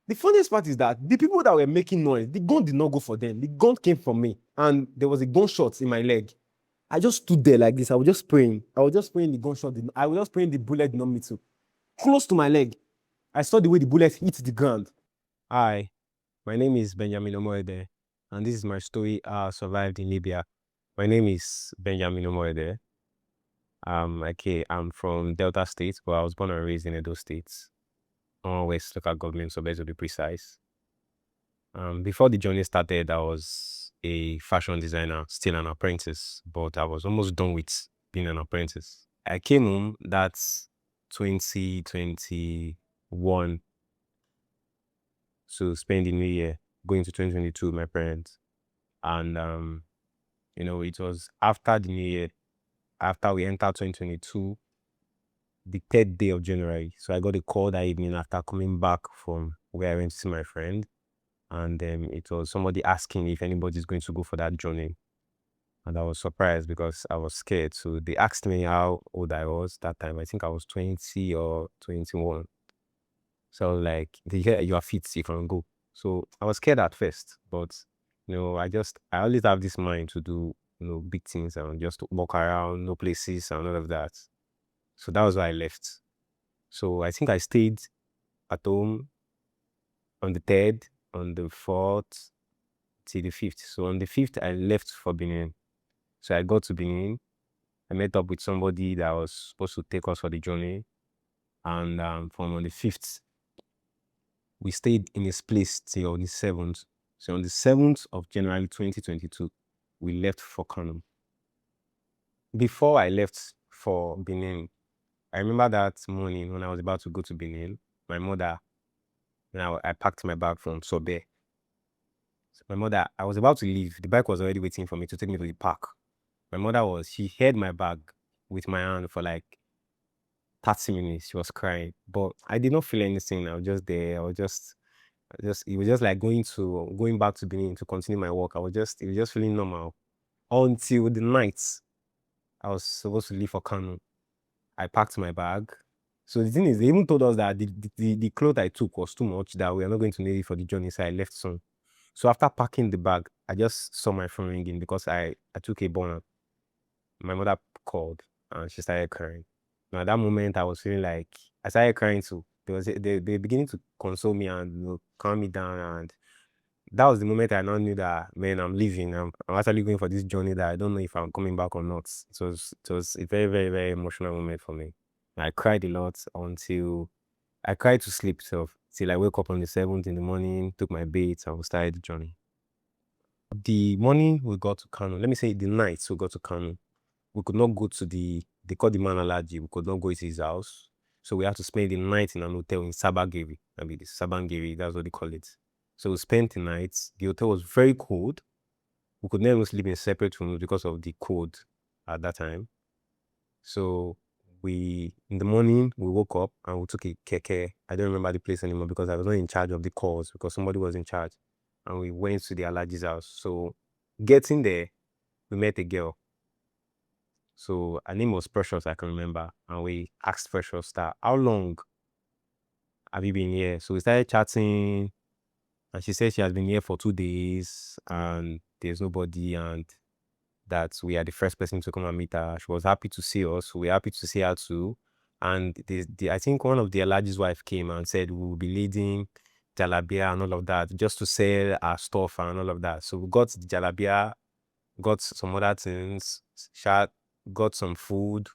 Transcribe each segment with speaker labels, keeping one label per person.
Speaker 1: The funniest part is that the people that were making noise, the gun did not go for them. The gun came from me, and there was a gunshot in my leg. I just stood there like this. I was just praying. I was just praying the gunshot. I was just praying the bullet did not meet to. Close to my leg. I saw the way the bullet hit the ground. Hi, my name is Benjamin Omoede, and this is my story how I survived in Libya. My name is Benjamin Omoede. I'm from Delta State, but I was born and raised in Edo State, West local government, so to be precise. Before the journey started, I was a fashion designer, still an apprentice, but I was almost done with being an apprentice. I came home, that's 2021, to spend the new year, going to 2022 with my parents. And, it was after the new year, after we entered 2022, the 3rd day of January. So I got a call that evening after coming back from where I went to see my friend. And it was somebody asking if anybody's going to go for that journey. And I was surprised because I was scared. So they asked me how old I was that time. I think I was 20 or 21. So I was like, you are fit, you can go. So I was scared at first, but I always have this mind to do, big things and just walk around, no places and all of that. So that was why I left. So I think I stayed at home on the 3rd, on the 4th, till the 5th. So on the 5th, I left for Benin. So I got to Benin. I met up with somebody that was supposed to take us for the journey. And from on the 5th, we stayed in this place till on the 7th. So on the 7th of January 2022, we left for Kano. Before I left for Benin, I remember that morning when I was about to go to Benin, my mother, I packed my bag from Sobe. So my mother, I was about to leave. The bike was already waiting for me to take me to the park. My mother she held my bag with my hand for like 30 minutes. She was crying, but I did not feel anything. I was just there. It was just like going back to Benin to continue my work. It was just feeling normal until the night I was supposed to leave for Kano. I packed my bag. So the thing is, they even told us that the clothes I took was too much, that we are not going to need it for the journey. So I left soon. So after packing the bag, I just saw my phone ringing because I took a bonnet. My mother called and she started crying. Now at that moment, I was feeling like I started crying too. They beginning to console me and calm me down, and that was the moment I now knew that, man, I'm leaving. I'm actually going for this journey that I don't know if I'm coming back or not. It was a very, very, very emotional moment for me. I cried a lot until I cried to sleep till I woke up on the 7th in the morning, took my bath, and we started the journey. The morning we got to Kano, let me say the night we got to Kano, we could not go to they called the man Alaji, we could not go to his house. So we had to spend the night in an hotel in Sabagiri. I mean, Sabangiri, that's what they call it. So we spent the night. The hotel was very cold. We could never sleep in separate rooms because of the cold at that time. So in the morning, we woke up and we took a keke. I don't remember the place anymore because I was not in charge of the calls because somebody was in charge. And we went to the Alaji's house. So getting there, we met a girl. So her name was Precious, I can remember. And we asked Precious that, how long have you been here? So we started chatting. And she said she has been here for 2 days and there's nobody, and that we are the first person to come and meet her. She was happy to see us. We're happy to see her too. And I think one of the Alaji's wife came and said we will be leading Jalabia and all of that, just to sell our stuff and all of that. So we got the Jalabia, got some other things, got some food,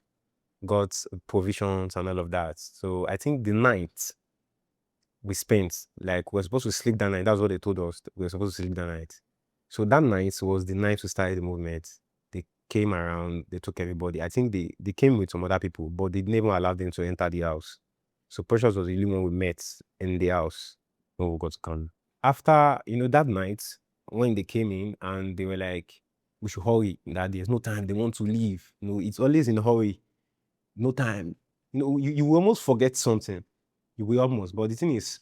Speaker 1: got provisions and all of that. So I think the night we spent, like, we're supposed to sleep that night. That's what they told us. We were supposed to sleep that night. So that night was the night we started the movement. They came around, they took everybody. I think they came with some other people, but they never allowed them to enter the house. So Precious was the only one we met in the house when we got to come. After, that night, when they came in and they were like, we should hurry, that there's no time, they want to leave. It's always in a hurry. No time. You will almost forget something. You will almost. But the thing is,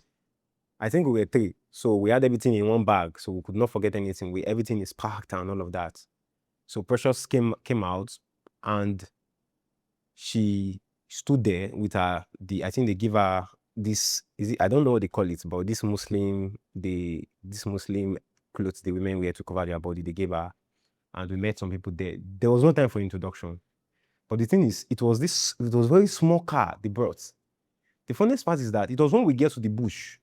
Speaker 1: I think we were 3. So we had everything in one bag. So we could not forget anything. Everything is packed and all of that. So Precious came out and she stood there with I think they give her this is it, I don't know what they call it, but this Muslim clothes the women wear to cover their body, they gave her, and we met some people there. There was no time for introduction. But the thing is, it was very small car they brought. The funniest part is that it was when we get to the bush,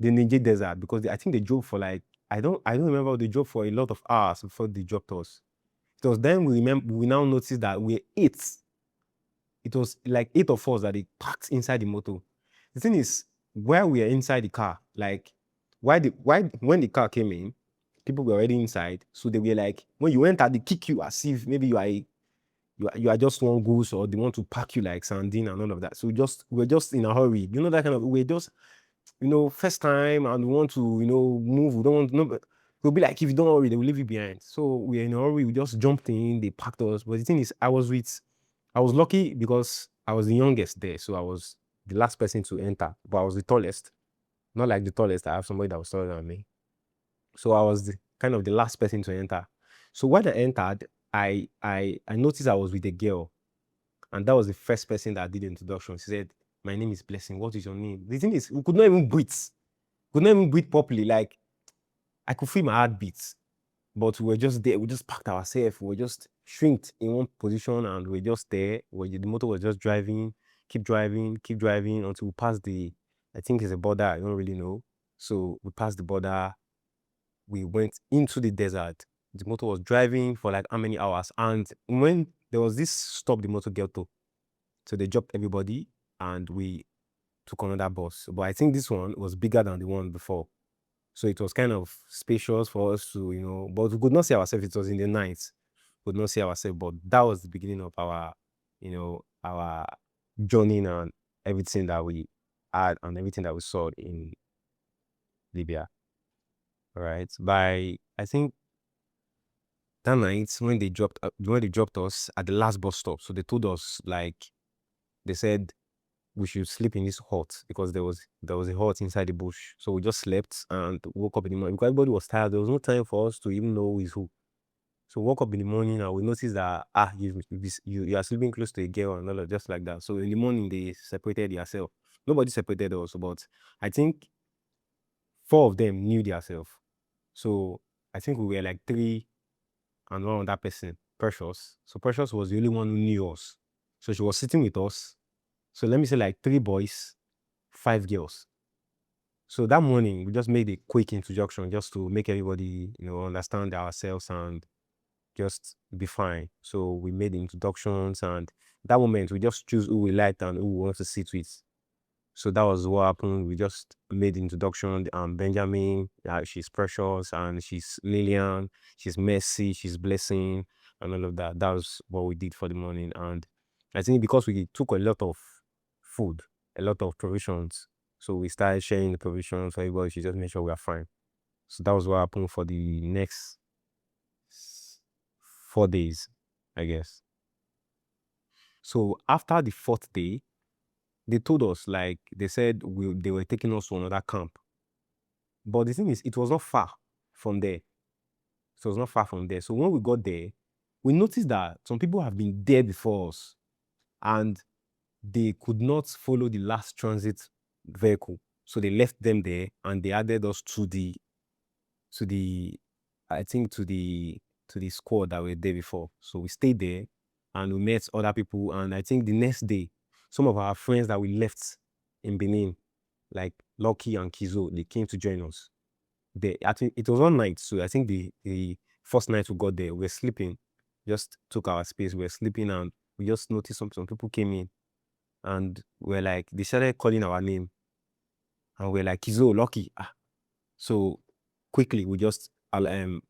Speaker 1: the Niger desert, because I think they drove for like, I don't remember, they drove for a lot of hours before they dropped us. It was then we now noticed that we're eight. It was like 8 of us that they packed inside the motor. The thing is, while we are inside the car, like when the car came in, people were already inside. So they were like, when you enter, they kick you as if maybe you are just one goose, or they want to pack you like sardine and all of that. So we're just in a hurry. You know, that kind of, we're just, first time, and we want to, move. We don't want no, but they'll be like, if you don't hurry, they will leave you behind. So we're in a hurry. We just jumped in. They packed us. But the thing is, I was lucky because I was the youngest there, so I was the last person to enter, but I was the tallest. Not like the tallest. I have somebody that was taller than me, so I was kind of the last person to enter. So when I entered, I noticed I was with a girl, and that was the first person that did the introduction. She said, "My name is Blessing. What is your name?" The thing is, we could not even breathe. Could not even breathe properly. Like, I could feel my heartbeats, but we were just there. We just packed ourselves. We were just shrinked in one position, and we were just there. The motor was just driving, keep driving until we passed I think it's a border. I don't really know. So we passed the border. We went into the desert. The motor was driving for like how many hours? And when there was this stop, the motor got to, so they dropped everybody, and we took another bus. But I think this one was bigger than the one before. So it was kind of spacious for us to, but we could not see ourselves. It was in the night. We could not see ourselves, but that was the beginning of our journey and everything that we had and everything that we saw in Libya. All right. I think that night when they dropped us at the last bus stop, so they told us, like, they said we should sleep in this hut because there was a hut inside the bush. So we just slept and woke up in the morning because everybody was tired. There was no time for us to even know who is who. So we woke up in the morning and we noticed that you are sleeping close to a girl and all of just like that. So in the morning they separated themselves. Nobody separated us, but I think 4 of them knew themselves. So I think we were like 3 and one other person, Precious. So Precious was the only one who knew us. So she was sitting with us. So let me say like 3 boys, 5 girls. So that morning we just made a quick introduction just to make everybody, understand ourselves and just be fine. So we made introductions, and that moment we just choose who we liked and who we want to sit with. So that was what happened. We just made introduction. Benjamin, she's Precious, and she's Lillian, she's Mercy, she's Blessing, and all of that. That was what we did for the morning. And I think because we took a lot of food, a lot of provisions, so we started sharing the provisions for everybody. She just made sure we are fine. So that was what happened for the next 4 days, I guess. So after the 4th day, they told us, like, they said they were taking us to another camp. But the thing is, it was not far from there. So it was not far from there. So when we got there, we noticed that some people have been there before us, and they could not follow the last transit vehicle. So they left them there, and they added us to the I think to the squad that were there before. So we stayed there and we met other people. And I think the next day, some of our friends that we left in Benin, like Lucky and Kizo, they came to join us. I think it was one night. So I think the first night we got there, we were sleeping, just took our space. We were sleeping, and we just noticed some people came in, and we're like, they started calling our name, and we're like, Kizo, Lucky. So quickly we just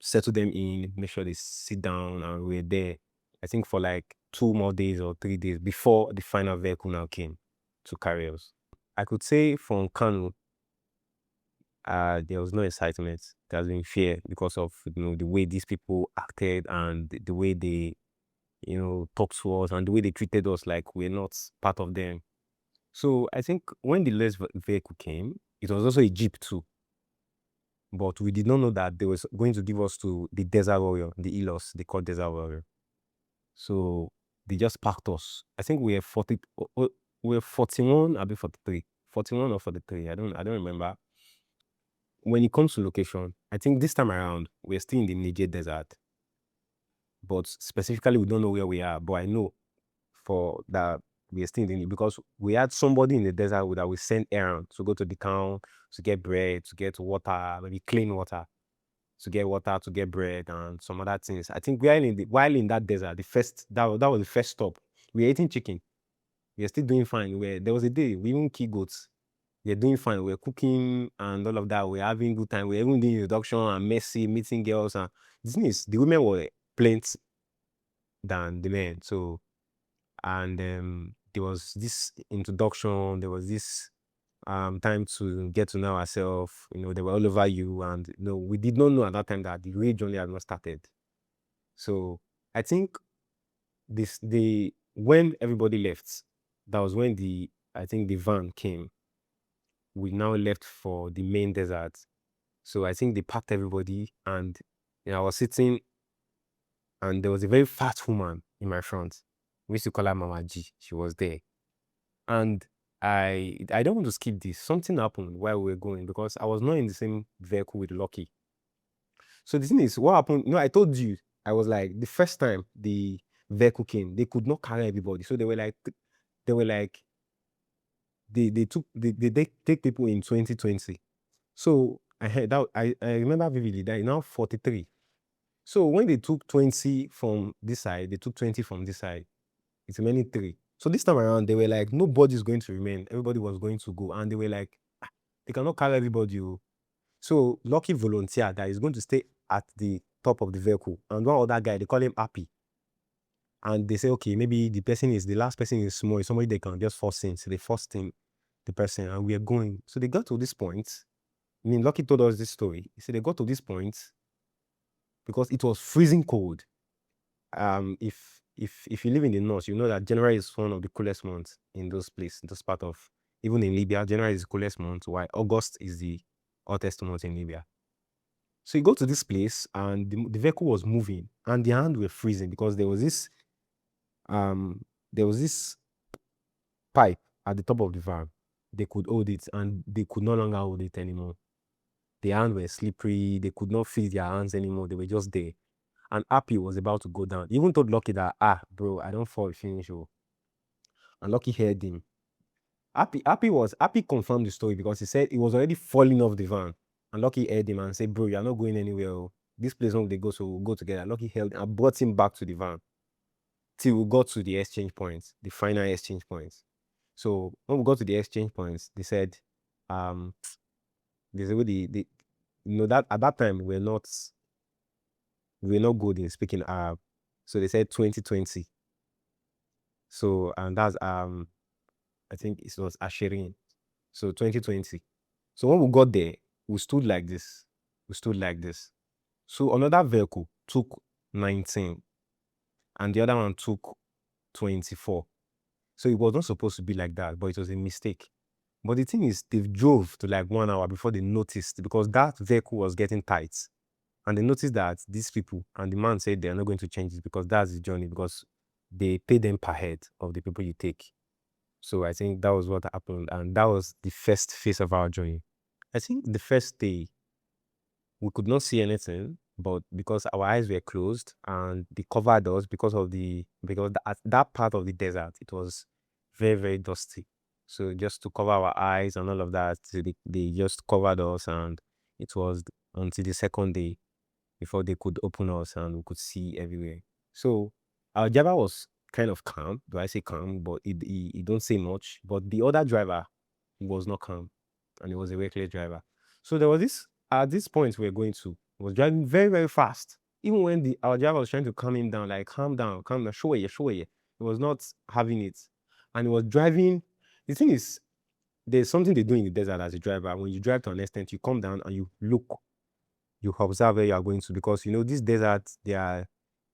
Speaker 1: settle them in, make sure they sit down, and we're there, I think, for like 2 more days or 3 days before the final vehicle now came to carry us. I could say from Kano, there was no excitement. There has been fear because of the way these people acted, and the way they talked to us, and the way they treated us like we're not part of them. So I think when the last vehicle came, it was also a jeep too. But we did not know that they was going to give us to the Desert Warrior, the Ilos, they call Desert Warrior. So they just packed us. I think we were 40, we were 41, I'll be 43. 41 or 43. I don't remember. When it comes to location, I think this time around we're still in the Niger desert, but specifically we don't know where we are. But I know for that we are still in the, because we had somebody in the desert that we sent errand to go to the town to get bread, to get water, maybe clean water, to get bread and some other things. I think while in that desert, that was the first stop. We were eating chicken. We are still doing fine. There was a day we even kill goats. We are doing fine. We're cooking and all of that. We're having good time. We're even doing introduction and messy, meeting girls. And the thing is, the women were plenty than the men. So, and there was this introduction. There was this time to get to know ourselves. They were all over you, and we did not know at that time that the real journey had not started. So I think when everybody left, that was when I think the van came. We now left for the main desert. So I think they packed everybody, and I was sitting, and there was a very fat woman in my front. We used to call her Mama G. She was there, and I don't want to skip this. Something happened while we were going, because I was not in the same vehicle with Lucky. So the thing is, what happened? I told you, I was like, the first time the vehicle came, they could not carry everybody. So they were like, they take people in 2020. So I heard that, I remember vividly that now 43. So when they took 20 from this side, they took 20 from this side. It's remaining 3. So this time around, they were like, nobody's going to remain. Everybody was going to go. And they were like, they cannot carry everybody. So Lucky volunteered that he's going to stay at the top of the vehicle. And one other guy, they call him Happy. And they say, okay, maybe the last person is small. It's somebody they can just force in. So they forced him, the person, and we are going. So they got to this point. Lucky told us this story. He said they got to this point because it was freezing cold. If you live in the north, you know that January is one of the coolest months in those places, in this part of, even in Libya, January is the coolest month, while August is the hottest month in Libya. So you go to this place, and the vehicle was moving, and the hands were freezing because there was this pipe at the top of the van. They could hold it, and they could no longer hold it anymore. The hands were slippery. They could not feel their hands anymore. They were just there. And Happy was about to go down. He even told Lucky that, bro, I don't fall, finish. And Lucky heard him. Happy confirmed the story because he said he was already falling off the van. And Lucky heard him and said, bro, you're not going anywhere. This place won't they go, so we'll go together. Lucky held and brought him back to the van till we got to the exchange points, the final exchange points. So when we got to the exchange points, they said, they said, that at that time we're not good in speaking Arab. So they said 2020. So, and that's I think it was Asherin. So 2020. So when we got there, we stood like this. So another vehicle took 19, and the other one took 24. So it was not supposed to be like that, but it was a mistake. But the thing is, they drove to like 1 hour before they noticed, because that vehicle was getting tight. And they noticed that these people, and the man said they are not going to change it because that's the journey, because they pay them per head of the people you take. So I think that was what happened. And that was the first phase of our journey. I think the first day, we could not see anything, but because our eyes were closed and they covered us because at that part of the desert, it was very, very dusty. So just to cover our eyes and all of that, they just covered us, and it was until the second day before they could open us and we could see everywhere. So our driver was kind of calm. Do I say calm? But he don't say much. But the other driver was not calm, and he was a reckless driver. So there was at this point we were going to, he was driving very, very fast. Even when our driver was trying to calm him down, like calm down, show you. He was not having it. And he was driving. The thing is, there's something they do in the desert as a driver. When you drive to an extent, you come down and you look, you observe where you are going to, because this desert,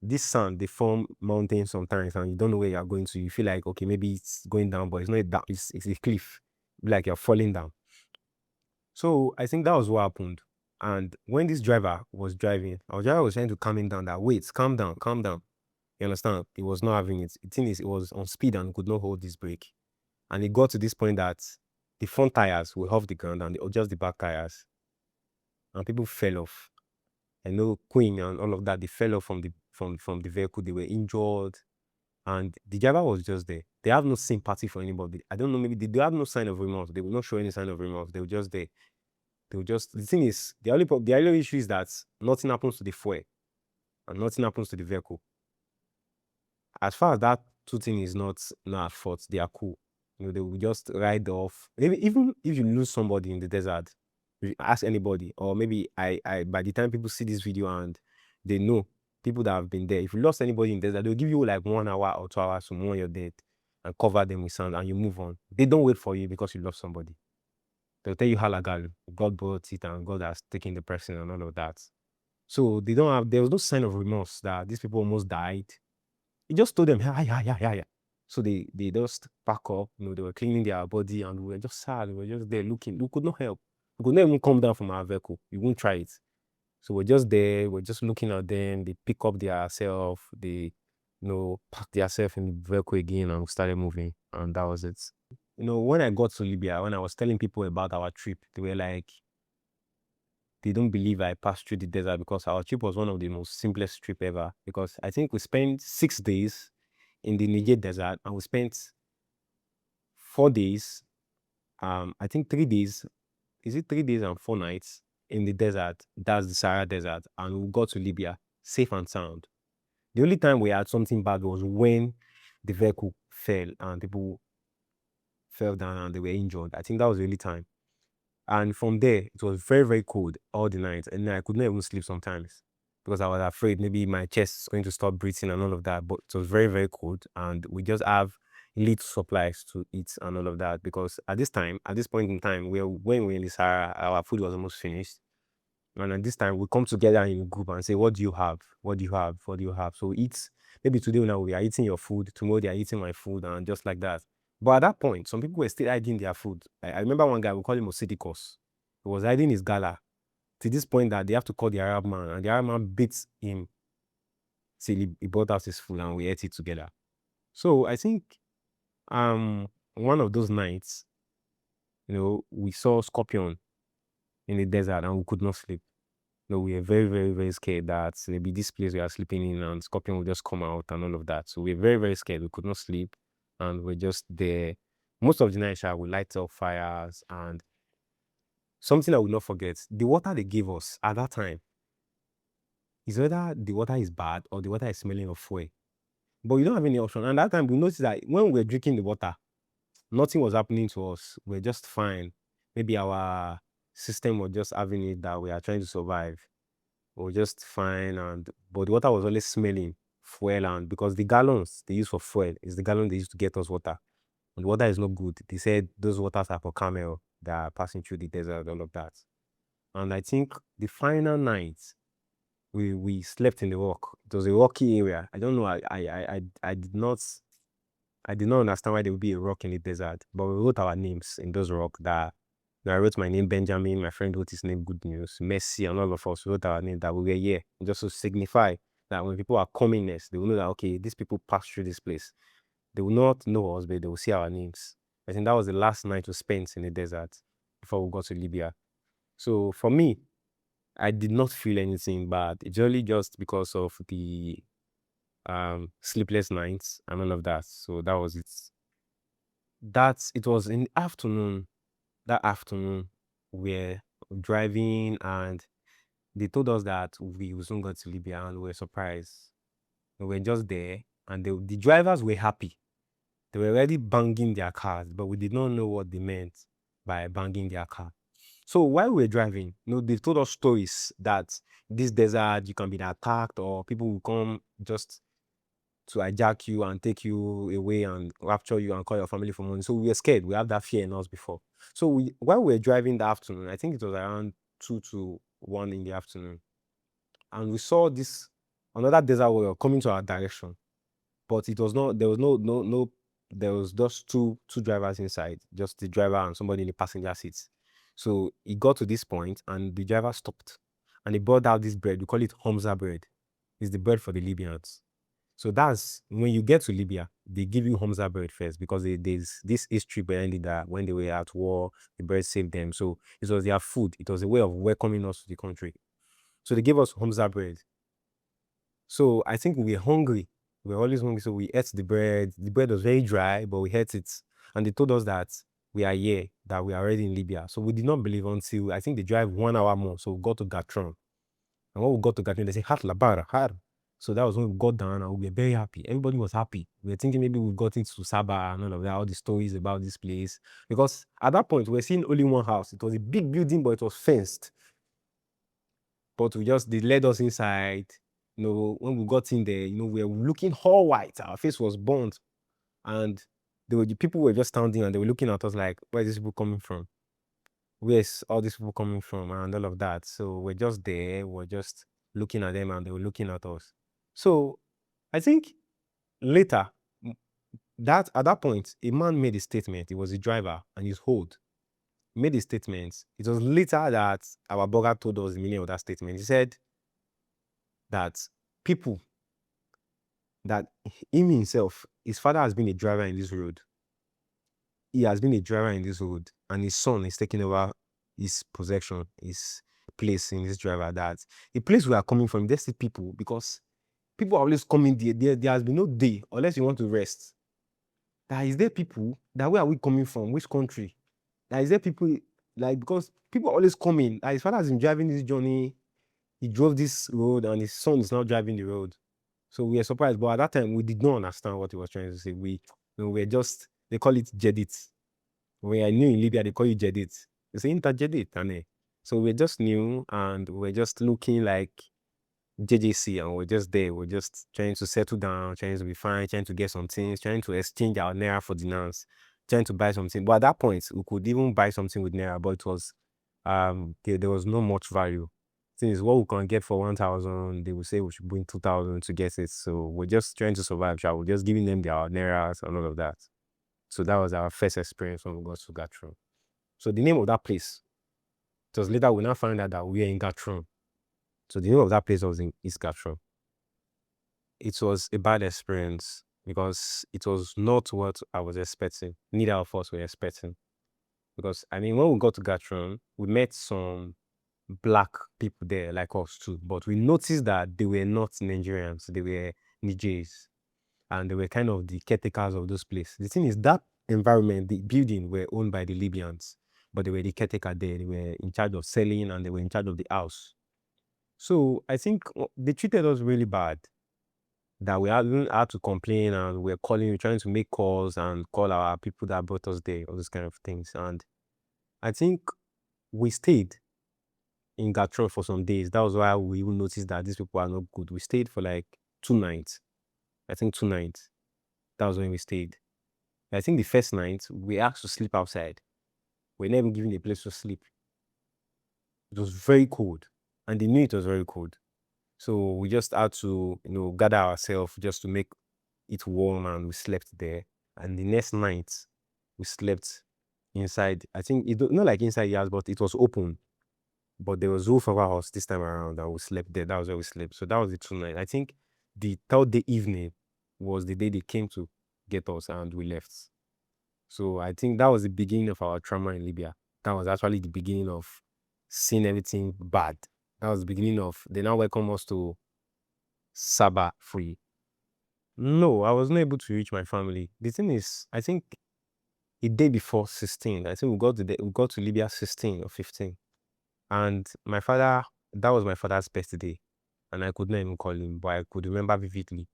Speaker 1: this sand, they form mountains sometimes, and you don't know where you are going to. You feel like, okay, maybe it's going down, but it's not down, it's a cliff, like you're falling down. So I think that was what happened. And when this driver was driving, our driver was trying to calm him down, that wait, calm down. You understand? He was not having it. The thing is, it was on speed and could not hold this brake. And it got to this point that the front tires were off the ground and just the back tires, and people fell off. I know Queen and all of that, they fell off from the vehicle. They were injured, and the driver was just there. They have no sympathy for anybody. I don't know, maybe they have no sign of remorse. They will not show any sign of remorse. They were just there. They will just, the thing is, the only issue is that nothing happens to the fuel and nothing happens to the vehicle. As far as that two thing is not at fault, they are cool. They will just ride off. Maybe even if you lose somebody in the desert, if you ask anybody, or maybe I by the time people see this video and they know people that have been there, if you lost anybody in the desert, they'll give you like 1 hour or 2 hours to mourn your dead and cover them with sand and you move on. They don't wait for you because you lost somebody. They'll tell you halagal, God brought it and God has taken the person and all of that. So there was no sign of remorse that these people almost died. He just told them, yeah. So they just pack up, they were cleaning their body and we were just sad. We were just there looking. We could not help. We could not even come down from our vehicle. We wouldn't try it. So we're just there. We're just looking at them. They pick up their self. They, pack their self in the vehicle again and we started moving. And that was it. When I got to Libya, when I was telling people about our trip, they were like, they don't believe I passed through the desert because our trip was one of the most simplest trip ever. Because I think we spent 6 days in the Niger desert and we spent 4 days, I think 3 days, is it 3 days and 4 nights in the desert? That's the Sahara Desert, and we got to Libya safe and sound. The only time we had something bad was when the vehicle fell and people fell down and they were injured. I think that was the only time. And from there, it was very, very cold all the night. And I could not even sleep sometimes because I was afraid maybe my chest is going to stop breathing and all of that. But it was very, very cold. And we just have little supplies to eat and all of that. Because at this point in time, when we were in the Sahara, our food was almost finished. And at this time, we come together in a group and say, what do you have? What do you have? What do you have? So eat. Maybe today now we are eating your food. Tomorrow they are eating my food and just like that. But at that point, some people were still hiding their food. I remember one guy, we call him Osidikos. He was hiding his gala to this point that they have to call the Arab man. And the Arab man beats him till he brought out his food and we ate it together. So I think one of those nights, we saw scorpion in the desert and we could not sleep. We were very, very, very scared that maybe this place we are sleeping in and scorpion will just come out and all of that. So we were very, very scared. We could not sleep and we're just there. Most of the night, we light up fires, and something I will not forget, the water they gave us at that time is whether the water is bad or the water is smelling of fuel. But we don't have any option. And that time we noticed that when we were drinking the water, nothing was happening to us. We're just fine. Maybe our system was just having it that we are trying to survive. We were just fine, but the water was always smelling fuel, and because the gallons they use for fuel is the gallon they use to get us water. And the water is not good. They said those waters are for camel that are passing through the desert, all of that. And I think the final night we slept in the rock. It was a rocky area. I don't know. I did not understand why there would be a rock in the desert, but we wrote our names in those rocks. I wrote my name Benjamin, my friend wrote his name Good News, Messi, and all of us wrote our name that we were here, just to signify that when people are coming next, they will know that, okay, these people passed through this place. They will not know us, but they will see our names. I think that was the last night we spent in the desert before we got to Libya. So for me, I did not feel anything bad. It's only just because of the sleepless nights and all of that. So that was it. It was in the afternoon. That afternoon, we're driving and they told us that we will soon go to Libya, and we were surprised. We were just there and the drivers were happy. They were already banging their cars, but we did not know what they meant by banging their car. So while we were driving, they told us stories that this desert, you can be attacked or people will come just to hijack you and take you away and rapture you and call your family for money. So we were scared. We had that fear in us before. So while we were driving that afternoon, I think it was around 2 to 1 in the afternoon, and we saw another desert warrior coming to our direction. But it was not, there was no, there was just two drivers inside, just the driver and somebody in the passenger seat. So he got to this point and the driver stopped and he brought out this bread. We call it Hamza bread. It's the bread for the Libyans. So that's when you get to Libya, they give you Hamza bread first because there's this history behind it that when they were at war, the bread saved them. So it was their food. It was a way of welcoming us to the country. So they gave us Hamza bread. So I think we were hungry. We were always hungry. So we ate the bread. The bread was very dry, but we ate it. And they told us that we are here, that we are already in Libya. So we did not believe until I think they drive 1 hour more. So we got to Gatron. And when we got to Gatron, they said, Hat Labara, Har. So that was when we got down and we were very happy. Everybody was happy. We were thinking maybe we got into Sabah and all of that, all the stories about this place. Because at that point, we were seeing only one house. It was a big building, but it was fenced. But they led us inside. When we got in there, we were looking all white. Our face was burnt. And the people were just standing and they were looking at us like, where are these people coming from? Where's all these people coming from? And all of that. So we're just there. We're just looking at them and they were looking at us. So I think later, at that point, a man made a statement. He was a driver and he's old. Made a statement. It was later that our blogger told us the meaning of that statement. He said that people, that him himself, his father has been a driver in this road. He has been a driver in this road, and his son is taking over his possession, his place in this driver. That the place we are coming from, there's the people, because people are always coming there. There has been no day, unless you want to rest. That is there people, that where are we coming from? Which country? That is there people, like, because people are always coming. Like his father has been driving this journey, he drove this road, and his son is now driving the road. So we were surprised, but at that time we did not understand what he was trying to say. We were just, they call it Jedit. When I knew in Libya, they call you Jedit. They say Inter Jedit, and so we were just new and we were just looking like JJC, and we're just there. We're just trying to settle down, trying to be fine, trying to get some things, trying to exchange our naira for dinars, trying to buy something. But at that point, we could even buy something with naira, but it was there was no much value. Thing is, what we can get for 1,000, they will say we should bring 2,000 to get it. So we're just trying to survive. We're just giving them their nairas and all of that. So that was our first experience when we got to Gatron. So the name of that place, it was later we now found out that we were in Gatron. So the name of that place was in East Gatron. It was a bad experience because it was not what I was expecting. Neither of us were expecting. Because when we got to Gatron, we met some black people there like us too, but we noticed that they were not Nigerians, they were Nigerians, and they were kind of the caretakers of those places. The thing is, that environment, the building, were owned by the Libyans, but they were the caretaker there. They were in charge of selling and they were in charge of the house. So I think they treated us really bad, that we had to complain, and we're trying to make calls and call our people that brought us there, all those kind of things. And I think we stayed in Gatron for some days. That was why we even noticed that these people are not good. We stayed for like 2 nights. I think 2 nights. That was when we stayed. I think the first night we asked to sleep outside. We were never given a place to sleep. It was very cold, and they knew it was very cold. So we just had to, gather ourselves just to make it warm, and we slept there. And the next night, we slept inside. I think not like inside the house, but it was open. But there was roof over us this time around, and we slept there. That was where we slept. So that was the 2 nights. I think the third day evening was the day they came to get us, and we left. So I think that was the beginning of our trauma in Libya. That was actually the beginning of seeing everything bad. That was the beginning of, they now welcome us to Sabah free. No, I was not able to reach my family. The thing is, I think a day before 16, I think we got to Libya 16 or 15. And my father, that was my father's birthday. And I could not even call him, but I could remember vividly.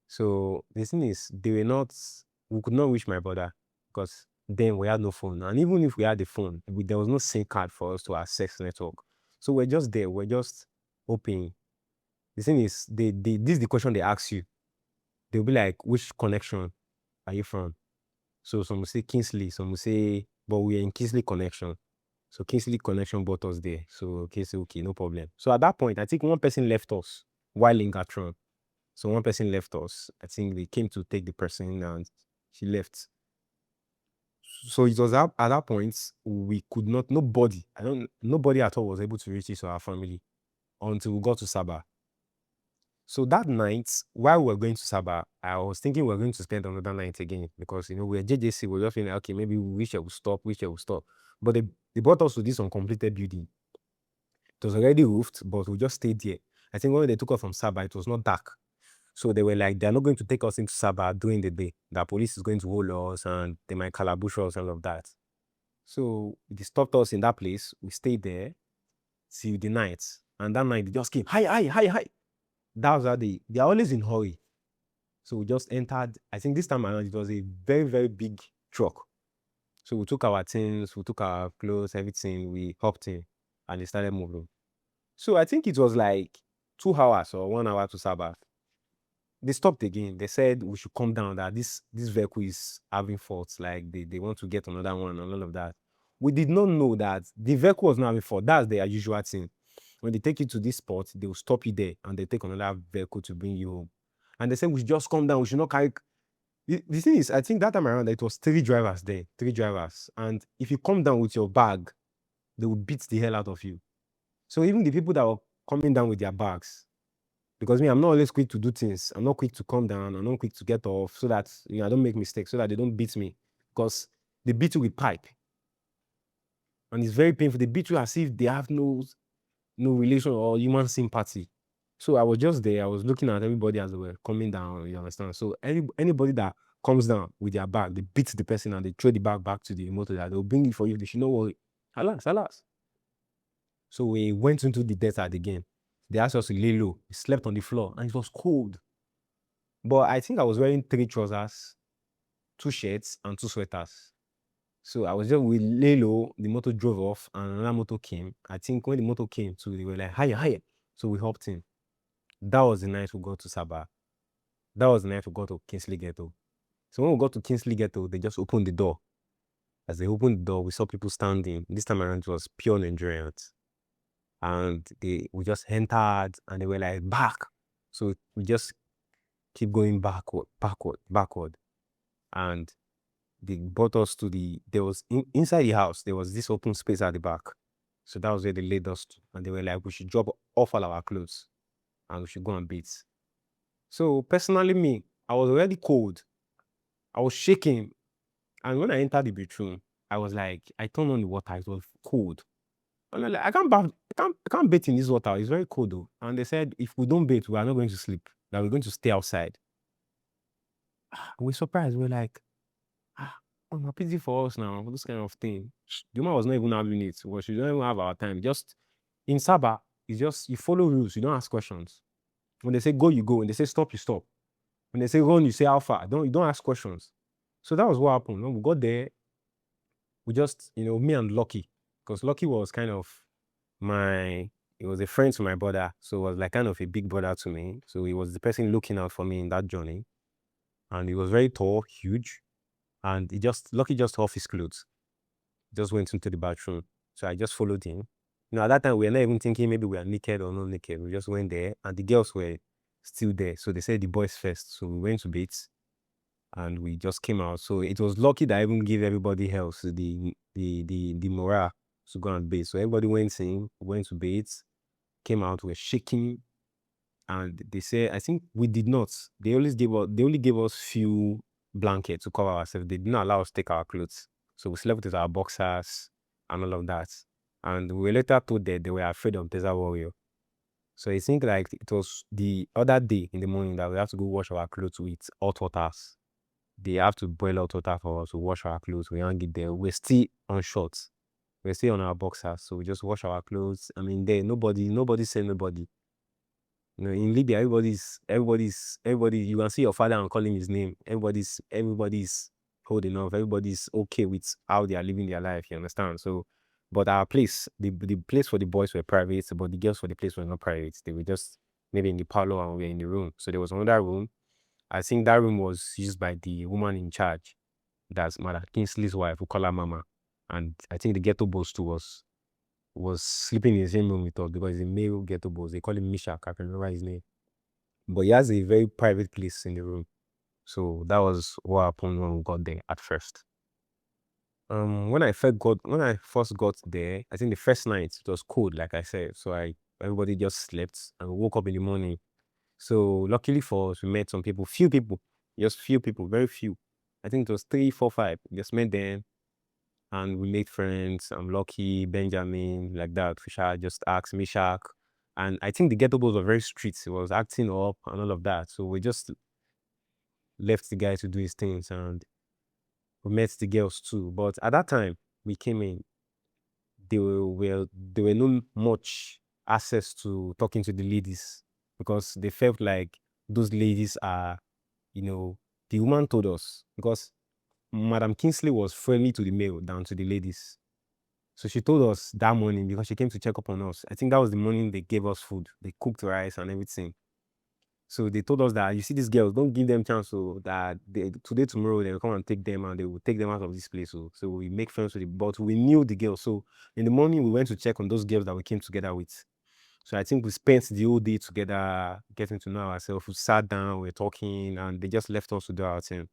Speaker 1: So the thing is, we could not reach my brother because then we had no phone. And even if we had the phone, there was no SIM card for us to access network. So we're just there, we're just hoping. The thing is, this is the question they ask you. They'll be like, which connection are you from? So some will say Kingsley, some will say, but we're in Kingsley connection. So Kingsley connection brought us there. So Kingsley, okay, no problem. So at that point, I think one person left us while in Gatron. So one person left us. I think they came to take the person and she left. So it was at that point we could not, nobody at all was able to reach this to our family until we got to Sabah. So that night, while we were going to Sabah, I was thinking we were going to spend another night again because we're JJC, we're just feeling like, okay, maybe we shall stop, we shall stop. But they brought us to this uncompleted building. It was already roofed, but we just stayed there. I think when they took us from Sabah, it was not dark. So they were like, they're not going to take us into Sabah during the day. The police is going to hold us and they might calabush us and all of that. So they stopped us in that place. We stayed there till the night. And that night they just came, hi, hi, hi, hi. That was how they're always in hurry. So we just entered. I think this time around it was a very, very big truck. So we took our things, we took our clothes, everything, we hopped in and they started moving. So I think it was like 2 hours or 1 hour to Sabah. They stopped again. They said we should come down, that this vehicle is having faults, like they want to get another one and all of that. We did not know that the vehicle was not having fault. That's their usual thing. When they take you to this spot, they will stop you there and they take another vehicle to bring you home. And they said we should just come down, we should not carry. The thing is, I think that time around it was 3 drivers there, 3 drivers. And if you come down with your bag, they will beat the hell out of you. So even the people that were coming down with their bags, because me, I'm not always quick to do things. I'm not quick to come down. I'm not quick to get off, so that I don't make mistakes, so that they don't beat me. Because they beat you with pipe, and it's very painful. They beat you as if they have no relation or human sympathy. So I was just there. I was looking at everybody as they were coming down. You understand? So anybody that comes down with their bag, they beat the person and they throw the bag back to the motor. That they'll bring it for you. They should not worry. Alas, alas. So we went into the desert again. They asked us to lay low. We slept on the floor and it was cold. But I think I was wearing 3 trousers, 2 shirts, and 2 sweaters. So we lay low, the motor drove off, and another motor came. I think when the motor came too, they were like, higher, higher. So we hopped in. That was the night we got to Sabah. That was the night we got to Kingsley Ghetto. So when we got to Kingsley Ghetto, they just opened the door. As they opened the door, we saw people standing. This time around, it was pure Nigerians. And we just entered, and they were like, back. So we just keep going backward. And they brought us to inside the house, there was this open space at the back. So that was where they laid us to. And they were like, we should drop off all our clothes and we should go and bathe. So personally, me, I was already cold. I was shaking. And when I entered the bathroom, I was like, I turned on the water. It was cold. And I'm like, I can't bathe in this water. It's very cold though. And they said, if we don't bathe, we are not going to sleep. That we're going to stay outside. We're surprised. We're like, oh, pity for us now, this kind of thing. The woman was not even having it. Well, she don't even have our time. Just in Sabah, it's just you follow rules, you don't ask questions. When they say go, you go. When they say stop, you stop. When they say run, you say how far. You don't ask questions. So that was what happened. When we got there, we just, me and Lucky, because Lucky was kind of he was a friend to my brother. So it was like kind of a big brother to me. So he was the person looking out for me in that journey. And he was very tall, huge. And Lucky just off his clothes. Just went into the bathroom. So I just followed him. At that time, we were not even thinking maybe we are naked or not naked. We just went there and the girls were still there. So they said the boys first. So we went to bathe and we just came out. So it was lucky that I even gave everybody else the morale to go and bathe. So everybody went to bathe, came out, we're shaking. And they say, I think we did not. They only gave us few blankets to cover ourselves. They did not allow us to take our clothes. So we slept with our boxers and all of that. And we were later told that they were afraid of Desert Warrior. So I think like it was the other day in the morning that we have to go wash our clothes with hot waters. They have to boil hot water for us to wash our clothes. We hang it there. We're still on shorts. We're still on our boxers. So we just wash our clothes. I mean, nobody said nobody. In Libya, everybody, you can see your father and call him his name. Everybody's holding off. Everybody's okay with how they are living their life, you understand? So, but our place, the place for the boys were private, but the girls for the place were not private. They were just maybe in the parlor and we were in the room. So there was another room. I think that room was used by the woman in charge. That's Mother Kingsley's wife, who call her Mama. And I think the ghetto boss too was sleeping in the same room with us because he's a male ghetto boss. They call him Misha. I can remember his name. But he has a very private place in the room. So that was what happened when we got there at first. When I first got there, I think the first night it was cold, like I said. So everybody just slept and we woke up in the morning. So luckily for us, we met some people, few people, just few people, very few. I think it was 3, 4, 5. Just met them and we made friends. I'm Lucky, Benjamin, like that. Fisher just asked Mishak. And I think the ghetto boys were very strict. He was acting up and all of that. So we just left the guy to do his things and we met the girls too. But at that time, we came in, there were no much access to talking to the ladies because they felt like those ladies are, the woman told us because Madam Kingsley was friendly to the male than to the ladies. So she told us that morning because she came to check up on us. I think that was the morning they gave us food. They cooked rice and everything. So they told us that you see these girls, don't give them chance so that today, tomorrow, they will come and take them and they will take them out of this place. So we make friends with the but we knew the girls. So in the morning we went to check on those girls that we came together with. So I think we spent the whole day together, getting to know ourselves. We sat down, we were talking, and they just left us to do our thing.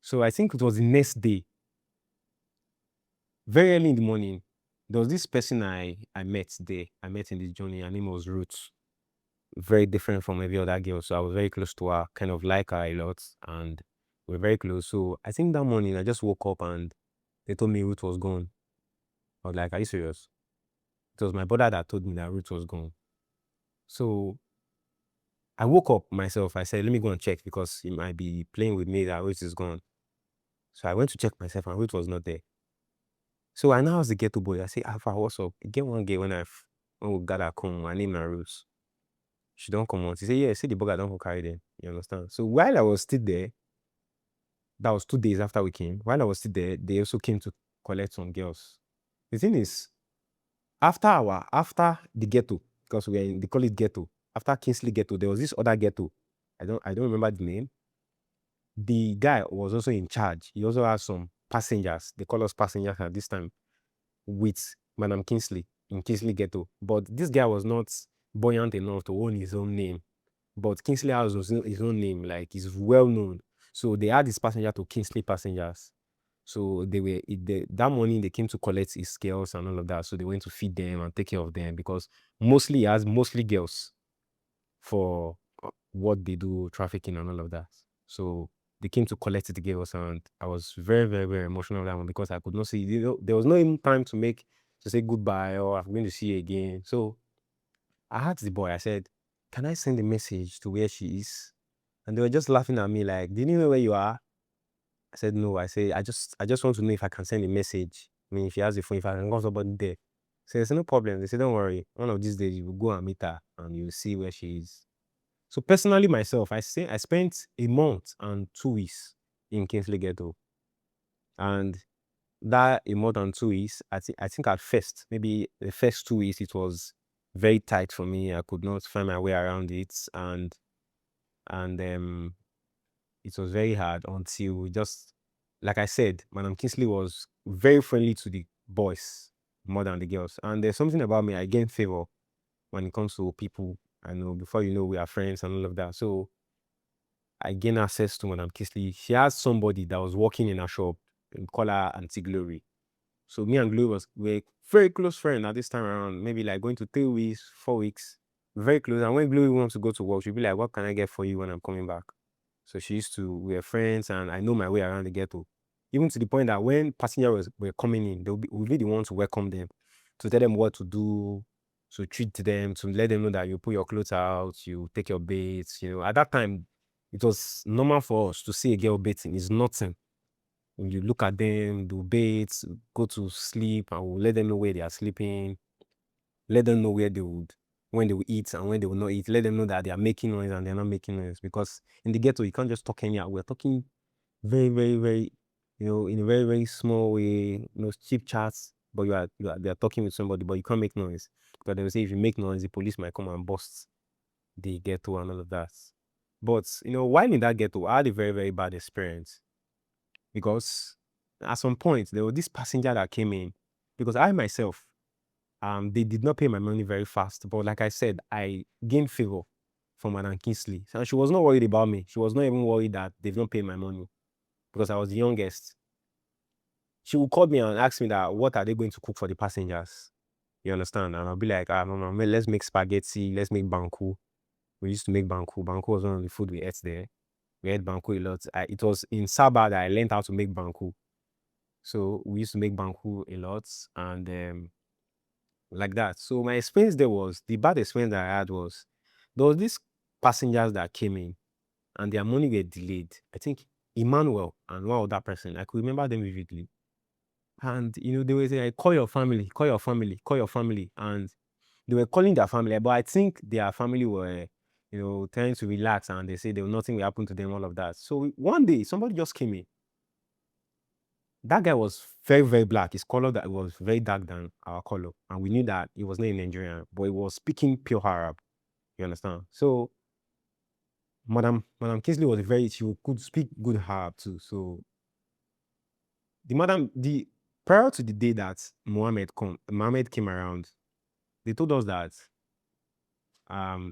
Speaker 1: So I think it was the next day, very early in the morning, there was this person I met there. I met in this journey. Her name was Ruth. Very different from every other girl. So I was very close to her, kind of like her a lot, and we're very close. So I think that morning I just woke up and they told me Ruth was gone. I was like, are you serious? It was my brother that told me that Ruth was gone. So I woke up myself. I said, let me go and check because he might be playing with me that Ruth is gone. So I went to check myself and Ruth was not there. So I now asked the ghetto boy, I say, Alpha, what's up? Get one girl when we gather come, her name na Ruth. She don't come out. He said, yeah, see the bugger don't go carry them. You understand? So while I was still there, that was 2 days after we came. While I was still there, they also came to collect some girls. The thing is, after the ghetto, because they call it ghetto, after Kingsley ghetto, there was this other ghetto. I don't remember the name. The guy was also in charge. He also has some passengers. They call us passengers at this time with Madam Kingsley in Kingsley ghetto. But this guy was not buoyant enough to own his own name. But Kingsley has his own name, like he's well known. So they add his passenger to Kingsley passengers. So that morning they came to collect his girls and all of that. So they went to feed them and take care of them because mostly he has mostly girls for what they do, trafficking and all of that. So they came to collect the girls and I was very, very, very emotional that one because I could not see, there was no even time to say goodbye or I'm going to see you again. So I asked the boy, I said, can I send a message to where she is? And they were just laughing at me like, didn't you know where you are? I said, no. I say, I just want to know if I can send a message. I mean, if she has a phone, if I can call somebody there. So they said, no problem. They said, don't worry. One of these days you will go and meet her and you'll see where she is. So personally myself, I spent a month and 2 weeks in Kingsley Ghetto. And that a month and 2 weeks, I think at first, maybe the first 2 weeks, it was very tight for me. I could not find my way around it. And it was very hard until just, like I said, Madam Kingsley was very friendly to the boys more than the girls. And there's something about me, I gain favor when it comes to people. I know before you know we are friends and all of that. So I gain access to Madam Kingsley. She has somebody that was working in her shop, we call her Auntie Glory. So me and Glory were very close friends at this time around, maybe like going to 3 weeks, 4 weeks, very close. And when Glory wants to go to work, she'll be like, what can I get for you when I'm coming back? So we were friends and I know my way around the ghetto. Even to the point that when passengers were coming in, we'll be the ones to welcome them, to tell them what to do, to treat them, to let them know that you put your clothes out, you take your baits. At that time, it was normal for us to see a girl bathing. It's nothing. When you look at them, do baits, go to sleep, and we'll let them know where they are sleeping, let them know when they will eat and when they will not eat, let them know that they are making noise and they're not making noise. Because in the ghetto, you can't just talk anyhow. We're talking very, very, very, in a very, very small way, cheap chats, but they are talking with somebody, but you can't make noise. Because they will say if you make noise, the police might come and bust the ghetto and all of that. But while in that ghetto, I had a very, very bad experience. Because at some point there was this passenger that came in, because I myself, they did not pay my money very fast. But like I said, I gained favor from Madam Kingsley. So she was not worried about me. She was not even worried that they've not paid my money because I was the youngest. She would call me and ask me that what are they going to cook for the passengers? You understand? And I'll be like, no, let's make spaghetti, let's make banku. We used to make banku. Banku was one of the food we ate there. We ate banku a lot. It was in Sabah that I learned how to make banku. So we used to make banku a lot, and like that. So my experience there was, the bad experience that I had was, there was these passengers that came in and their money were delayed. I think Emmanuel and one other person, I could remember them vividly. And they were saying, like, call your family, call your family, call your family. And they were calling their family, but I think their family were, trying to relax, and they say nothing will happen to them, all of that. So one day somebody just came in. That guy was very, very black. His color that was very dark than our color. And we knew that he was not a Nigerian, but he was speaking pure Arab. You understand? So Madam Kingsley was she could speak good Arab too. So the prior to the day that Mohammed came around, they told us that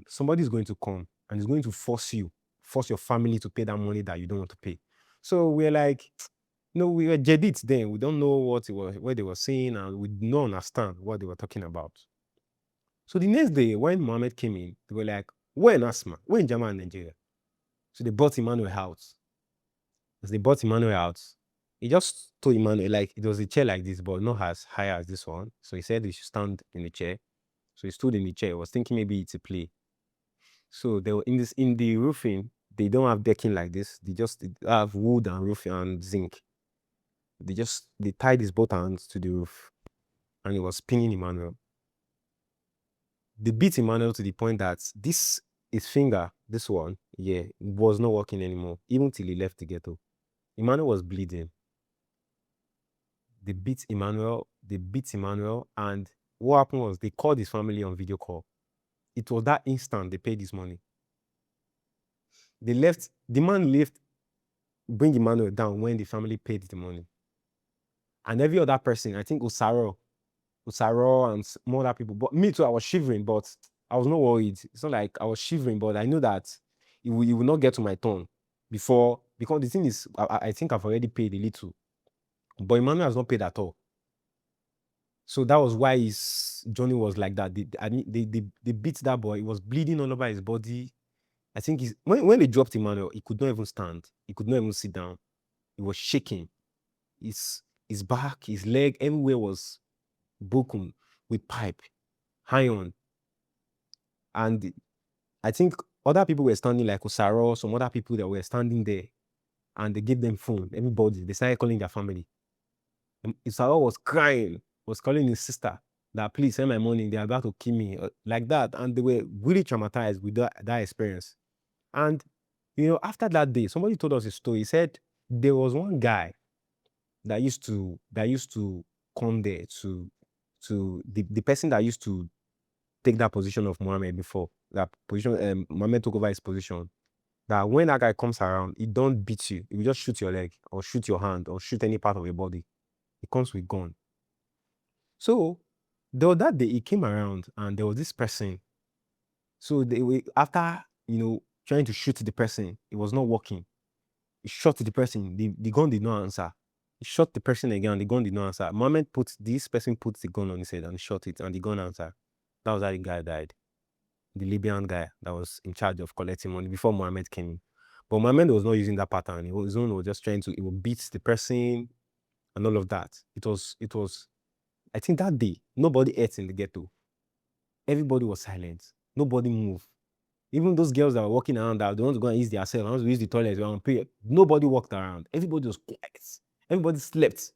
Speaker 1: somebody is going to come and is going to force your family to pay that money that you don't want to pay. So we're like, we were jadid then. We don't know what they were saying, and we don't understand what they were talking about. So the next day, when Mohammed came in, they were like, we're in Asma, we're in Jama, Nigeria. So they brought Emmanuel out. As they brought Emmanuel out, he just told Emmanuel, like, it was a chair like this, but not as high as this one. So he said he should stand in the chair. So he stood in the chair. I was thinking maybe it's a play. So they were in the roofing, they don't have decking like this. They just have wood and roof and zinc. They tied his both hands to the roof, and he was pinning Emmanuel. They beat Emmanuel to the point that his finger, this one, was not working anymore, even till he left the ghetto. Emmanuel was bleeding. They beat Emmanuel, and what happened was they called his family on video call. It was that instant they paid his money. The man left, bring Emmanuel down when the family paid the money. And every other person, I think Usaro and more other people, but me too, I was shivering, but I was not worried. It's not like I was shivering, but I knew that it will not get to my turn because the thing is, I think I've already paid a little, but Emmanuel has not paid at all. So that was why his journey was like that. They beat that boy. He was bleeding all over his body. I think when they dropped Emmanuel, he could not even stand. He could not even sit down. He was shaking. His back, his leg, everywhere was broken with pipe, iron. And I think other people were standing, like Osaro, some other people that were standing there, and they gave them phone. Everybody, they started calling their family. Osaro was crying, was calling his sister that, please send my money, they're about to kill me, like that. And they were really traumatized with that experience. And after that day, somebody told us a story. He said there was one guy that used to come there to the person that used to take that position of Mohammed before. That position, Mohammed took over his position. That when that guy comes around, he don't beat you. He will just shoot your leg or shoot your hand or shoot any part of your body. He comes with gun. So that day he came around and there was this person. So after trying to shoot the person, it was not working. He shot the person. The gun did not answer. He shot the person again. The gun did not answer. This person puts the gun on his head and shot it, and the gun answered. That was how the guy died. The Libyan guy that was in charge of collecting money before Mohammed came in. But Mohammed was not using that pattern. His own was just trying to beat the person and all of that. It was. I think that day nobody ate in the ghetto. Everybody was silent. Nobody moved. Even those girls that were walking around that they want to go and use their cell, want to use the toilet, want to pay. Nobody walked around. Everybody was quiet. Everybody slept.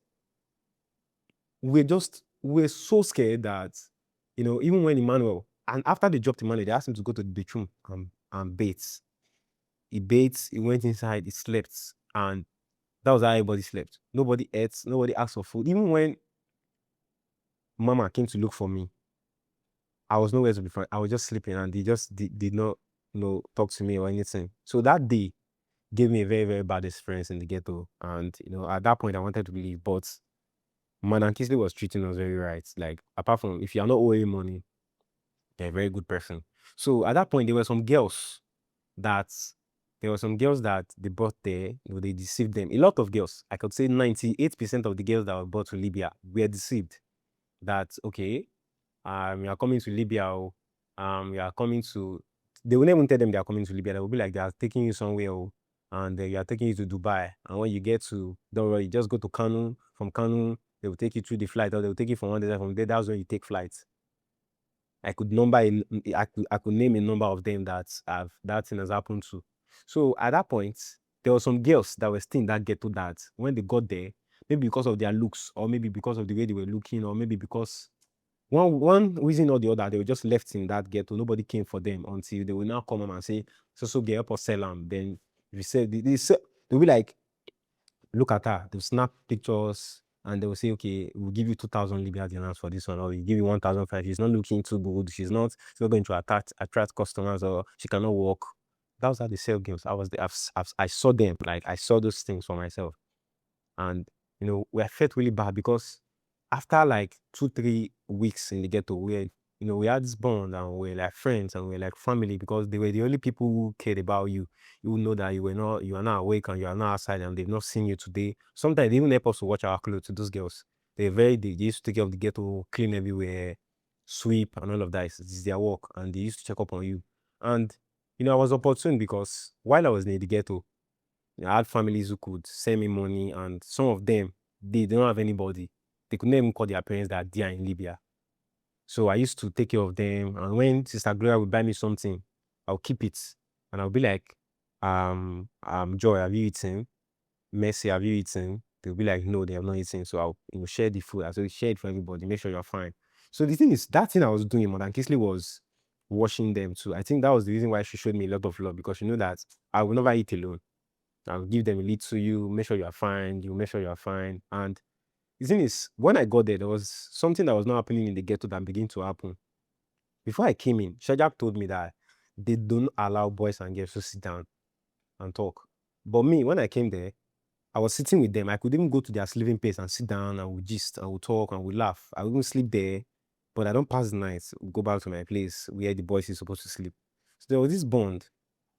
Speaker 1: We're so scared that, even when Emmanuel, and after they dropped Emmanuel, they asked him to go to the bedroom and bathe. He bathed, he went inside, he slept, and that was how everybody slept. Nobody ate, nobody asked for food. Even when Mama came to look for me, I was nowhere to be found. I was just sleeping, and they just did not, talk to me or anything. So that day gave me a very, very bad experience in the ghetto. And, at that point, I wanted to leave, but Madam Kisley was treating us very right. Like, apart from, if you are not owing money, you're a very good person. So at that point, there were some girls that they brought there, they deceived them. A lot of girls, I could say 98% of the girls that were brought to Libya were deceived. That, okay, you are coming to Libya, you are coming to they will never tell them they are coming to Libya. They will be like, they are taking you somewhere, and they are taking you to Dubai. And when you get to, don't worry, just go to Kanu. From Kanu, they will take you through the flight, or they will take you from one day. From there, that's when you take flights. I could name a number of them that thing has happened to. So at that point, there were some girls that were still in that ghetto that when they got there, maybe because of their looks, or maybe because of the way they were looking, or maybe because one reason or the other, they were just left in that ghetto. Nobody came for them until they will now come home and say, so get up or sell them. Then if you say they'll be like, look at her, they'll snap pictures and they will say, okay, we'll give you 2,000 Libya dinars for this one, or we'll give you 1,500. She's not looking too good. She's not going to attract customers, or she cannot walk. That was how they sell girls. I was there. I saw them. Like, I saw those things for myself. And, we felt really bad because after like 2-3 weeks in the ghetto, we had this bond and we were like friends and we were like family because they were the only people who cared about you. You know that you are not awake and you are not outside and they've not seen you today. Sometimes they even help us to watch our clothes to those girls. They used to take care of the ghetto, clean everywhere, sweep and all of that. It's their work and they used to check up on you. And, I was opportune because while I was in the ghetto, I had families who could send me money, and some of them, they don't have anybody. They could not even call their parents that they are in Libya. So I used to take care of them. And when Sister Gloria would buy me something, I'll keep it. And I'll be like, Joy, have you eaten? Mercy, have you eaten? They'll be like, no, they have not eaten. So I'll share the food. I will share it for everybody, make sure you're fine. So the thing is, that thing I was doing, Madam Kisley, was washing them too. I think that was the reason why she showed me a lot of love, because she knew that I will never eat alone. I'll give them a little, you make sure you are fine, you make sure you are fine. And the thing is, when I got there, there was something that was not happening in the ghetto that began to happen. Before I came in, Shajab told me that they don't allow boys and girls to sit down and talk. But me, when I came there, I was sitting with them. I could even go to their sleeping place and sit down and we gist and we talk and we laugh. I would even sleep there, but I don't pass the night, go back to my place where the boys is supposed to sleep. So there was this bond.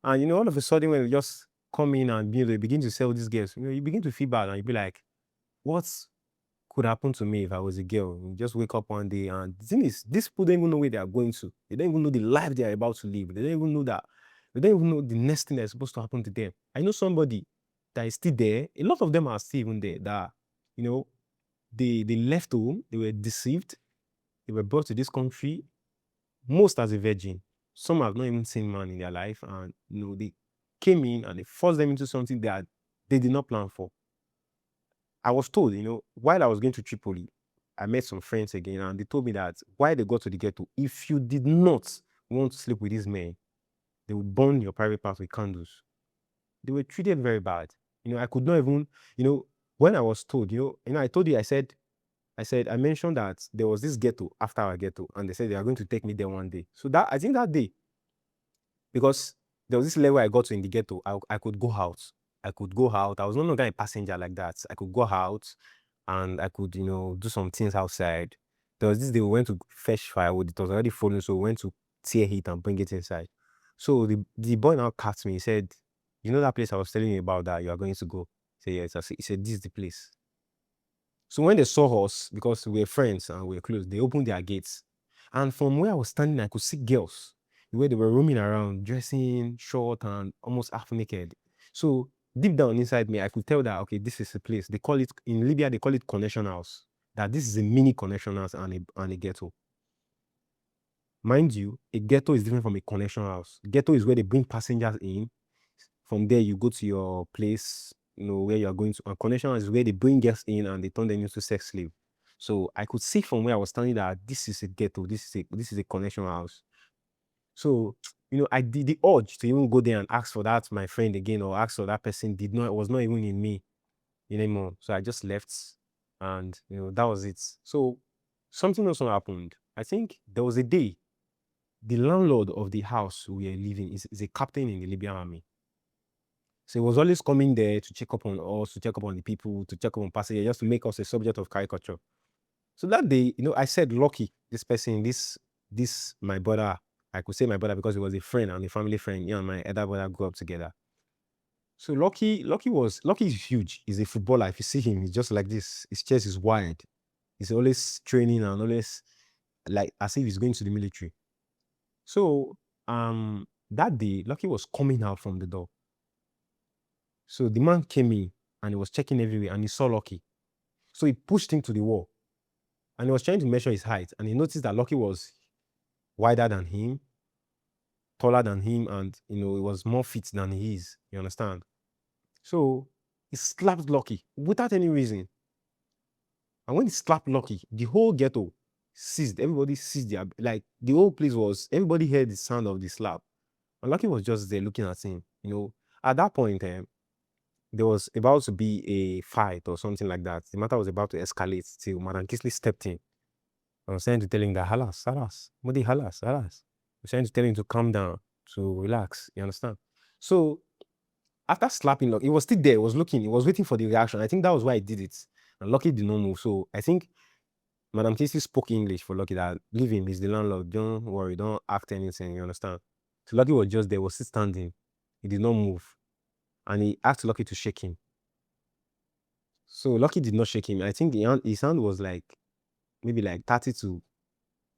Speaker 1: And all of a sudden, when we just come in and they begin to sell these girls, you begin to feel bad and you be like, what could happen to me if I was a girl? You just wake up one day, and the thing is, these people don't even know where they are going to. They don't even know the life they are about to live. They don't even know that. They don't even know the next thing that's supposed to happen to them. I know somebody that is still there. A lot of them are still even there that, they left home, they were deceived, they were brought to this country, most as a virgin. Some have not even seen man in their life, and they came in and they forced them into something that they did not plan for. I was told, while I was going to Tripoli, I met some friends again, and they told me that while they got to the ghetto, if you did not want to sleep with these men, they would burn your private part with candles. They were treated very bad. I could not even, when I was told, I told you, I mentioned that there was this ghetto after our ghetto, and they said they are going to take me there one day. So I think that day, because there was this level I got to in the ghetto, I could go out. I could go out. I was no longer a passenger like that. I could go out and I could, do some things outside. There was this day we went to fetch firewood. It was already falling, so we went to tear it and bring it inside. So the boy now cut me. He said, "You know that place I was telling you about that you are going to go?" I said, "Yes." He said, "This is the place." So when they saw us, because we were friends and we were close, they opened their gates. And from where I was standing, I could see girls, the way they were roaming around, dressing short and almost half naked. So deep down inside me, I could tell that, okay, this is a place. They call it, in Libya, they call it connection house. That this is a mini connection house and a ghetto. Mind you, a ghetto is different from a connection house. Ghetto is where they bring passengers in. From there, you go to your place, where you are going to. And connection house is where they bring guests in and they turn them into sex slave. So I could see from where I was standing that this is a ghetto, this is a connection house. So, I did the urge to even go there and ask for that my friend again, or ask for that person was not even in me anymore. So I just left, and that was it. So something also happened. I think there was a day, the landlord of the house we were living is a captain in the Libyan army. So he was always coming there to check up on us, to check up on the people, to check up on passengers, just to make us a subject of caricature. So that day, I said, Lucky, this person, this my brother, I could say my brother because he was a friend and a family friend. And my other brother grew up together. So Lucky is huge. He's a footballer. If you see him, he's just like this. His chest is wide. He's always training and always like as if he's going to the military. So That day, Lucky was coming out from the door. So the man came in and he was checking everywhere and he saw Lucky. So he pushed him to the wall and he was trying to measure his height. And he noticed that Lucky was wider than him, taller than him, and he was more fit than he is. You understand? So he slapped Lucky without any reason. And when he slapped Lucky, the whole ghetto seized. Everybody seized like the whole place everybody heard the sound of the slap. And Lucky was just there looking at him. At that point, there was about to be a fight or something like that. The matter was about to escalate till Madam Kisley stepped in. I was trying to tell him that halas, Modi halas. I was trying to tell him to calm down, to relax. You understand? So after slapping Lucky, he was still there, he was looking, he was waiting for the reaction. I think that was why he did it. And Lucky did not move. So I think Madam Kisley spoke English for Lucky that leave him, he's the landlord. Don't worry, don't act anything, you understand? So Lucky was just there, was still standing. He did not move. And he asked Lucky to shake him. So Lucky did not shake him. I think his hand was like maybe like 30 to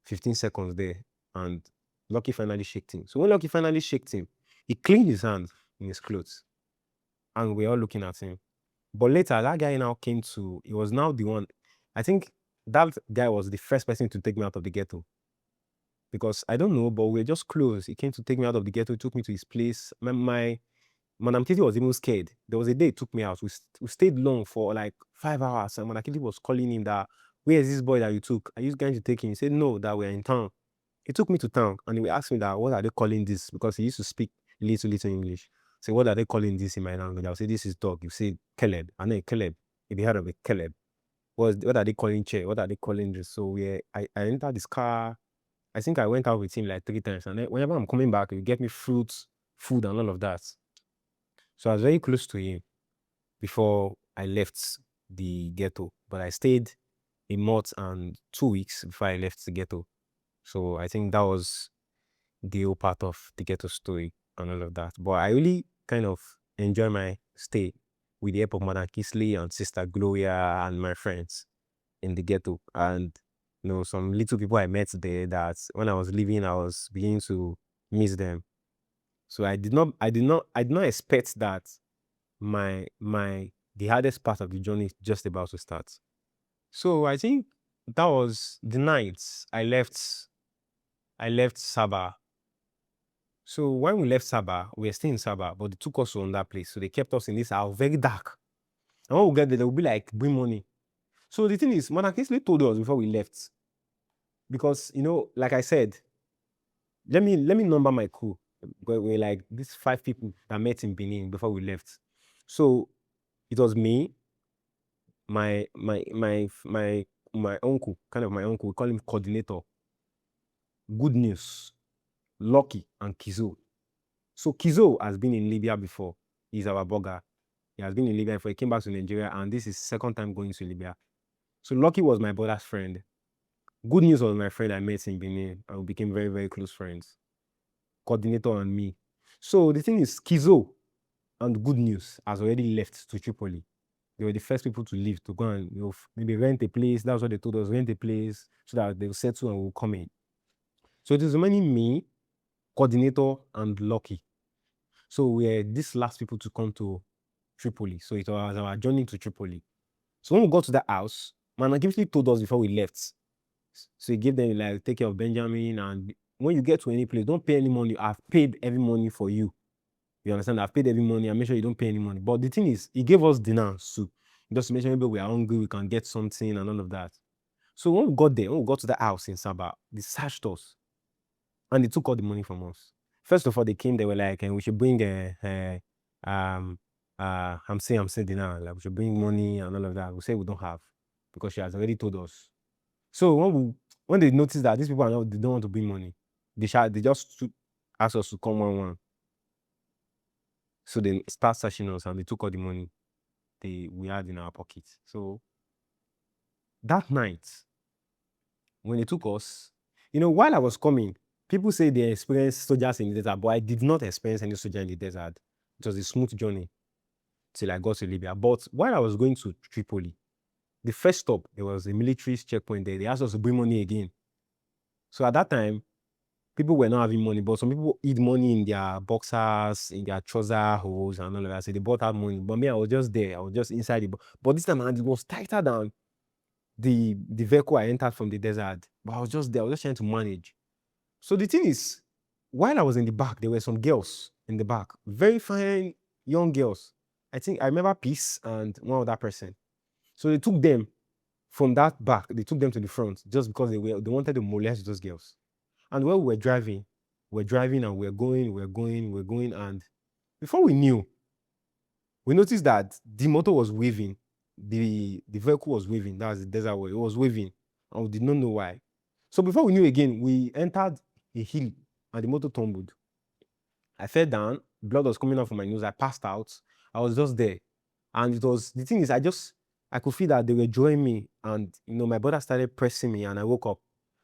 Speaker 1: 15 seconds there. And Lucky finally shook him. So when Lucky finally shook him, he cleaned his hand in his clothes. And we're all looking at him. But later, that guy now he was now the one. I think that guy was the first person to take me out of the ghetto. Because I don't know, but we're just close. He came to take me out of the ghetto, took me to his place. My Madam Kitty was even scared. There was a day he took me out. We stayed long for like 5 hours. And Madam Kitty was calling him that, where is this boy that you took? Are you going to take him? He said, no, that we're in town. He took me to town and he asked me that, what are they calling this? Because he used to speak little English. So what are they calling this in my language? I'll say, this is dog. You say Caleb. I know Caleb. If you heard of it, Caleb. What are they calling chair? What are they calling this? So I entered this car. I think I went out with him like 3 times. And then whenever I'm coming back, he get me fruits, food, and all of that. So I was very close to him before I left the ghetto. But I stayed a month and 2 weeks before I left the ghetto. So I think that was the whole part of the ghetto story and all of that. But I really kind of enjoy my stay with the help of Madam Kisley and Sister Gloria and my friends in the ghetto. And some little people I met there that when I was leaving, I was beginning to miss them. So I did not expect that the hardest part of the journey is just about to start. So I think that was the night I left Sabah. So when we left Sabah, we were still in Sabah, but they took us to that place. So they kept us in this house, very dark. And when we get there, they will be like, bring money. So the thing is, Madam Kisley told us before we left, because like I said, let me number my crew. We're like these 5 people that met in Benin before we left. So it was me, my uncle, kind of my uncle, we call him coordinator, Good News, Lucky, and Kizo. So Kizo has been in Libya before. He's our burger. He has been in Libya before. He came back to Nigeria, and this is second time going to Libya. So Lucky was my brother's friend. Good News was my friend I met in Benin, and we became very, very close friends. Coordinator and me. So the thing is, Kizo and Good News has already left to Tripoli. They were the first people to leave, to go and maybe rent a place. That's what they told us, rent a place so that they'll settle and we'll come in. So it was remaining me, Coordinator, and Lucky. So we're these last people to come to Tripoli. So it was our journey to Tripoli. So when we got to that house, man, Gibbsley told us before we left. So he gave them like, take care of Benjamin, and when you get to any place, don't pay any money. I've paid every money for you. You understand? I've paid every money. I make sure you don't pay any money. But the thing is, he gave us dinner soup. Just to make sure maybe we are hungry, we can get something and all of that. So when we got there, when we got to the house in Sabah, they searched us. And they took all the money from us. First of all, they came, they were like, we should bring I'm saying dinner. Like, we should bring money and all of that. We say we don't have, because she has already told us. So when they noticed that these people they don't want to bring money, they just asked us to come one. So they start searching us and they took all the money we had in our pockets. So that night, when they took us, while I was coming, people say they experienced soldiers in the desert, but I did not experience any soldier in the desert. It was a smooth journey till I got to Libya. But while I was going to Tripoli, the first stop, there was a military checkpoint there. They asked us to bring money again. So at that time, people were not having money, but some people hid money in their boxers, in their trouser holes, and all of that. So they bought out money. But me, I was just there. I was just inside the. But this time, and it was tighter than the vehicle I entered from the desert. But I was just there. I was just trying to manage. So the thing is, while I was in the back, there were some girls in the back, very fine young girls. I think I remember Peace and one other person. So they took them from that back. They took them to the front just because they wanted to molest those girls. And while we were driving and we're going. And before we knew, we noticed that the motor was waving. The vehicle was waving. That was the desert way. It was waving. And we did not know why. So before we knew again, we entered a hill and the motor tumbled. I fell down. Blood was coming out from my nose. I passed out. I was just there. And it was, the thing is, I could feel that they were drawing me. And, my brother started pressing me and I woke up.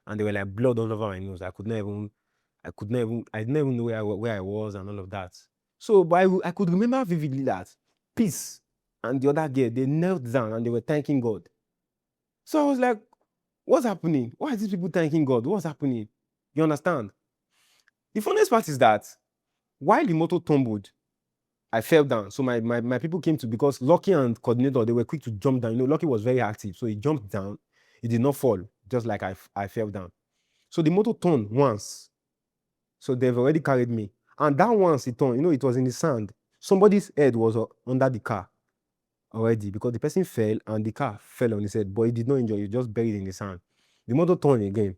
Speaker 1: And they were like blood all over my nose. I didn't even know where I was and all of that. So, but I could remember vividly that Peace and the other girl, they knelt down and they were thanking God. So I was like, what's happening? Why are these people thanking God? What's happening? You understand? The funniest part is that while the motor tumbled, I fell down. So my people came to, because Lucky and Coordinator, they were quick to jump down. Lucky was very active. So he jumped down. He did not fall, just like I fell down. So the motor turned once. So they've already carried me. And that once it turned, it was in the sand. Somebody's head was under the car already, because the person fell and the car fell on his head, but he did not injure. He just buried in the sand. The motor turned again.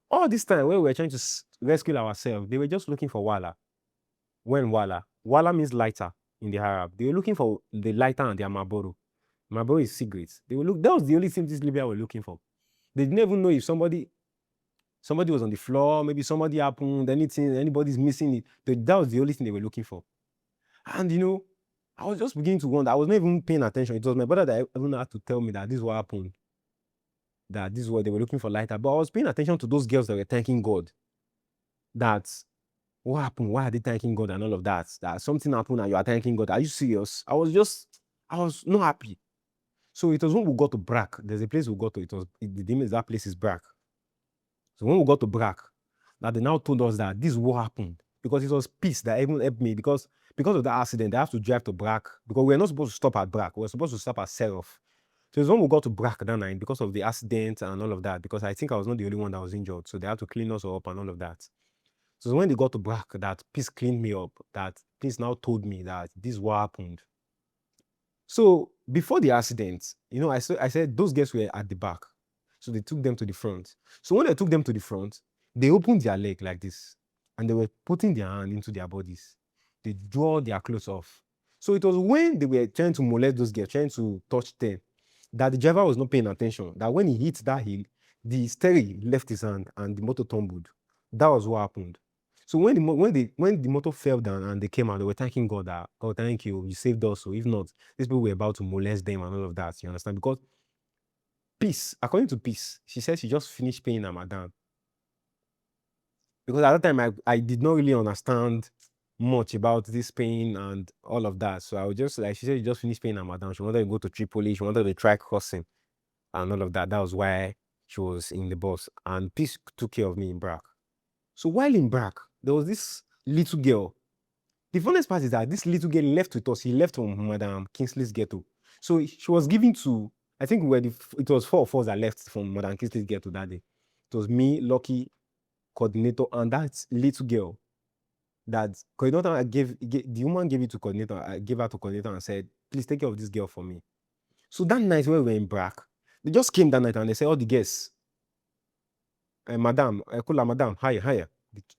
Speaker 1: All this time when we were trying to rescue ourselves, they were just looking for Wala. When Wala means lighter in the Arab. They were looking for the lighter and their Marlboro. Marlboro is cigarettes. That was the only thing this Libya were looking for. They didn't even know if somebody was on the floor, maybe somebody happened, anything, anybody's missing it. But that was the only thing they were looking for. And I was just beginning to wonder. I was not even paying attention. It was my brother that even had to tell me that this is what happened. That this is what they were looking for, lighter. But I was paying attention to those girls that were thanking God. That what happened? Why are they thanking God and all of that? That something happened and you are thanking God. Are you serious? I was not happy. So it was when we got to Brack. There's a place we got to. The name of that place is Brack. So when we got to Brack, that they now told us that this is what happened. Because it was Peace that even helped me. Because of the accident, they have to drive to Brack. Because we're not supposed to stop at Brack. We're supposed to stop at Seraph. So it's when we got to Brack that night, because of the accident and all of that. Because I think I was not the only one that was injured. So they had to clean us up and all of that. So when they got to Brack, that Peace cleaned me up. That Peace now told me that this is what happened. So before the accident, I said those guys were at the back. So they took them to the front. So when they took them to the front, they opened their leg like this. And they were putting their hand into their bodies. They draw their clothes off. So it was when they were trying to molest those girls, trying to touch them, that the driver was not paying attention. That when he hit that hill, the steering left his hand and the motor tumbled. That was what happened. So when the motor fell down and they came out, they were thanking God that, God, thank you, you saved us. So if not, these people were about to molest them and all of that. You understand? Because Peace, according to Peace, she said she just finished paying her madam. Because at that time, I did not really understand much about this pain and all of that. So I was just like, she said she just finished paying her madam. She wanted to go to Tripoli. She wanted to try crossing and all of that. That was why she was in the bus. And Peace took care of me in Brack. So while in Brack, there was this little girl. The funniest part is that this little girl left with us. She left from Madam Kingsley's ghetto. So she was given to, I think it was 4 of us that left from Madam Kingsley's ghetto that day. It was me, Lucky, Coordinator, and that little girl. That Coordinator the woman gave it to Coordinator. I gave her to Coordinator and said, please take care of this girl for me. So that night when we were in Brack, they just came that night and they said, all the guests, Madam, Madam, higher.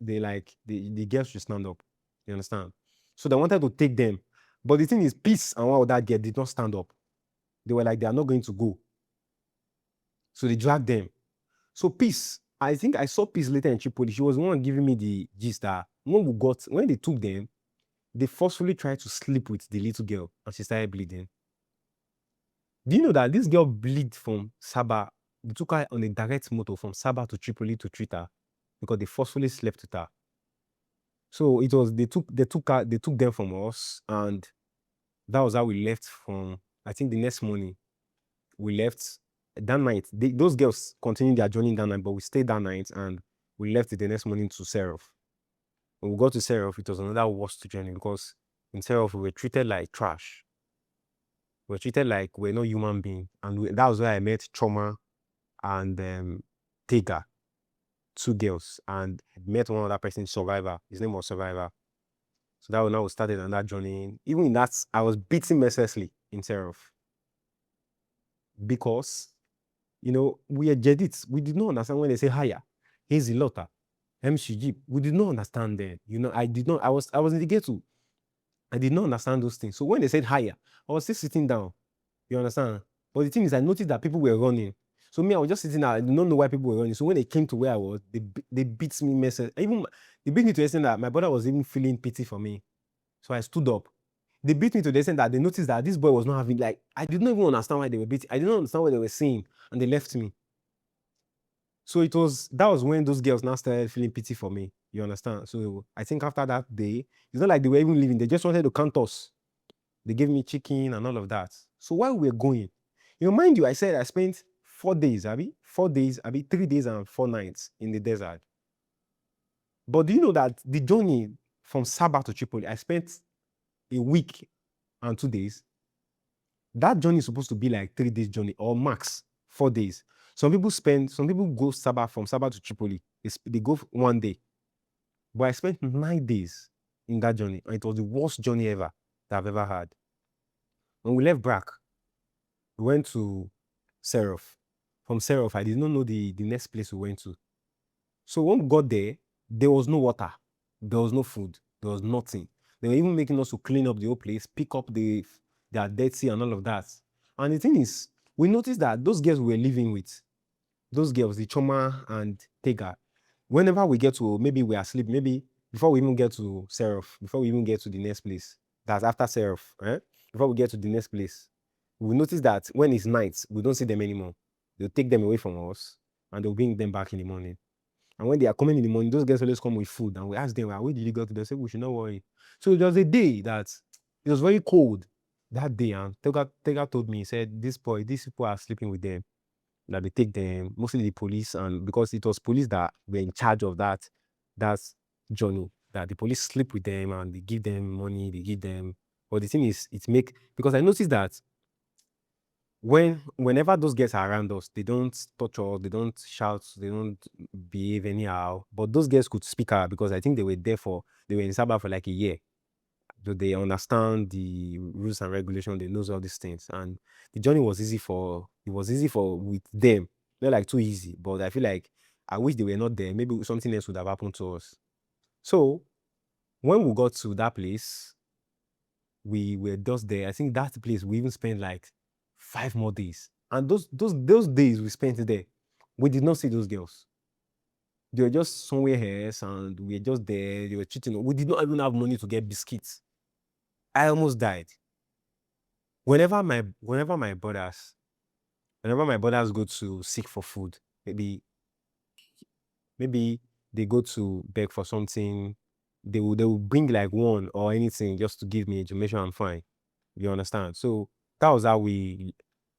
Speaker 1: The girls should stand up. You understand? So they wanted to take them. But the thing is, Peace and one other girl did not stand up. They were like, they are not going to go. So they dragged them. So Peace, I think I saw Peace later in Tripoli. She was the one giving me the gist that when they took them, they forcefully tried to sleep with the little girl and she started bleeding. Do you know that this girl bleed from Sabah? They took her on a direct motor from Sabah to Tripoli to treat her because they forcefully slept with her. So it was they took them from us, and that was how we left from. I think the next morning we left that night. Those girls continued their journey that night, but we stayed that night and We left it the next morning to Seraph. When we got to Seraph, it was another worst journey because in Seraph, we were treated like trash. We were treated like we're not human beings. And that was where I met Trauma and Tega, two girls. And I met one other person, Survivor. His name was Survivor. So that was now we started on that journey. Even in that, I was beaten mercilessly in Seraph. Because, we are Jedits. We did not understand when they say higher. Hazy Lotta, MCG. We did not understand then. I did not. I was in the ghetto. I did not understand those things. So when they said higher, I was still sitting down. You understand? But the thing is, I noticed that people were running. So me, I was just sitting there. I did not know why people were running. So when they came to where I was, they beat me message. Even they beat me to the extent that my brother was even feeling pity for me. So I stood up. They beat me to the extent that they noticed that this boy was not having, like, I did not even understand why they were beating. I did not understand what they were saying, and they left me. So that was when those girls now started feeling pity for me. You understand? So I think after that day, it's not like they were even leaving. They just wanted to count us. They gave me chicken and all of that. So while we were going, mind you, I said I spent 4 days, 3 days and 4 nights in the desert. But do you know that the journey from Sabah to Tripoli, I spent a week and 2 days? That journey is supposed to be like 3 days journey or max 4 days. Some people go from Sabah to Tripoli. They go 1 day. But I spent 9 days in that journey. And it was the worst journey ever that I've ever had. When we left Brack, we went to Seraph. From Seraph, I did not know the next place we went to. So when we got there was no water. There was no food. There was nothing. They were even making us to clean up the whole place, pick up their Dead Sea and all of that. And the thing is, we noticed that those girls we were living with, those girls, the Choma and Tega, whenever we get to, maybe we are asleep, maybe before we even get to Seraph, before we even get to the next place, that's after Seraph, before we get to the next place, we notice that when it's night, we don't see them anymore. They'll take them away from us and they'll bring them back in the morning. And when they are coming in the morning, those girls always come with food. And we ask them, where did you go to? They say, we should not worry. So there was a day that it was very cold that day. And Tega told me, he said, these people are sleeping with them. That they take them, mostly the police. And because it was police that were in charge of that journey, that the police sleep with them and they give them money, they give them. But the thing is, because I noticed that whenever those girls are around us, they don't touch us, they don't shout, they don't behave anyhow. But those girls could speak out because I think they were in Sabah for like a year. So they understand the rules and regulations, they knows all these things. And the journey was easy with them. Not like too easy, but I feel like I wish they were not there. Maybe something else would have happened to us. So when we got to that place, we were just there. I think that place we even spent like 5 more days. And those days we spent there, we did not see those girls. They were just somewhere else and we were just there. They were cheating. We did not even have money to get biscuits. I almost died. Whenever my brothers go to seek for food, maybe they go to beg for something, they will bring like one or anything just to give me to make sure I'm fine. You understand? So that was how we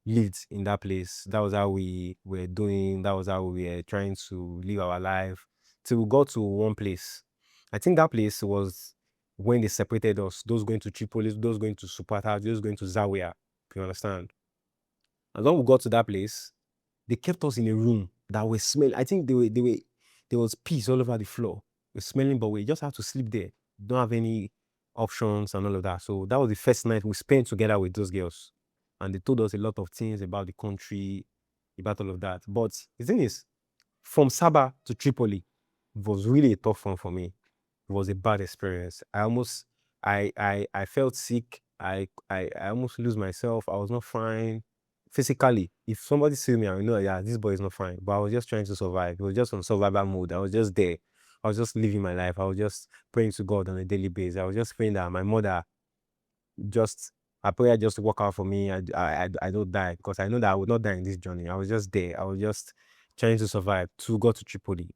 Speaker 1: lived in that place. That was how we were doing. That was how we were trying to live our life till we got to one place. I think that place was when they separated us. Those going to Tripoli, those going to Supata, those going to Zawiya. You understand? And when we got to that place, they kept us in a room that was smelling. I think there was piss all over the floor. It was smelling, but we just had to sleep there. Don't have any options and all of that. So that was the first night we spent together with those girls. And they told us a lot of things about the country, about all of that. But the thing is, from Sabah to Tripoli, it was really a tough one for me. It was a bad experience. I felt sick. I almost lose myself. I was not fine physically. If somebody see me, I will know, yeah, this boy is not fine. But I was just trying to survive. It was just on survival mode. I was just there. I was just living my life. I was just praying to God on a daily basis. I was just praying that my mother her prayer just work out for me. I don't die because I know that I would not die in this journey. I was just there. I was just trying to survive to go to Tripoli.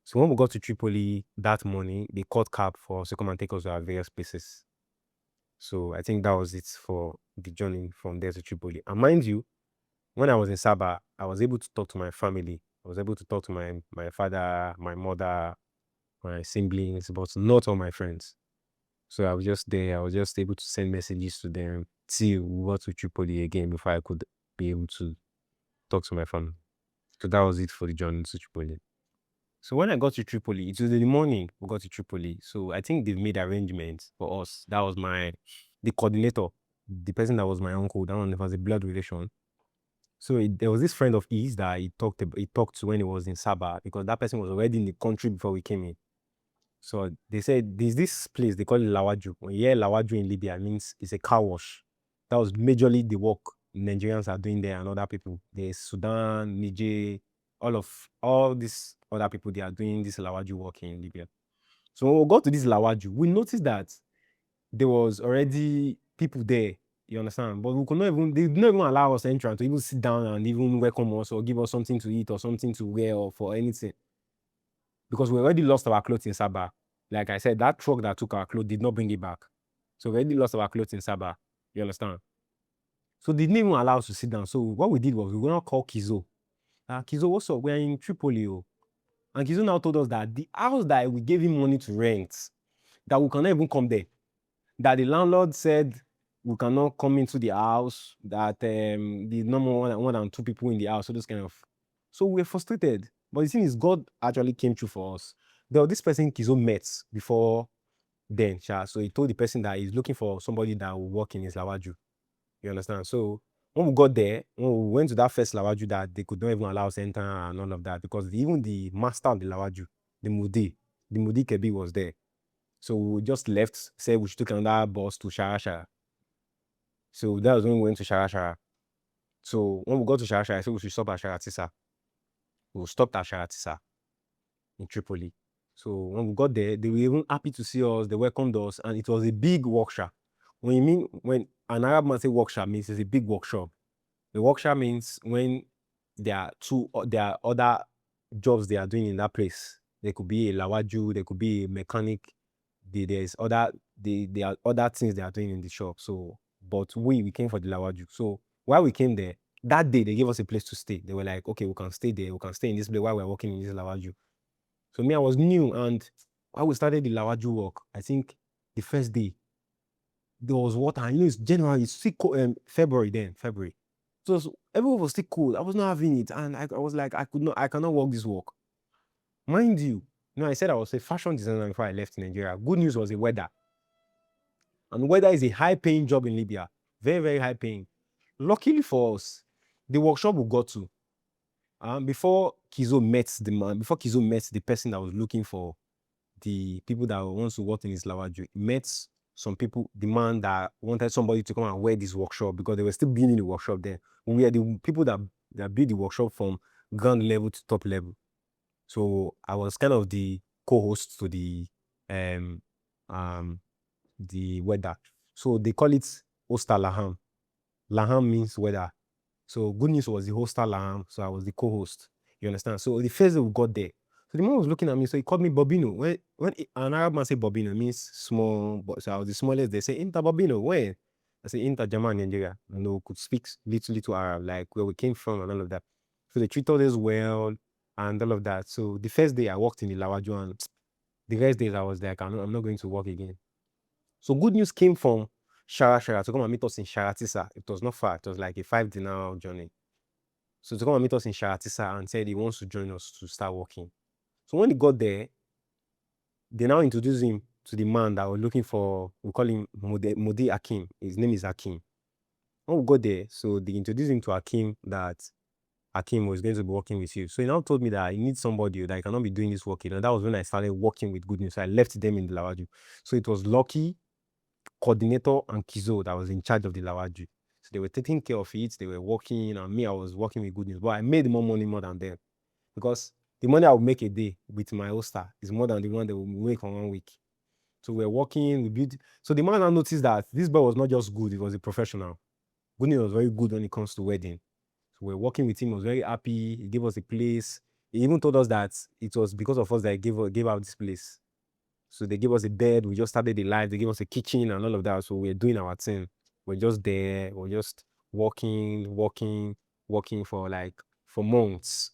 Speaker 1: So when we got to Tripoli that morning, they called cab for us to come and take us to our various places. So I think that was it for the journey from there to Tripoli. And mind you, when I was in Sabah, I was able to talk to my family I was able to talk to my father, my mother, my siblings, but not all my friends. So I was just there. I was just able to send messages to them till we got to Tripoli again before I could be able to talk to my family. So that was it for the journey to Tripoli. So when I got to Tripoli, it was in the morning we got to Tripoli. So I think they've made arrangements for us. That was the coordinator, the person that was my uncle, that one was a blood relation. So there was this friend of his that he talked to when he was in Sabah, because that person was already in the country before we came in. So they said there's this place, they call it Lawaju. When you hear Lawaju in Libya, it means it's a car wash. That was majorly the work Nigerians are doing there and other people. There's Sudan, Niger, all these other people, they are doing this Lawaju work in Libya. So when we got to this Lawaju, we noticed that there was already people there, you understand? But we could not even, they did not even allow us entrance to even sit down and even welcome us or give us something to eat or something to wear or for anything. Because we already lost our clothes in Sabah. Like I said, that truck that took our clothes did not bring it back. So we already lost our clothes in Sabah. You understand? So they didn't even allow us to sit down. So what we did was we were going to call Kizo. Kizo, what's up? We're in Tripoli. Oh. And Kizo now told us that the house that we gave him money to rent, that we cannot even come there. That the landlord said we cannot come into the house, that the normal one and two people in the house, so those kind of. So we were frustrated. But the thing is, God actually came through for us. There was this person Kizo met before then, so he told the person that he's looking for somebody that will work in his Lawaju. You understand? So when we got there, when we went to that first Lawaju, that they could not even allow us enter and all of that, because even the master of the Lawaju, the Mudi Kebi was there. So we just left, said we should take another bus to Shara. So that was when we went to Shara. So when we got to Shara, I said we should stop at Sharatisa. We stopped at Sharatisa in Tripoli. So when we got there, they were even happy to see us. They welcomed us, and it was a big workshop. When an Arab man say workshop, means it's a big workshop. The workshop means when there are other jobs they are doing in that place. There could be a lawaju, there could be a mechanic. There are other things they are doing in the shop. So, but we came for the lawaju. So while we came there, that day they gave us a place to stay. They were like, okay, we can stay there. We can stay in this place while we're working in this lawaju. So me, I was new, and while we started the lawaju work, I think the first day there was water. And it's January, it's still cold, February. So everyone was still cold. I was not having it, and I was like, I cannot work this work. Mind you, I said I was a fashion designer before I left Nigeria. Good news was the weather. And weather is a high-paying job in Libya. Very, very high-paying. Luckily for us, the workshop we got to, before Kizo met the person that was looking for the people that wants to work in his Lawaju, he met some people, the man that wanted somebody to come and wear this workshop, because they were still building the workshop there. We are the people that build the workshop from ground level to top level. So I was kind of the co-host to the weather. So they call it Osta Laham. Laham means weather. So good news was the hoster Laham. So I was the co-host. You understand? So the first day we got there, so the man was looking at me, so he called me Bobino. When an Arab man say Bobino, it means small, but so I was the smallest. They say Inter Bobino. When? I say Inter German Nigeria. And they could speak little Arab, like where we came from and all of that. So they treated us well and all of that. So the first day I worked in the Lawaju, and the rest days I was like, I'm not going to work again. So good news came from Shara to come and meet us in Sharatisa. It was not far. It was like a 5-day journey. So to come and meet us in Sharatisa and said he wants to join us to start working. So when he got there, they now introduced him to the man that was looking for, we call him Modi Akim. His name is Akim. When we got there, so they introduced him to Akim, that Akim was going to be working with you. So he now told me that I need somebody that I cannot be doing this work. And that was when I started working with Good News. So I left them in the Lawaju. So it was Lucky, coordinator, and Kizo that was in charge of the Lawaju. So they were taking care of it. They were working, and me, I was working with Good News. But I made more money more than them, because the money I would make a day with my hoster is more than the one they will make for 1 week. So we're working, we built. So the man now noticed that this boy was not just good, he was a professional. Good News was very good when it comes to wedding. So we're working with him, he was very happy. He gave us a place. He even told us that it was because of us that he gave out this place. So they gave us a bed, we just started the life, they gave us a kitchen and all of that. So we're doing our thing. We're just there, we're just working for months.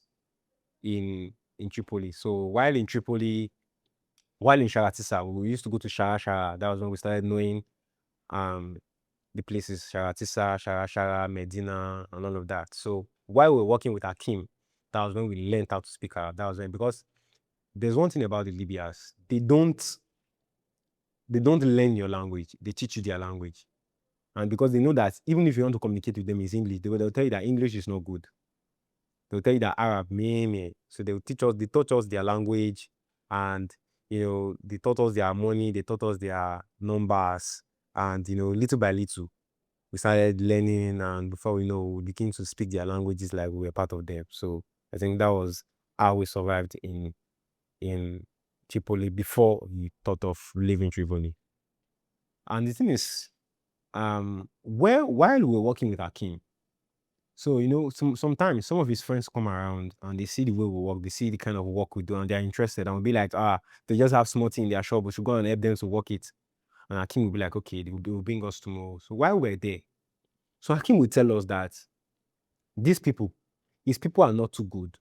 Speaker 1: in Tripoli. So while in Tripoli, while in Sharatisa, we used to go to Shara. That was when we started knowing um the places Sharatisa, Shara, Medina, and all of that. So while we were working with Akim, that was when we learned how to speak Arab. That was when, because there's one thing about the Libyans, they don't learn your language, they teach you their language. And because they know that even if you want to communicate with them in English, they'll tell you that English is not good. They'll tell you that Arab, me. So they taught us their language, and they taught us their money, they taught us their numbers, and little by little, we started learning, and before we know, we begin to speak their languages like we were part of them. So I think that was how we survived in Tripoli before we thought of leaving Tripoli. And the thing is, while we were working with Akim, so sometimes some of his friends come around and they see the way we work, they see the kind of work we do, and they're interested, and we'll be like, they just have small thing in their shop, we should go and help them to work it. And Akim will be like, okay, they will bring us tomorrow. So while we're there, so Hakim will tell us that these people, his people are not too good.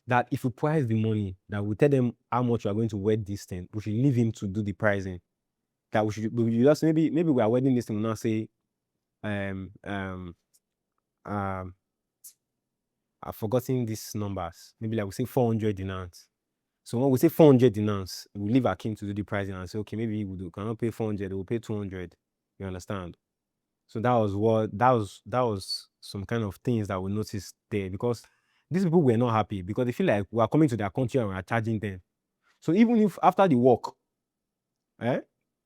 Speaker 1: That if we price the money, that we tell them how much we are going to wed this thing, we should leave him to do the pricing. That we should just maybe we are wedding this thing, we'll now say, um, um, um, I've forgotten these numbers. Maybe like we say 400 dinars. So when we say 400 dinars, we leave Akim to do the pricing and say, okay, maybe we cannot pay 400, we'll pay 200. You understand? So that was some kind of things that we noticed there, because these people were not happy because they feel like we are coming to their country and we are charging them. So even if after the work,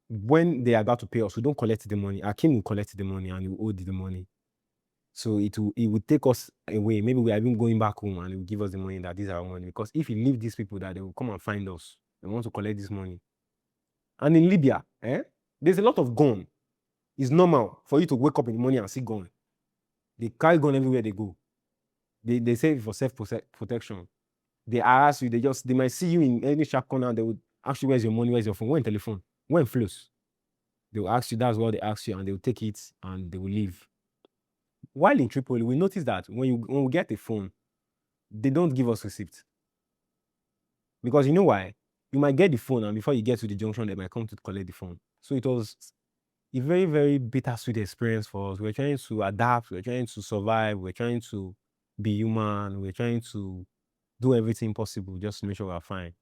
Speaker 1: when they are about to pay us, we don't collect the money. Akim will collect the money and he will owe the money. So it will take us away. Maybe we are even going back home and he will give us the money that these are our money. Because if you leave these people, that they will come and find us, they want to collect this money. And in Libya, there's a lot of gun. It's normal for you to wake up in the morning and see gun. They carry gun everywhere they go. They say for self-protection. They harass you. They might see you in any sharp corner. They would ask you, where's your money? Where's your phone? Where's your telephone? Where flows? They will ask you. That's what they ask you, and they will take it and they will leave. While in Tripoli, we notice that when we get a phone, they don't give us receipt. Because you know why? You might get the phone, and before you get to the junction, they might come to collect the phone. So it was a very, very bittersweet experience for us. We're trying to adapt, we're trying to survive, we're trying to be human, we're trying to do everything possible just to make sure we're fine.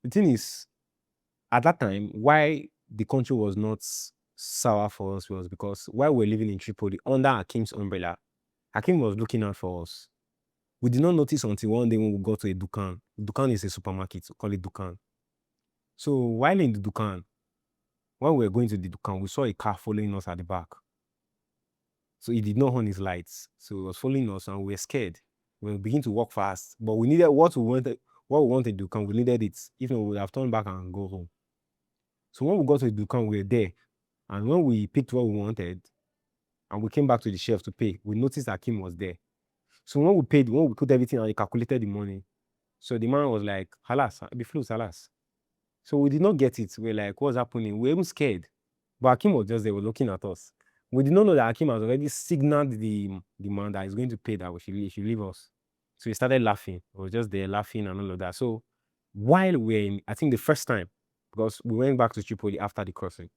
Speaker 1: The thing is, at that time, why the country was not sour for us was because while we were living in Tripoli under Hakim's umbrella, Hakim was looking out for us. We did not notice until one day when we got to a Dukan. Dukan is a supermarket, so call it Dukan. So while in the Dukan, when we were going to the Dukan, we saw a car following us at the back. So he did not on his lights. So he was following us and we were scared. We began to walk fast. But we needed what we wanted to Dukan, we needed it. If not, we would have turned back and go home. So when we got to the Dukan, we were there. And when we picked what we wanted and we came back to the shelf to pay, we noticed that Kim was there. So when we paid, when we put everything and he calculated the money, so the man was like, halas, be flu, halas. So we did not get it. We were like, what's happening? We were even scared. But Hakim was just there, was looking at us. We did not know that Hakim has already signaled the man that he's going to pay, that he should leave us. So we started laughing. We were just there laughing and all of that. So while we're in, I think the first time, because we went back to Tripoli after the crossing.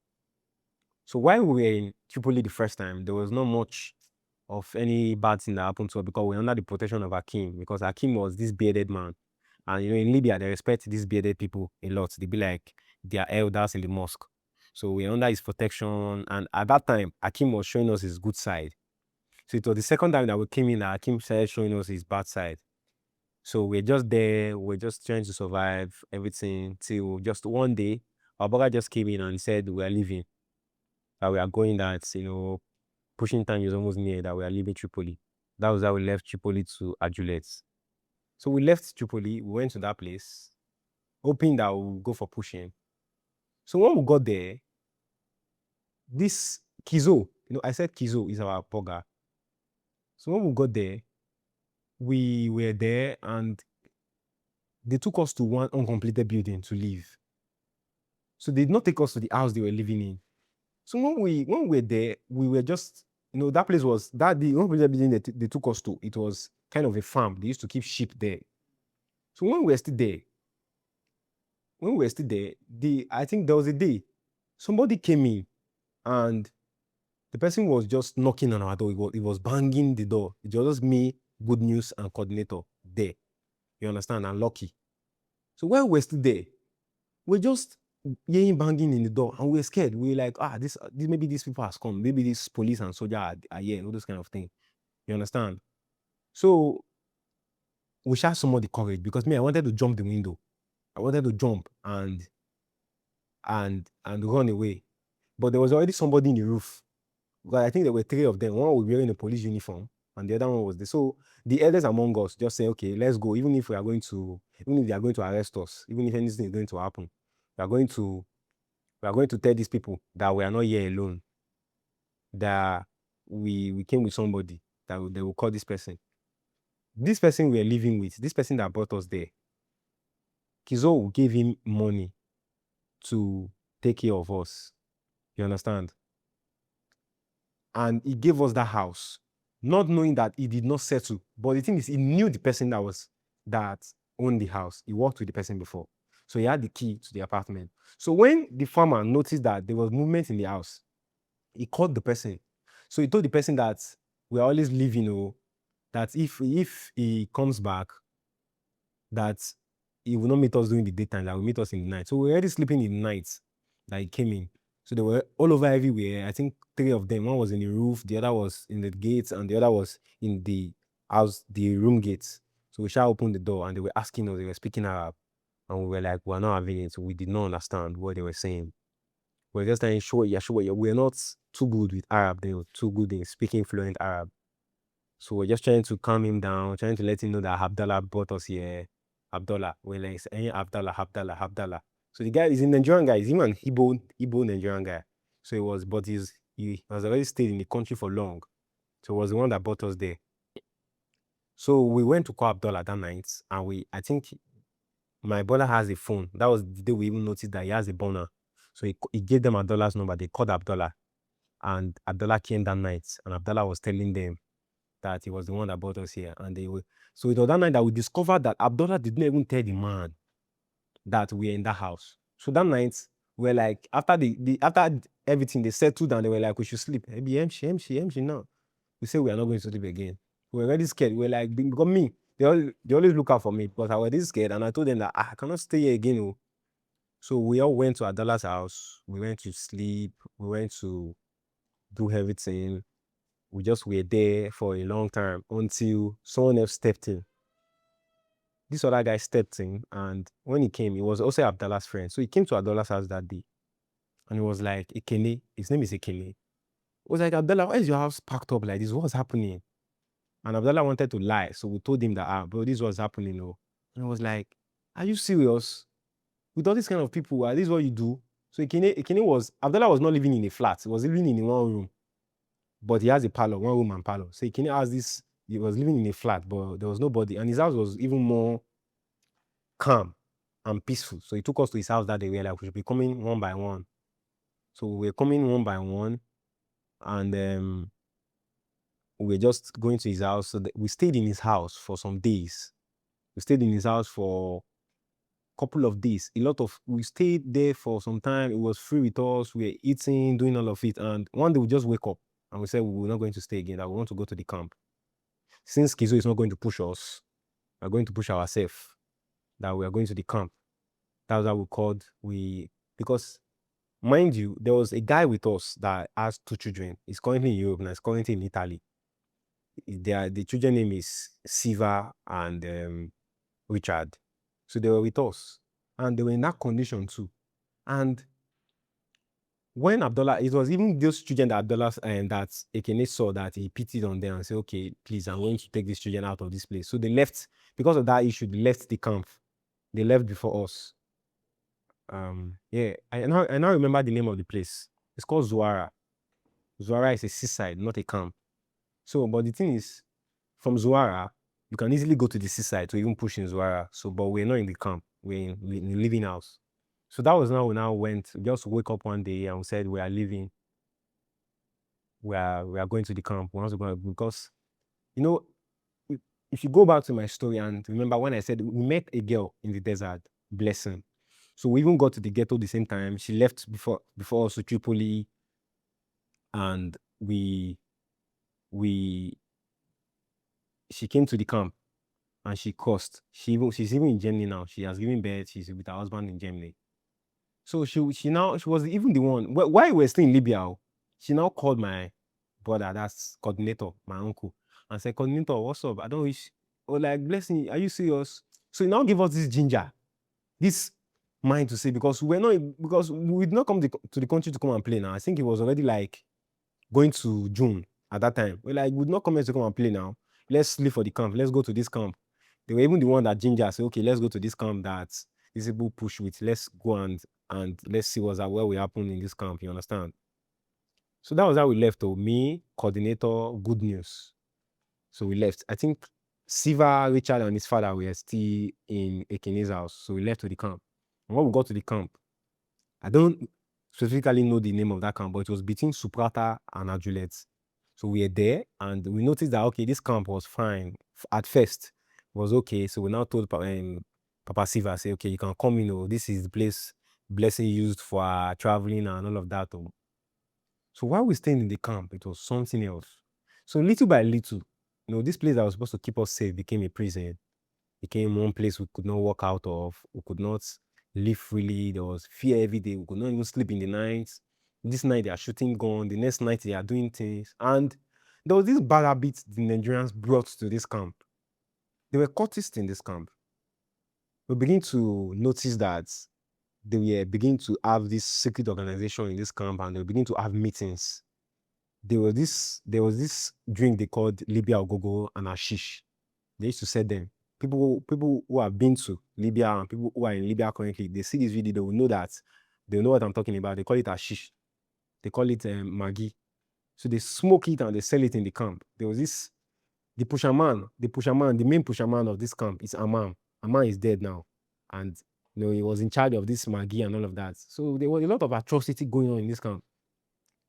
Speaker 1: So while we were in Tripoli the first time, there was not much of any bad thing that happened to us because we were under the protection of Hakim, because Hakim was this bearded man. And in Libya, they respect these bearded people a lot. They be like their elders in the mosque. So we're under his protection. And at that time, Hakim was showing us his good side. So it was the second time that we came in that Hakim started showing us his bad side. So we're just there, we're just trying to survive everything till just one day, our brother just came in and said we are leaving. That we are going, that, pushing time is almost near, that we are leaving Tripoli. That was how we left Tripoli to Adulet. So we left Tripoli, we went to that place, hoping that we'll go for pushing. So when we got there, this Kizo, I said Kizo is our burger. So when we got there, we were there and they took us to one uncompleted building to live. So they did not take us to the house they were living in. So when we were there, we were just, that place was, the uncompleted building they took us to, it was kind of a farm. They used to keep sheep there. So when we were still there, I think there was a day somebody came in and the person was just knocking on our door. He was banging the door. It was just me, good news, and coordinator there. You understand? And Lucky. So while we're still there, we're just hearing banging in the door and we're scared. We're like, this maybe these people has come. Maybe this police and soldier are here, all those kind of things. You understand? So we shall summon the courage because me, I wanted to jump the window. I wanted to jump and run away. But there was already somebody in the roof. Because I think there were 3 of them. One was wearing a police uniform and the other one was there. So the elders among us just say, okay, let's go. Even if they are going to arrest us, even if anything is going to happen, we are going to tell these people that we are not here alone. That we came with somebody, that they will call this person. This person we are living with, this person that brought us there, Kizo gave him money to take care of us. You understand? And he gave us that house, not knowing that he did not settle. But the thing is, he knew the person that owned the house. He worked with the person before. So he had the key to the apartment. So when the farmer noticed that there was movement in the house, he called the person. So he told the person that we're always leaving, that if he comes back, that he will not meet us during the daytime, that will meet us in the night. So we're already sleeping in the night that he came in. So they were all over everywhere. I think 3 of them. One was in the roof, the other was in the gates, and the other was in the house, the room gates. So we shall open the door and they were asking us, they were speaking Arab. And we were like, we're not having it. So we did not understand what they were saying. We're just saying, sure, yeah. We're not too good with Arab. They were too good in speaking fluent Arab. So we're just trying to calm him down, trying to let him know that Abdallah brought us here. Abdullah. We're like, saying Abdallah. So the guy is a Nigerian guy. He's even an Igbo Nigerian guy. So he has already stayed in the country for long. So it was the one that brought us there. So we went to call Abdullah that night, and I think my brother has a phone. That was the day we even noticed that he has a burner. So he gave them Abdullah's number. They called Abdullah, and Abdullah came that night, and Abdullah was telling them that he was the one that brought us here. So it was that night that we discovered that Abdullah did not even tell the man that we were in that house. So that night, we're like, after after everything, they settled down, they were like, we should sleep. MC now. We say we are not going to sleep again. We were already scared. We were like, because me, they always look out for me because I was already scared. And I told them that I cannot stay here again. So we all went to Abdullah's house. We went to sleep. We went to do everything. We just were there for a long time until someone else stepped in. This other guy stepped in, and when he came, he was also Abdallah's friend. So he came to Abdallah's house that day, and he was like, Ekene, his name is Ekene. He was like, Abdallah, why is your house packed up like this? What's happening? And Abdallah wanted to lie. So we told him that, bro, this was happening. And he was like, are you serious? With all these kind of people, this is what you do? So Abdallah was not living in a flat. He was living in one room. But he has a parlor, 1 room and parlor. So Ekene has this, he was living in a flat, but there was nobody. And his house was even more calm and peaceful. So he took us to his house that day. We were like, we should be coming one by one. So we were coming one by one, and we were just going to his house. So we stayed in his house for some days. We stayed in his house for a couple of days. We stayed there for some time. It was free with us. We were eating, doing all of it. And one day we just wake up and we said we were not going to stay again, that we want to go to the camp. Since Kizo is not going to push us, we're going to push ourselves, that we are going to the camp. That was how we called. Because mind you, there was a guy with us that has 2 children. He's currently in Europe and he's currently in Italy. The children name is Siva and Richard. So they were with us. And they were in that condition too. And when Abdullah, it was even those children that Abdullah and that Ekene saw, that he pitied on them and said, okay, please, I'm going to take these children out of this place. So they left, because of that issue, they left the camp. They left before us. Yeah, I now remember the name of the place. It's called Zuara. Zuara is a seaside, not a camp. So, but the thing is, from Zuara, you can easily go to the seaside to even push in Zuara. So, but we're not in the camp. We're in the living house. So that was now we now went. We just wake up one day and we said we are leaving. We are going to the camp. We want to go because, if you go back to my story and remember when I said we met a girl in the desert, Blessing. So we even got to the ghetto the same time. She left before us to Tripoli, and we she came to the camp and she crossed. She's even in Germany now. She has given birth. She's with her husband in Germany. So she was even the one while we were still in Libya. She now called my brother, that's coordinator, my uncle, and said, "Coordinator, what's up? I don't wish." Or like, "Blessing, are you serious?" So he now give us this ginger, this mind to say, because we did not come to the country to come and play now. I think it was already like going to June at that time. We're like, we'd not come here to come and play now. Let's leave for the camp. Let's go to this camp. They were even the one that ginger said, "Okay, let's go to this camp that these people push with. Let's go and let's see what's what will happen in this camp." You understand? So that was how we left. Oh, me, coordinator, good news. So we left. I think Siva, Richard, and his father were still in Ekene's house. So we left to the camp. And when we got to the camp, I don't specifically know the name of that camp, but it was between Suprata and Adulet. So we were there and we noticed that, okay, this camp was fine. At first, it was okay. So we now told Papa Siva, say, "Okay, you can come in. Oh, this is the place Blessing used for traveling and all of that. Oh." So while we staying in the camp, it was something else. So little by little, this place that was supposed to keep us safe became a prison. Became one place we could not walk out of. We could not live freely. There was fear every day. We could not even sleep in the night. This night they are shooting gun. The next night they are doing things. And there was this bad habit the Nigerians brought to this camp. They were cultists in this camp. We begin to notice that they were beginning to have this secret organization in this camp, and they were beginning to have meetings. There was this drink they called Libya Ogogo and Ashish. They used to sell them. People who have been to Libya and people who are in Libya currently, they see this video, they will know that they know what I'm talking about. They call it Ashish. They call it Maggi. So they smoke it and they sell it in the camp. There was this the main pusherman of this camp is Amam. Amam is dead now. And he was in charge of this Maggi and all of that. So there was a lot of atrocity going on in this camp.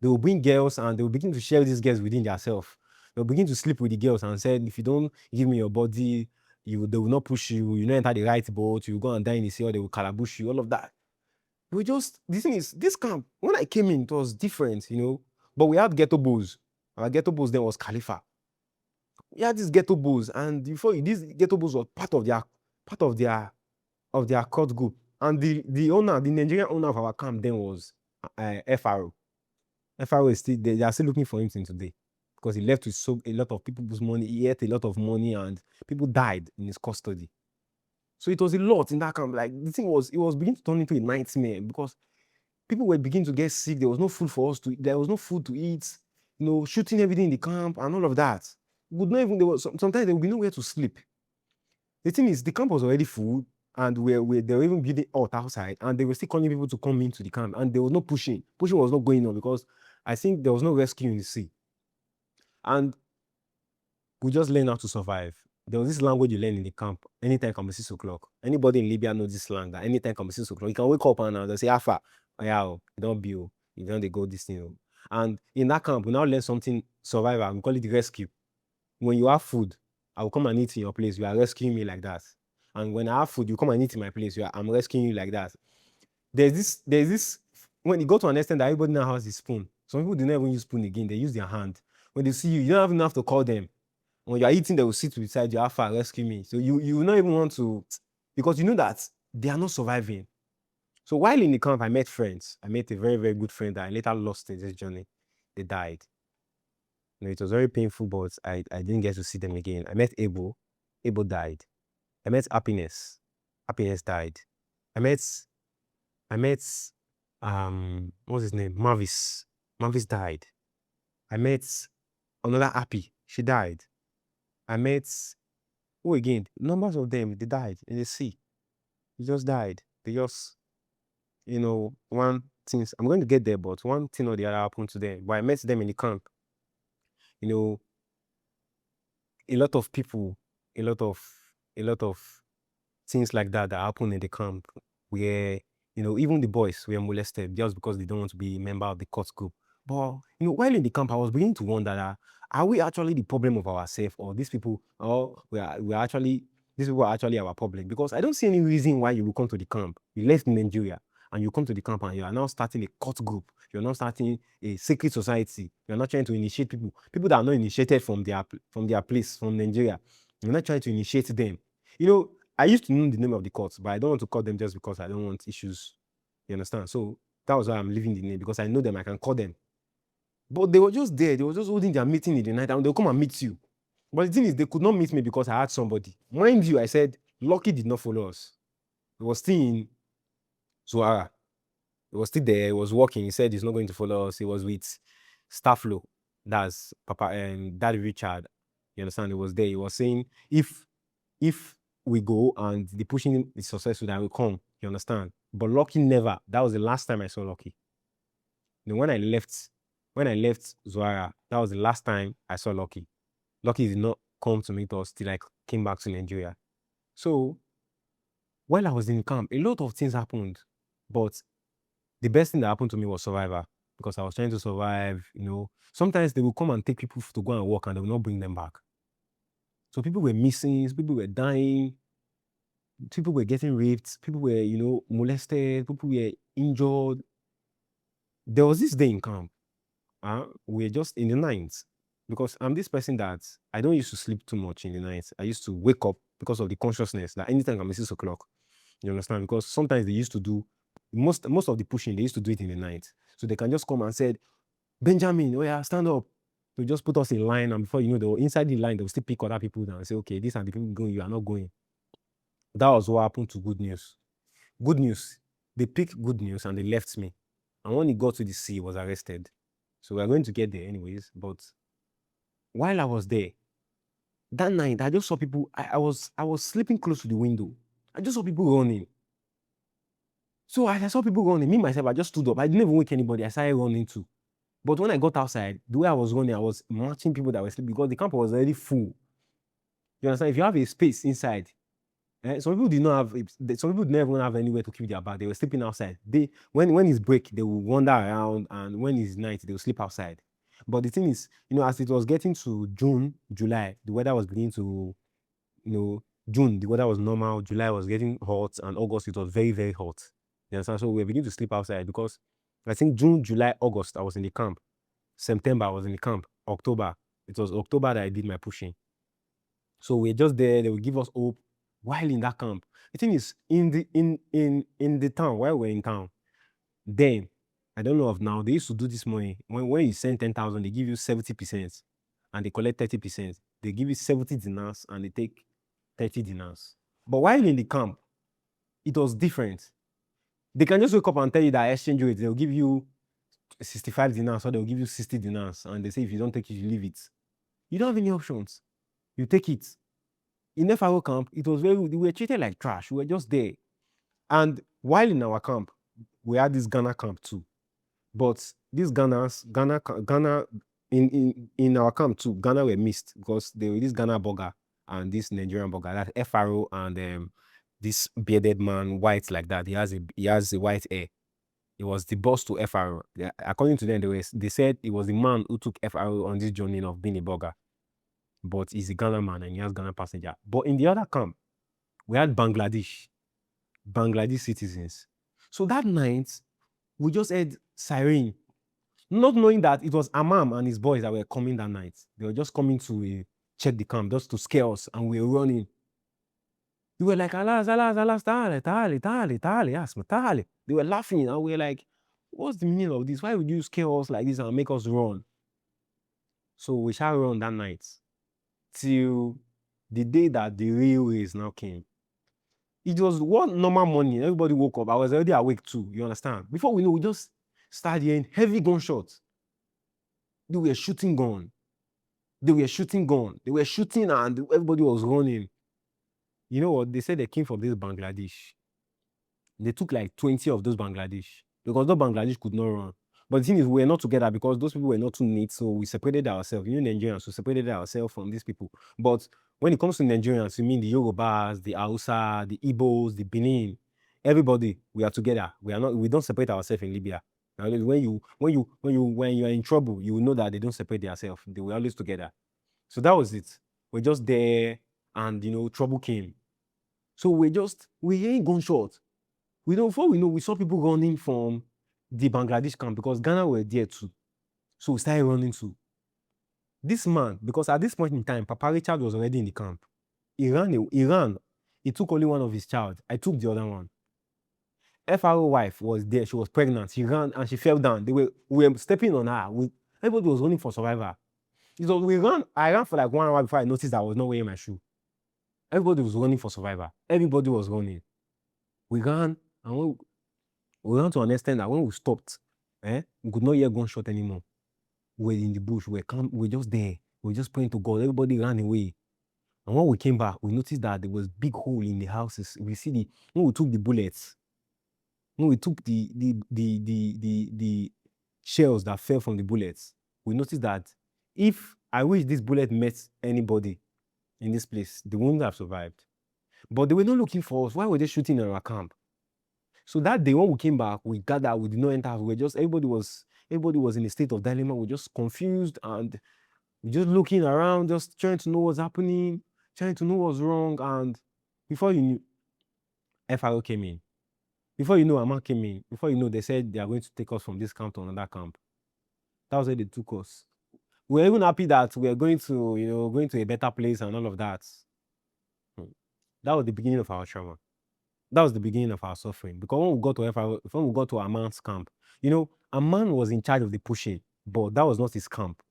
Speaker 1: They will bring girls and they will begin to share these girls within themselves. They'll begin to sleep with the girls and say, "If you don't give me your body, they will not push you. You not enter the right boat. You go and die in the sea, or they will calabush you." All of that. The thing is, this camp, when I came in, it was different, But we had ghetto bulls. Our ghetto bulls then was Khalifa. We had these ghetto bulls, and these ghetto bulls were part of their court group. And the Nigerian owner of our camp then was FRO. FRO is still they are still looking for him till today, because he left with a lot of people's money. He ate a lot of money, and people died in his custody. So it was a lot in that camp. Like, the thing was, it was beginning to turn into a nightmare, because people were beginning to get sick. There was no food for us to. There was no food to eat. Shooting everything in the camp and all of that. Would not even. Sometimes there would be nowhere to sleep. The thing is, the camp was already full, and they were even building out outside, and they were still calling people to come into the camp, and there was no pushing. Pushing was not going on, because I think there was no rescue in the sea. And we just learned how to survive. There was this language you learn in the camp. Anytime come 6 o'clock. Anybody in Libya knows this slang, that anytime come 6 o'clock, you can wake up and they'll say, "Alpha, oh, yeah, you don't be, you don't they go this thing." And in that camp, we now learn something survival. We call it rescue. When you have food, I will come and eat in your place. You are rescuing me like that. And when I have food, you come and eat in my place. I'm rescuing you like that. There's this, when you go to an extent that everybody now has a spoon. Some people do not even use spoon again. They use their hand. When they see you, you don't even have to call them. When you are eating, they will sit beside you. "Alpha, rescue me." So you will not even want to, because you know that they are not surviving. So while in the camp, I met friends. I met a very, very good friend that I later lost in this journey. They died. It was very painful, but I didn't get to see them again. I met Abel. Abel died. I met Happiness. Happiness died. I met what's his name? Marvis. Marvis died. I met another Happy. She died. I met who again? Numbers of them, they died in the sea. They just died. They just, one thing. I'm going to get there, but one thing or the other happened to them. But I met them in the camp. A lot of people, a lot of things like that happen in the camp, where even the boys were molested just because they don't want to be a member of the court group. But while in the camp, I was beginning to wonder that are we actually the problem of ourselves, or these people, or we are actually these people are actually our problem? Because I don't see any reason why you will come to the camp. You left Nigeria and you come to the camp and you are now starting a cult group. You're now starting a secret society. You're not trying to initiate people that are not initiated from their place, from Nigeria. You're not trying to initiate them. I used to know the name of the courts, but I don't want to call them just because I don't want issues. You understand? So that was why I'm leaving the name, because I know them, I can call them. But they were just there. They were just holding their meeting in the night, and they'll come and meet you. But the thing is, they could not meet me because I had somebody. Mind you, I said, Lucky did not follow us. He was still in Zuara. He was still there. He was working. He said he's not going to follow us. He was with Stafflo. That's Papa and Daddy Richard. You understand? He was there. He was saying, if we go and the pushing is successful, that will come. You understand? But Lucky never. That was the last time I saw Lucky. When I left Zuara, that was the last time I saw Lucky. Lucky did not come to meet us till I came back to Nigeria. So while I was in camp, a lot of things happened, but the best thing that happened to me was Survivor, because I was trying to survive. Sometimes they will come and take people to go and work and they will not bring them back. So people were missing, people were dying, people were getting raped, people were, molested, people were injured. There was this day in camp, we're just in the night, because I'm this person that I don't used to sleep too much in the night. I used to wake up because of the consciousness that anytime I'm 6 o'clock. You understand? Because sometimes they used to do most of the pushing, they used to do it in the night. So they can just come and said, Benjamin, oh yeah, stand up. They just put us in line, and before you know, they were inside the line, they will still pick other people down and say, okay, these are the people going, you are not going. That was what happened to Good News. Good News, they picked Good News and they left me. And when he got to the sea, he was arrested. So we're going to get there anyways. But while I was there, that night, I just saw people. I was sleeping close to the window. I just saw people running. So as I saw people running, me myself, I just stood up. I didn't even wake anybody. I started running too. But when I got outside, the way I was running, I was matching people that were sleeping, because the camp was already full. You understand? If you have a space inside, some people did not have. Some people didn't even have anywhere to keep their bag. They were sleeping outside. When it's break, they will wander around, and when it's night, they will sleep outside. But the thing is, as it was getting to June, July, the weather was beginning to, June, the weather was normal. July was getting hot, and August, it was very, very hot. You understand? So we were beginning to sleep outside, because I think June, July, August, I was in the camp. September, I was in the camp. October, it was October that I did my pushing. So we're just there. They will give us hope while in that camp. The thing is, in the town, while we're in town, then I don't know of now. They used to do this money. When you send 10,000, they give you 70%, and they collect 30%. They give you 70 dinars and they take 30 dinars. But while in the camp, it was different. They can just wake up and tell you that exchange rate, they'll give you 65 dinars, or they'll give you 60 dinars, and they say if you don't take it, you leave it. You don't have any options. You take it. In FRO camp, it was we were treated like trash. We were just there. And while in our camp, we had this Ghana camp too. But these Ghana in our camp too, Ghana were missed, because there were this Ghana burger and this Nigerian burger, that FRO, and this bearded man, white like that. He has a white hair. He was the boss to FRO. According to them, they said it was the man who took FRO on this journey of being a burger. But he's a Ghana man and he has Ghana passenger. But in the other camp, we had Bangladesh citizens. So that night, we just heard siren, not knowing that it was Amam and his boys that were coming that night. They were just coming to check the camp, just to scare us, and we were running. They were like, Alas, tale. They were laughing, and we were like, what's the meaning of this? Why would you scare us like this and make us run? So we shall run that night till the day that the real race now came. It was one normal morning. Everybody woke up. I was already awake too. You understand? Before we know, we just started hearing heavy gunshots. They were shooting gun. They were shooting, and everybody was running. You know what? They said they came from this Bangladesh. They took like 20 of those Bangladesh, because those Bangladesh could not run. But the thing is, we were not together because those people were not too neat. So we separated ourselves. Nigerians, we separated ourselves from these people. But when it comes to Nigerians, you mean the Yorubas, the Hausa, the Igbos, the Benin, everybody, we are together. We don't separate ourselves in Libya. Now, when you are in trouble, you will know that they don't separate themselves. They were always together. So that was it. We're just there, and trouble came. So we hearing gunshot. Before we know, we saw people running from the Bangladesh camp because Ghana were there too. So we started running too. This man, because at this point in time, Papa Richard was already in the camp. He ran. He took only one of his child. I took the other one. FRO wife was there. She was pregnant. She ran and she fell down. We were stepping on her. Everybody was running for survivor. I ran for like 1 hour before I noticed that I was not wearing my shoe. Everybody was running for survivor. Everybody was running. We ran, and we ran to an extent that when we stopped, we could not hear gunshot anymore. We were in the bush. We were just there. We were just praying to God. Everybody ran away. And when we came back, we noticed that there was big hole in the houses. When we took the bullets, when we took the shells that fell from the bullets, we noticed that if I wish this bullet met anybody in this place, they wouldn't have survived. But they were not looking for us. Why were they shooting in our camp? So that day when we came back, we gathered, we did not enter. Everybody was in a state of dilemma. We were just confused and just looking around, just trying to know what's happening, trying to know what's wrong. And before you knew, FRO came in. Before you know, Ama came in. Before you know, they said they are going to take us from this camp to another camp. That was where they took us. We were even happy that we were going to a better place and all of that. That was the beginning of our trauma. That was the beginning of our suffering. Because when we got to Aman's camp, Aman was in charge of the pushing, but that was not his camp.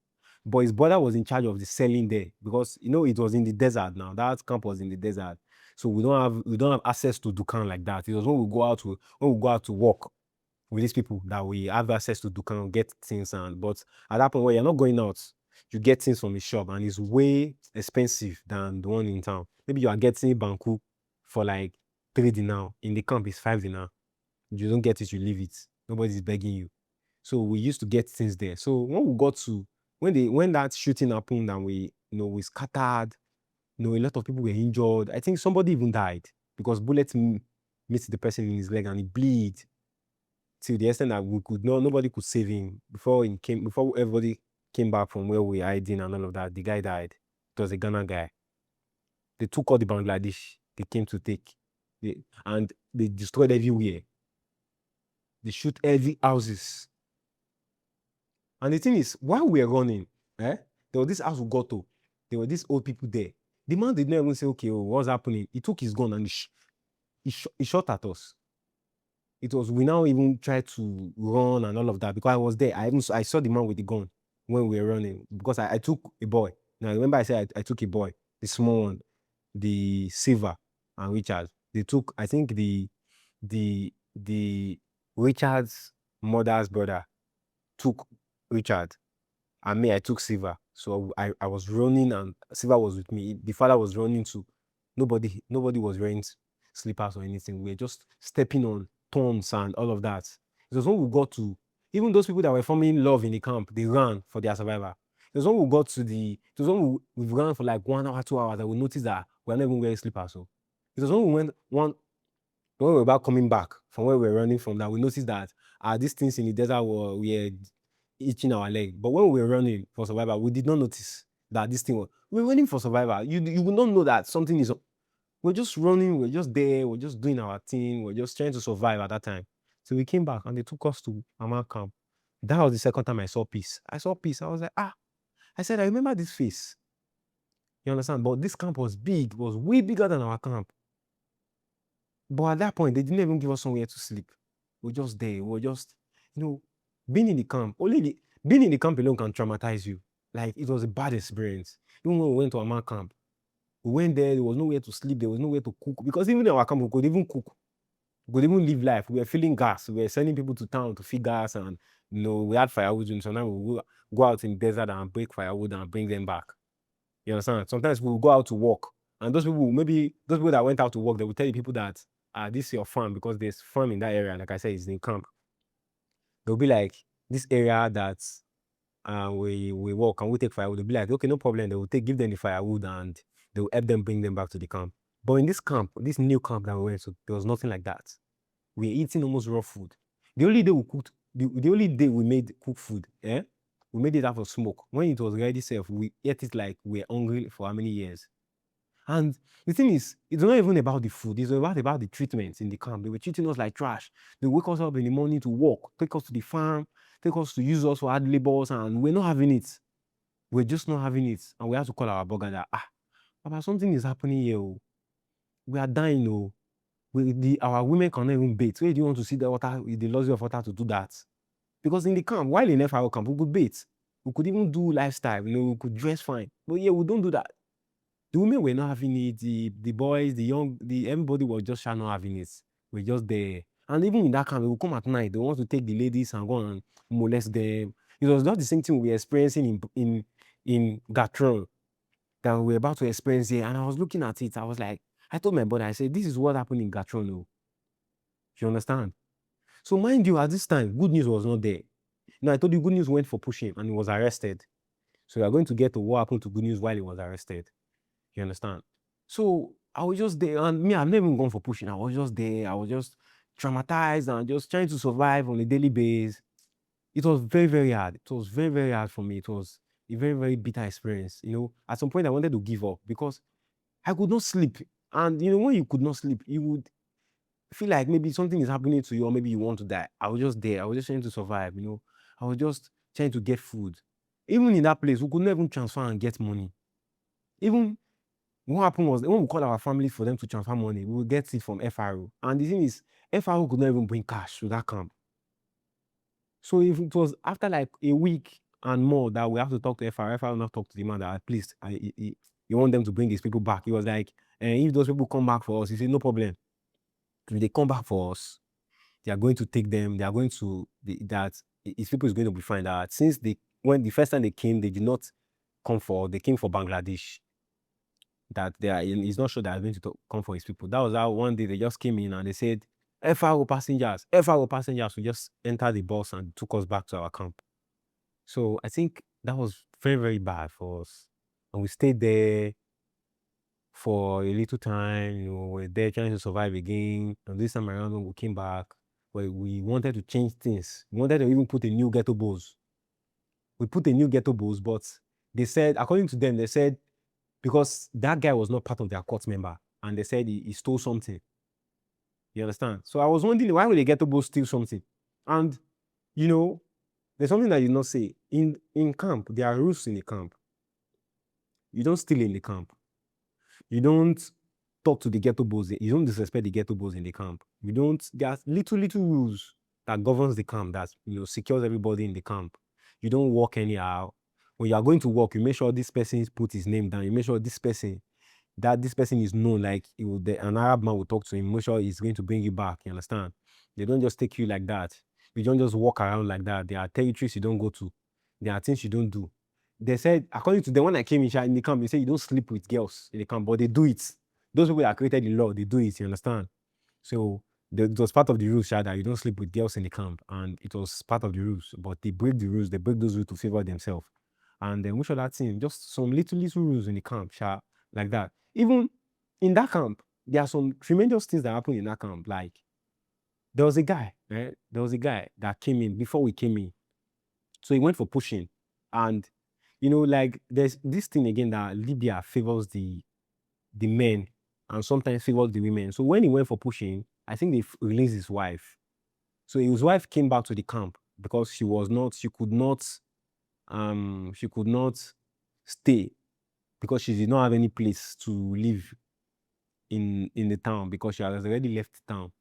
Speaker 1: But his brother was in charge of the selling there because it was in the desert now. That camp was in the desert. So we don't have access to Dukan like that. It was when we go out to work with these people that we have access to Dukan, get things. But at that point where you're not going out, you get things from the shop and it's way expensive than the one in town. Maybe you are getting Banku for like 3 dinar. In the camp it's 5 dinar. You don't get it, you leave it. Nobody's begging you. So we used to get things there. So when we got to when that shooting happened and we scattered, a lot of people were injured. I think somebody even died because bullets missed the person in his leg and he bleed till the extent that nobody could save him before everybody came back from where we were hiding and all of that. The guy died. It was a Ghana guy. They took all the Bangladesh they came to take. And they destroyed everywhere. They shoot every houses. And the thing is, while we were running, there was this house we got to. There were these old people there. The man did not even say, okay, what's happening? He took his gun and he shot at us. We now even tried to run and all of that because I was there. I saw the man with the gun when we were running because I took a boy. Now, remember I said I took a boy, the small one, the Silver and Richard. They took, I think the Richard's mother's brother took Richard and me, I took Silver. So I was running and Silver was with me. The father was running too. Nobody was wearing slippers or anything. We were just stepping on thorns and all of that. It was when we got to, even those people that were forming love in the camp, they ran for their survival. It was when we got to it was when we ran for like 1 hour, 2 hours that we noticed that we are not even wearing slippers. So it was when when we were about coming back from where we were running from that we noticed that these things in the desert were itching our leg. But when we were running for survival, we did not notice that this thing we were running for survival. You will not know that something is. We're just running, we're just there, we're just doing our thing, we're just trying to survive at that time. So we came back and they took us to Aman camp. That was the second time I saw peace. I was like, I said, I remember this face. You understand? But this camp was big, it was way bigger than our camp. But at that point, they didn't even give us somewhere to sleep. We're just there. We're just, being in the camp. Being in the camp alone can traumatize you. Like, it was a bad experience. Even when we went to Aman camp, we went there was nowhere to sleep, there was nowhere to cook. Because even in our camp, we could even cook. We could even live life. We were filling gas. We were sending people to town to feed gas and, we had firewood. And sometimes we would go out in the desert and break firewood and bring them back. You understand? Sometimes we will go out to work. And those people that went out to work, they will tell the people that, this is your farm because there's farm in that area. Like I said, it's in camp. They'll be like, this area that we work and we take firewood. They'll be like, okay, no problem. They will give them the firewood and they will help them bring them back to the camp. But in this camp, this new camp that we went to, there was nothing like that. We were eating almost raw food. The only day we cooked the only day we made cook food, we made it out of smoke. When it was ready served, we ate it like we were hungry for how many years. And the thing is, it's not even about the food, it's about the treatment in the camp. They were treating us like trash. They wake us up in the morning to work, take us to the farm, take us to use us for hard labors, and we're not having it. We're just not having it. And we have to call our burger that, Papa, something is happening here. Oh. We are dying. Oh. Our women cannot even bathe. Where do you want to see the water, the luxury of water to do that? Because in the camp, while in FRO camp, we could bathe. We could even do lifestyle, we could dress fine. But yeah, we don't do that. The women were not having it, the boys, everybody was just not having it. We're just there. And even in that camp, they will come at night. They want to take the ladies and go and molest them. It was not the same thing we were experiencing in Gatron that we were about to experience here. And I was looking at it. I was like, I told my brother, I said, this is what happened in Gatron. Oh. You understand? So mind you, at this time, good news was not there. I told you good news went for pushing and he was arrested. So we are going to get to what happened to good news while he was arrested. You understand? So I was just there, and me, I've never even gone for pushing. I was just there. I was just traumatized and just trying to survive on a daily basis. It was very, very hard. It was very, very hard for me. It was a very, very bitter experience. At some point I wanted to give up because I could not sleep. And when you could not sleep, you would feel like maybe something is happening to you or maybe you want to die. I was just there. I was just trying to survive. I was just trying to get food. Even in that place, we could not even transfer and get money. Even what happened was when we called our family for them to transfer money, we would get it from FRO. And the thing is, FRO could not even bring cash to that camp. So if it was after like a week and more that we have to talk to FRO not talk to the man that please, you want them to bring these people back. He was like, if those people come back for us, he said, no problem. If they come back for us, they are going to take them, they are going to, that his people is going to be fine. That since when the first time they came, they did not they came for Bangladesh. That he's not sure that they're going to come for his people. That was how one day they just came in and they said, FRO passengers who just entered the bus and took us back to our camp. So I think that was very, very bad for us. And we stayed there for a little time, we're there trying to survive again. And this time around when we came back, we wanted to change things. We wanted to even put a new ghetto bus. We put a new ghetto bus, but they said, according to them, they said, because that guy was not part of their court member, and they said he stole something. You understand? So I was wondering, why would a ghetto bus steal something? And, there's something that you not say. In camp, there are rules in the camp. You don't steal in the camp. You don't talk to the ghetto boys. You don't disrespect the ghetto boys in the camp. There are little rules that governs the camp that, secures everybody in the camp. You don't work anyhow. When you are going to work, you make sure this person put his name down. You make sure this person is known, like an Arab man will talk to him, make sure he's going to bring you back. You understand? They don't just take you like that. You don't just walk around like that. There are territories you don't go to. There are things you don't do. They said, according to them, when I came in the camp, they said you don't sleep with girls in the camp, but they do it. Those people that created the law, they do it. You understand? So it was part of the rules, that you don't sleep with girls in the camp, and it was part of the rules. But they break the rules. They break those rules to favor themselves. And then which other thing? Just some little rules in the camp, like that. Even in that camp, there are some tremendous things that happen in that camp. Like there was a guy, right? There was a guy that came in before we came in. So he went for pushing. And like there's this thing again that Libya favors the men and sometimes favors the women. So when he went for pushing, I think they released his wife. So his wife came back to the camp because she could not stay because she did not have any place to live in the town because she has already left town.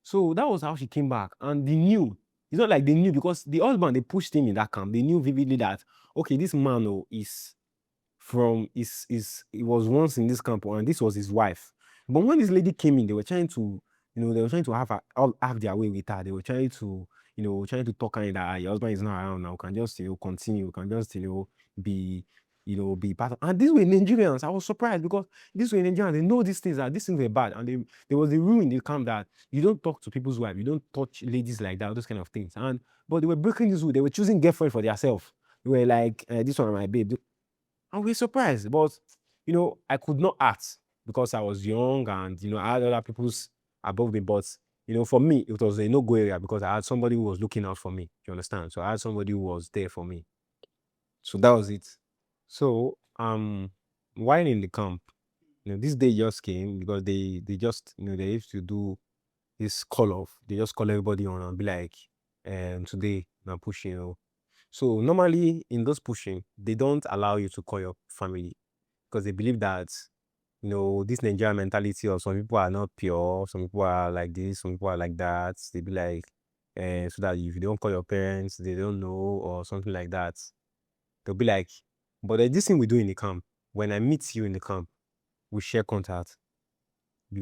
Speaker 1: So that was how she came back. And they knew. It's not like they knew because the husband, they pushed him in that camp. They knew vividly that, okay, this man he was once in this camp and this was his wife. But when this lady came in, they were trying to, have their way with her. They were trying to, talk her in that your husband is not around now. You can just, continue. You can just, be part of. And these were Nigerians. I was surprised because these were Nigerians. They know these things were bad. And there was a rule in the camp that you don't talk to people's wives. You don't touch ladies like that, those kind of things. But they were breaking this rule. They were choosing girlfriend for themselves. They were like, this one my babe. And we were surprised. But, I could not act because I was young and, I had other people's above me. But For me, it was a no-go area because I had somebody who was looking out for me. You understand? So I had somebody who was there for me. So that was it. So while in the camp, this day just came because they just they used to do this call off. They just call everybody on and be like, today now pushing. So normally in those pushing, they don't allow you to call your family because they believe that this Nigerian mentality of some people are not pure, some people are like this, some people are like that. They be like, so that if you don't call your parents, they don't know or something like that. They'll be like, but there's this thing we do in the camp. When I meet you in the camp, we share contact.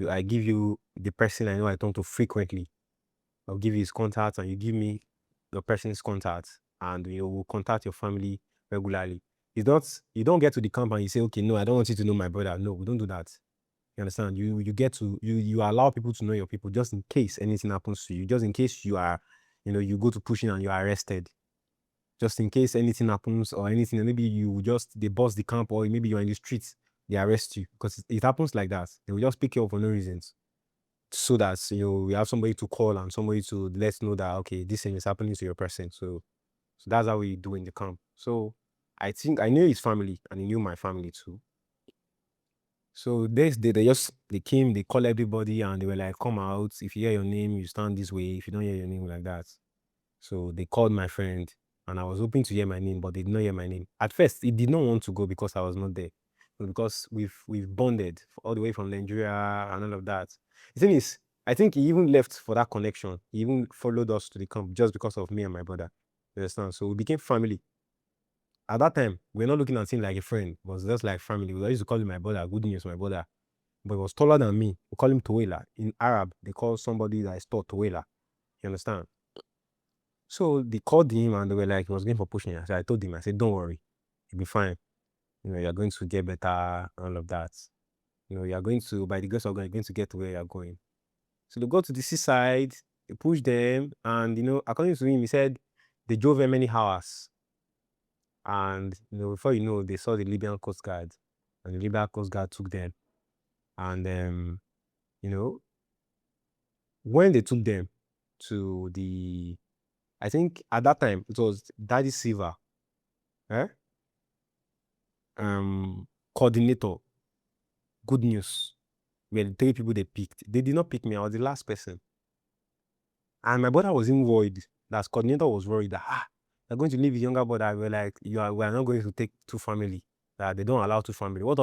Speaker 1: I give you the person I know I talk to frequently. I'll give you his contact and you give me the person's contact, and we'll contact your family regularly. You don't get to the camp and you say, okay, no, I don't want you to know my brother. No, we don't do that. You understand? You get to you allow people to know your people just in case anything happens to you, just in case you are, you go to pushing and you are arrested. Just in case anything happens or anything, maybe they bust the camp, or maybe you're in the streets, they arrest you. Because it happens like that. They will just pick you up for no reasons. So that we have somebody to call and somebody to let know that okay, this thing is happening to your person. So that's how we do in the camp. So I think I knew his family and he knew my family too. So they came, they called everybody and they were like, come out. If you hear your name, you stand this way. If you don't hear your name, like that. So they called my friend and I was hoping to hear my name, but they did not hear my name. At first, he did not want to go because I was not there. But because we've bonded all the way from Nigeria and all of that. The thing is, I think he even left for that connection. He even followed us to the camp just because of me and my brother. You understand? So we became family. At that time, we're not looking at him like a friend. It was just like family. We used to call him my brother, good news, my brother. But he was taller than me. We call him Towela. In Arab, they call somebody that is tall Towela. You understand? So they called him and they were like, he was going for pushing. So I told him, I said, don't worry, you'll be fine. You're going to get better, all of that. You're going to, by the grace of God, you're going to get to where you're going. So they go to the seaside, they push them, and according to him, he said they drove them many hours. And before they saw the Libyan Coast Guard, and the Libyan Coast Guard took them. And when they took them to I think at that time it was Daddy Silva, coordinator, good news. We had 3 people they picked. They did not pick me. I was the last person. And my brother was even worried. That coordinator was worried that they're going to leave his younger brother. We're like, we are not going to take 2 family. That they don't allow 2 family. What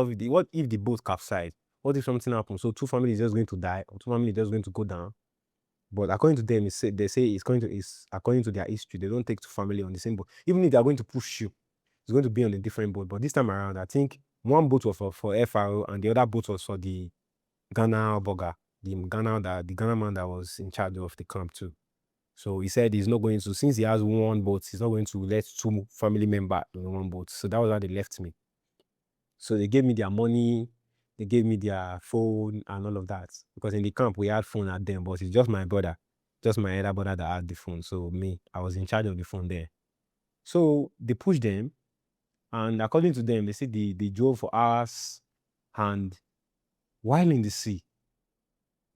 Speaker 1: if the boat capsized? What if something happens? So 2 families just going to die, or 2 families just going to go down. But according to them, they say it's according to their history. They don't take 2 family on the same boat. Even if they are going to push you, it's going to be on a different boat. But this time around, I think one boat was for FRO and the other boat was for the Ghana Boga, the Ghana man that was in charge of the camp too. So he said he's not going to, since he has one boat, he's not going to let 2 family members on one boat. So that was how they left me. So they gave me their money, they gave me their phone and all of that. Because in the camp we had phone at them, but it's just my brother, just my elder brother that had the phone. So I was in charge of the phone there. So they pushed them, and according to them, they said they drove for hours, and while in the sea,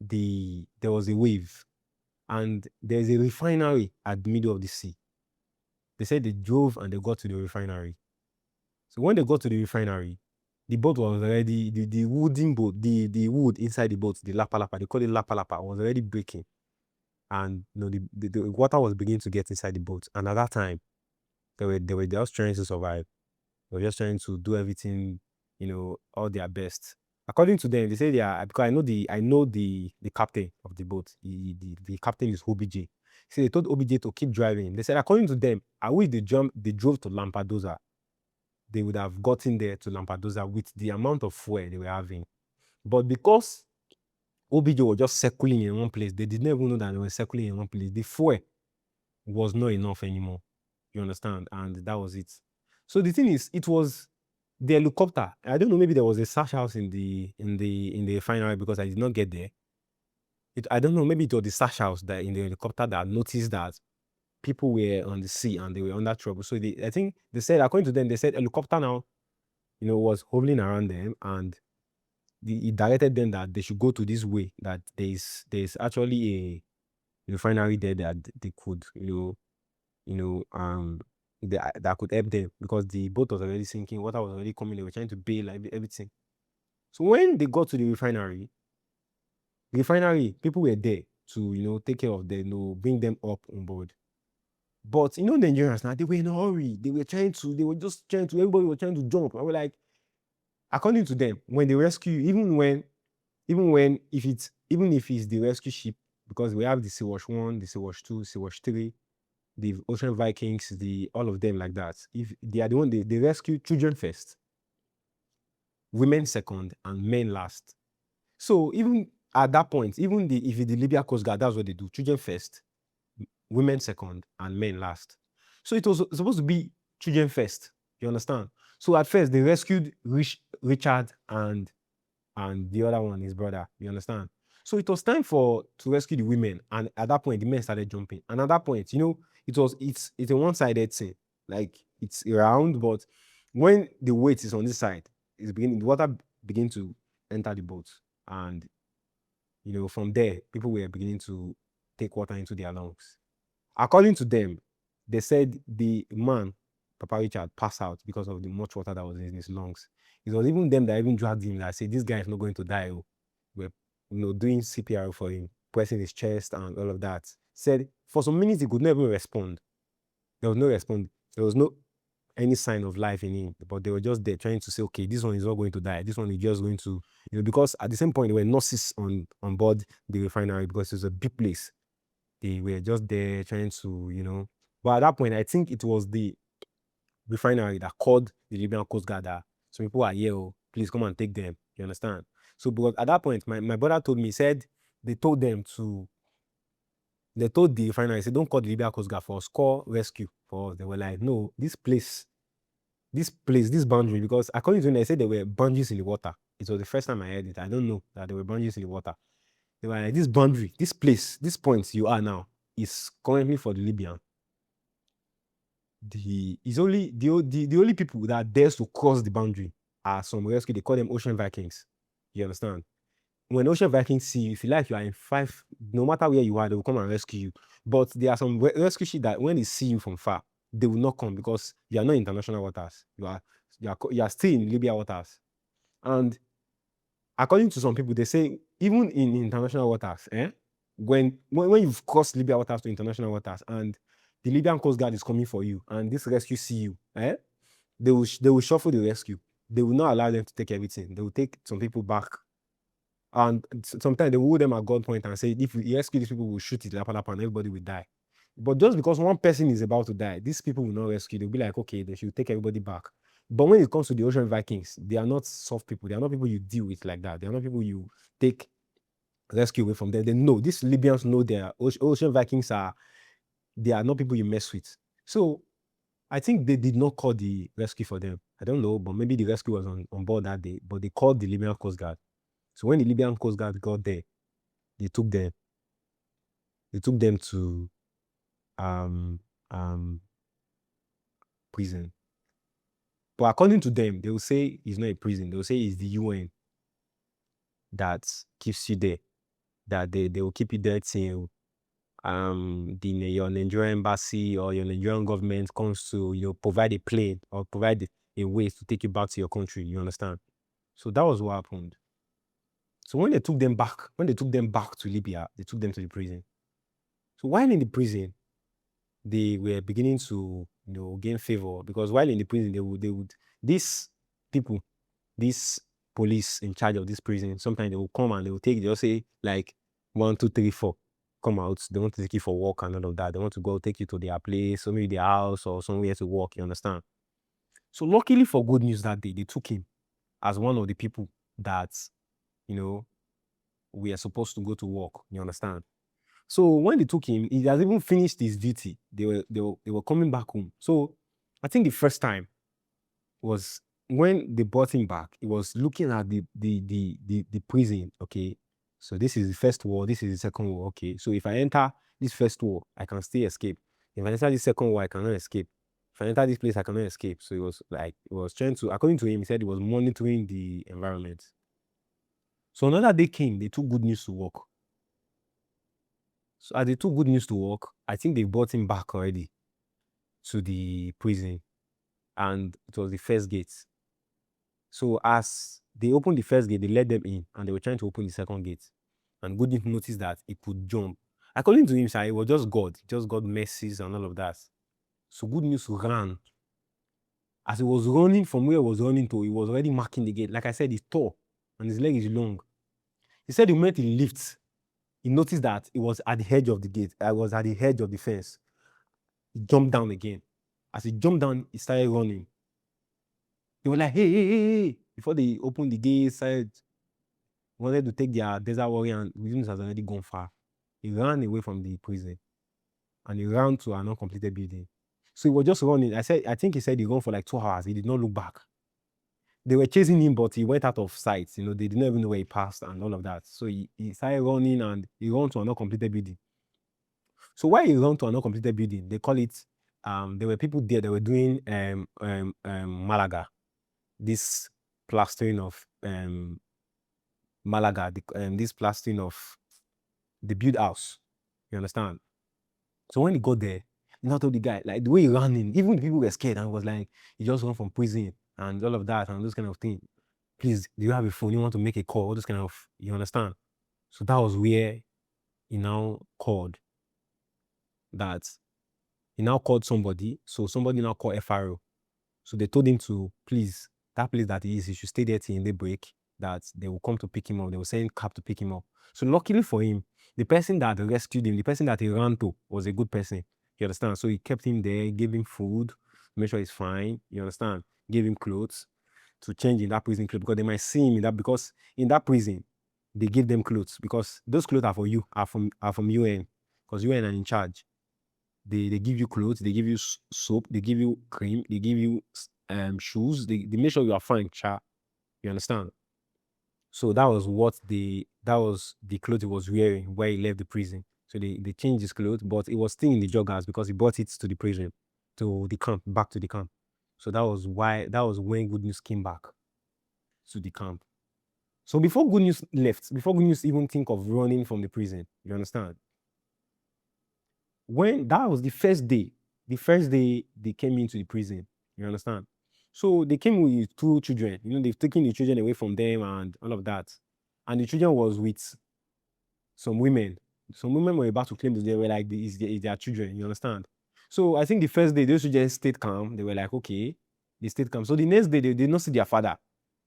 Speaker 1: there was a wave, and there's a refinery at the middle of the sea. They said they drove and they got to the refinery. So when they got to the refinery, the boat was already, the wooden boat, the wood inside the boat, the lapa, they call it lapa, was already breaking. And the water was beginning to get inside the boat. And at that time, they were just trying to survive. They were just trying to do everything, all their best. According to them, they say because I know the captain of the boat. The captain is OBJ. So they told OBJ to keep driving. They said, according to them, I wish they drove to Lampedusa. They would have gotten there to Lampedusa with the amount of fuel they were having. But because OBJ was just circling in one place, they did not even know that they were circling in one place. The fuel was not enough anymore. You understand? And that was it. So the thing is, it was the helicopter. I don't know, maybe there was a sash house in the refinery because I did not get there. I don't know, maybe it was the sash house that in the helicopter that noticed that people were on the sea and they were under trouble. So I think they said, according to them, they said helicopter now, was hovering around them, and he directed them that they should go to this way, that there's actually refinery there that they could, that could help them because the boat was already sinking, water was already coming, they were trying to bail everything. So when they got to the refinery, people were there to, take care of them, bring them up on board. But the Nigerians now, they were in a hurry. They were just trying to, everybody was trying to jump. I was like, according to them, when they rescue, even if it's the rescue ship, because we have the Sea-Watch 1, the Sea-Watch 2, Sea-Watch 3, the Ocean Vikings, all of them like that. If they are the one, they rescue children first, women second, and men last. So even at that point, even if it's the Libya Coast Guard, that's what they do. Children first, women second, and men last. So it was supposed to be children first. You understand? So at first they rescued Richard and the other one, his brother. You understand? So it was time to rescue the women, and at that point the men started jumping. And at that point, it's a one-sided thing. Like it's round, but when the weight is on this side, the water begin to enter the boat, and from there people were beginning to take water into their lungs. According to them, they said the man, Papa Richard, passed out because of the much water that was in his lungs. It was even them that even dragged him that said, this guy is not going to die. Oh. We're doing CPR for him, pressing his chest and all of that. Said for some minutes he could never respond. There was no response. There was no any sign of life in him. But they were just there trying to say, okay, this one is not going to die. This one is just going to, because at the same point there were nurses on board the refinery because it was a big place. They were just there trying to. But at that point, I think it was the refinery that called the Libyan Coast Guard that some people are here, oh, please come and take them. You understand? So because at that point, my brother told me, he said they told the refinery, said, don't call the Libyan Coast Guard for us, call rescue for us. They were like, no, this boundary, because according to them, they said there were boundaries in the water. It was the first time I heard it. I don't know that there were boundaries in the water. They were like, this boundary, this place, this point you are now is currently for the Libyan. The only people that dares to cross the boundary are some rescue. They call them Ocean Vikings. You understand? When Ocean Vikings see you, if you like, you are in 5, no matter where you are, they will come and rescue you. But there are some rescue ships that when they see you from far, they will not come because you are not in international waters. You are still in Libya waters. And according to some people, they say even in international waters, when you've crossed Libya waters to international waters and the Libyan Coast Guard is coming for you and this rescue see you, they will shuffle the rescue. They will not allow them to take everything. They will take some people back. And sometimes they will hold them at gunpoint and say, if we rescue these people, we'll shoot it, and everybody will die. But just because one person is about to die, these people will not rescue. They'll be like, okay, they should take everybody back. But when it comes to the Ocean Vikings, they are not soft people. They are not people you deal with like that. They are not people you take rescue away from them. They know, these Libyans know their Ocean Vikings they are not people you mess with. So I think they did not call the rescue for them. I don't know, but maybe the rescue was on board that day, but they called the Libyan Coast Guard. So when the Libyan Coast Guard got there, they took them to prison. But according to them, they will say it's not a prison. They will say it's the UN that keeps you there. That they will keep you there till your Nigerian embassy or your Nigerian government comes to provide a plane or provide a way to take you back to your country. You understand? So that was what happened. So when they took them back to Libya, they took them to the prison. So while in the prison, they were beginning to gain favor because while in the prison, these people, this police in charge of this prison, sometimes they will come and they'll say like 1, 2, 3, 4, come out. They want to take you for walk and all of that. They want to go take you to their place or maybe their house or somewhere to work. You understand? So luckily for good news that day, they took him as one of the people that we are supposed to go to work. You understand? So when they took him, he has even finished his duty. They were coming back home. So I think the first time was when they brought him back. He was looking at the prison. Okay, so this is the first wall. This is the second wall. Okay, so if I enter this first wall, I can still escape. If I enter this second wall, I cannot escape. If I enter this place, I cannot escape. So he was trying to, according to him, he said he was monitoring the environment. So another day came. They took good news to work. So as they took Good News to work, I think they brought him back already to the prison, and it was the first gate. So as they opened the first gate, they let them in, and they were trying to open the second gate. And Good News noticed that he could jump. According to him, sir, it was just God mercies and all of that. So Good News ran. As he was running from where he was running to, he was already marking the gate. Like I said, he's tall and his leg is long. He said the moment he lifts, he noticed that it was at the edge of the gate. I was at the edge of the fence. He jumped down again. As he jumped down, he started running. They were like, hey, hey, hey, hey. Before they opened the gate, wanted to take their desert warrior, and Williams has already gone far. He ran away from the prison and he ran to an uncompleted building. So he was just running. I think he said he ran for like 2 hours. He did not look back. They were chasing him, but he went out of sight. They didn't even know where he passed and all of that. So he started running and he ran to an uncompleted building. So while he ran to an uncompleted building, they call it, there were people there that were doing Malaga, this plastering of Malaga, this plastering of the build house. You understand? So when he got there, he now told the guy, like the way he ran in, even the people were scared and was like, he just ran from prison and all of that and those kind of things. Please, do you have a phone? You want to make a call? All those kind of, you understand? So that was where he now called somebody. So somebody now called FRO. So they told him to, please, that place that he is, he should stay there till they break, that they will come to pick him up. They will send cab to pick him up. So luckily for him, the person that rescued him, the person that he ran to, was a good person. You understand? So he kept him there, gave him food, make sure he's fine. You understand? Gave him clothes to change in that prison clothes, because they might see him in that, because in that prison, they give them clothes, because those clothes are for you, are from UN, because UN are in charge. They give you clothes, they give you soap, they give you cream, they give you shoes, they make sure you are fine, cha. You understand? So that was the clothes he was wearing where he left the prison. So they changed his clothes, but it was still in the joggers because he brought it to the prison, to the camp, back to the camp. So that was when Good News came back to the camp. So before Good News left, before Good News even think of running from the prison, you understand? When that was the first day they came into the prison, you understand? So they came with 2 children, they've taken the children away from them and all of that. And the children was with some women. Some women were about to claim that they were like, it's their children, you understand? So I think the first day, those children stayed calm. They were like, okay, they stayed calm. So the next day, they did not see their father.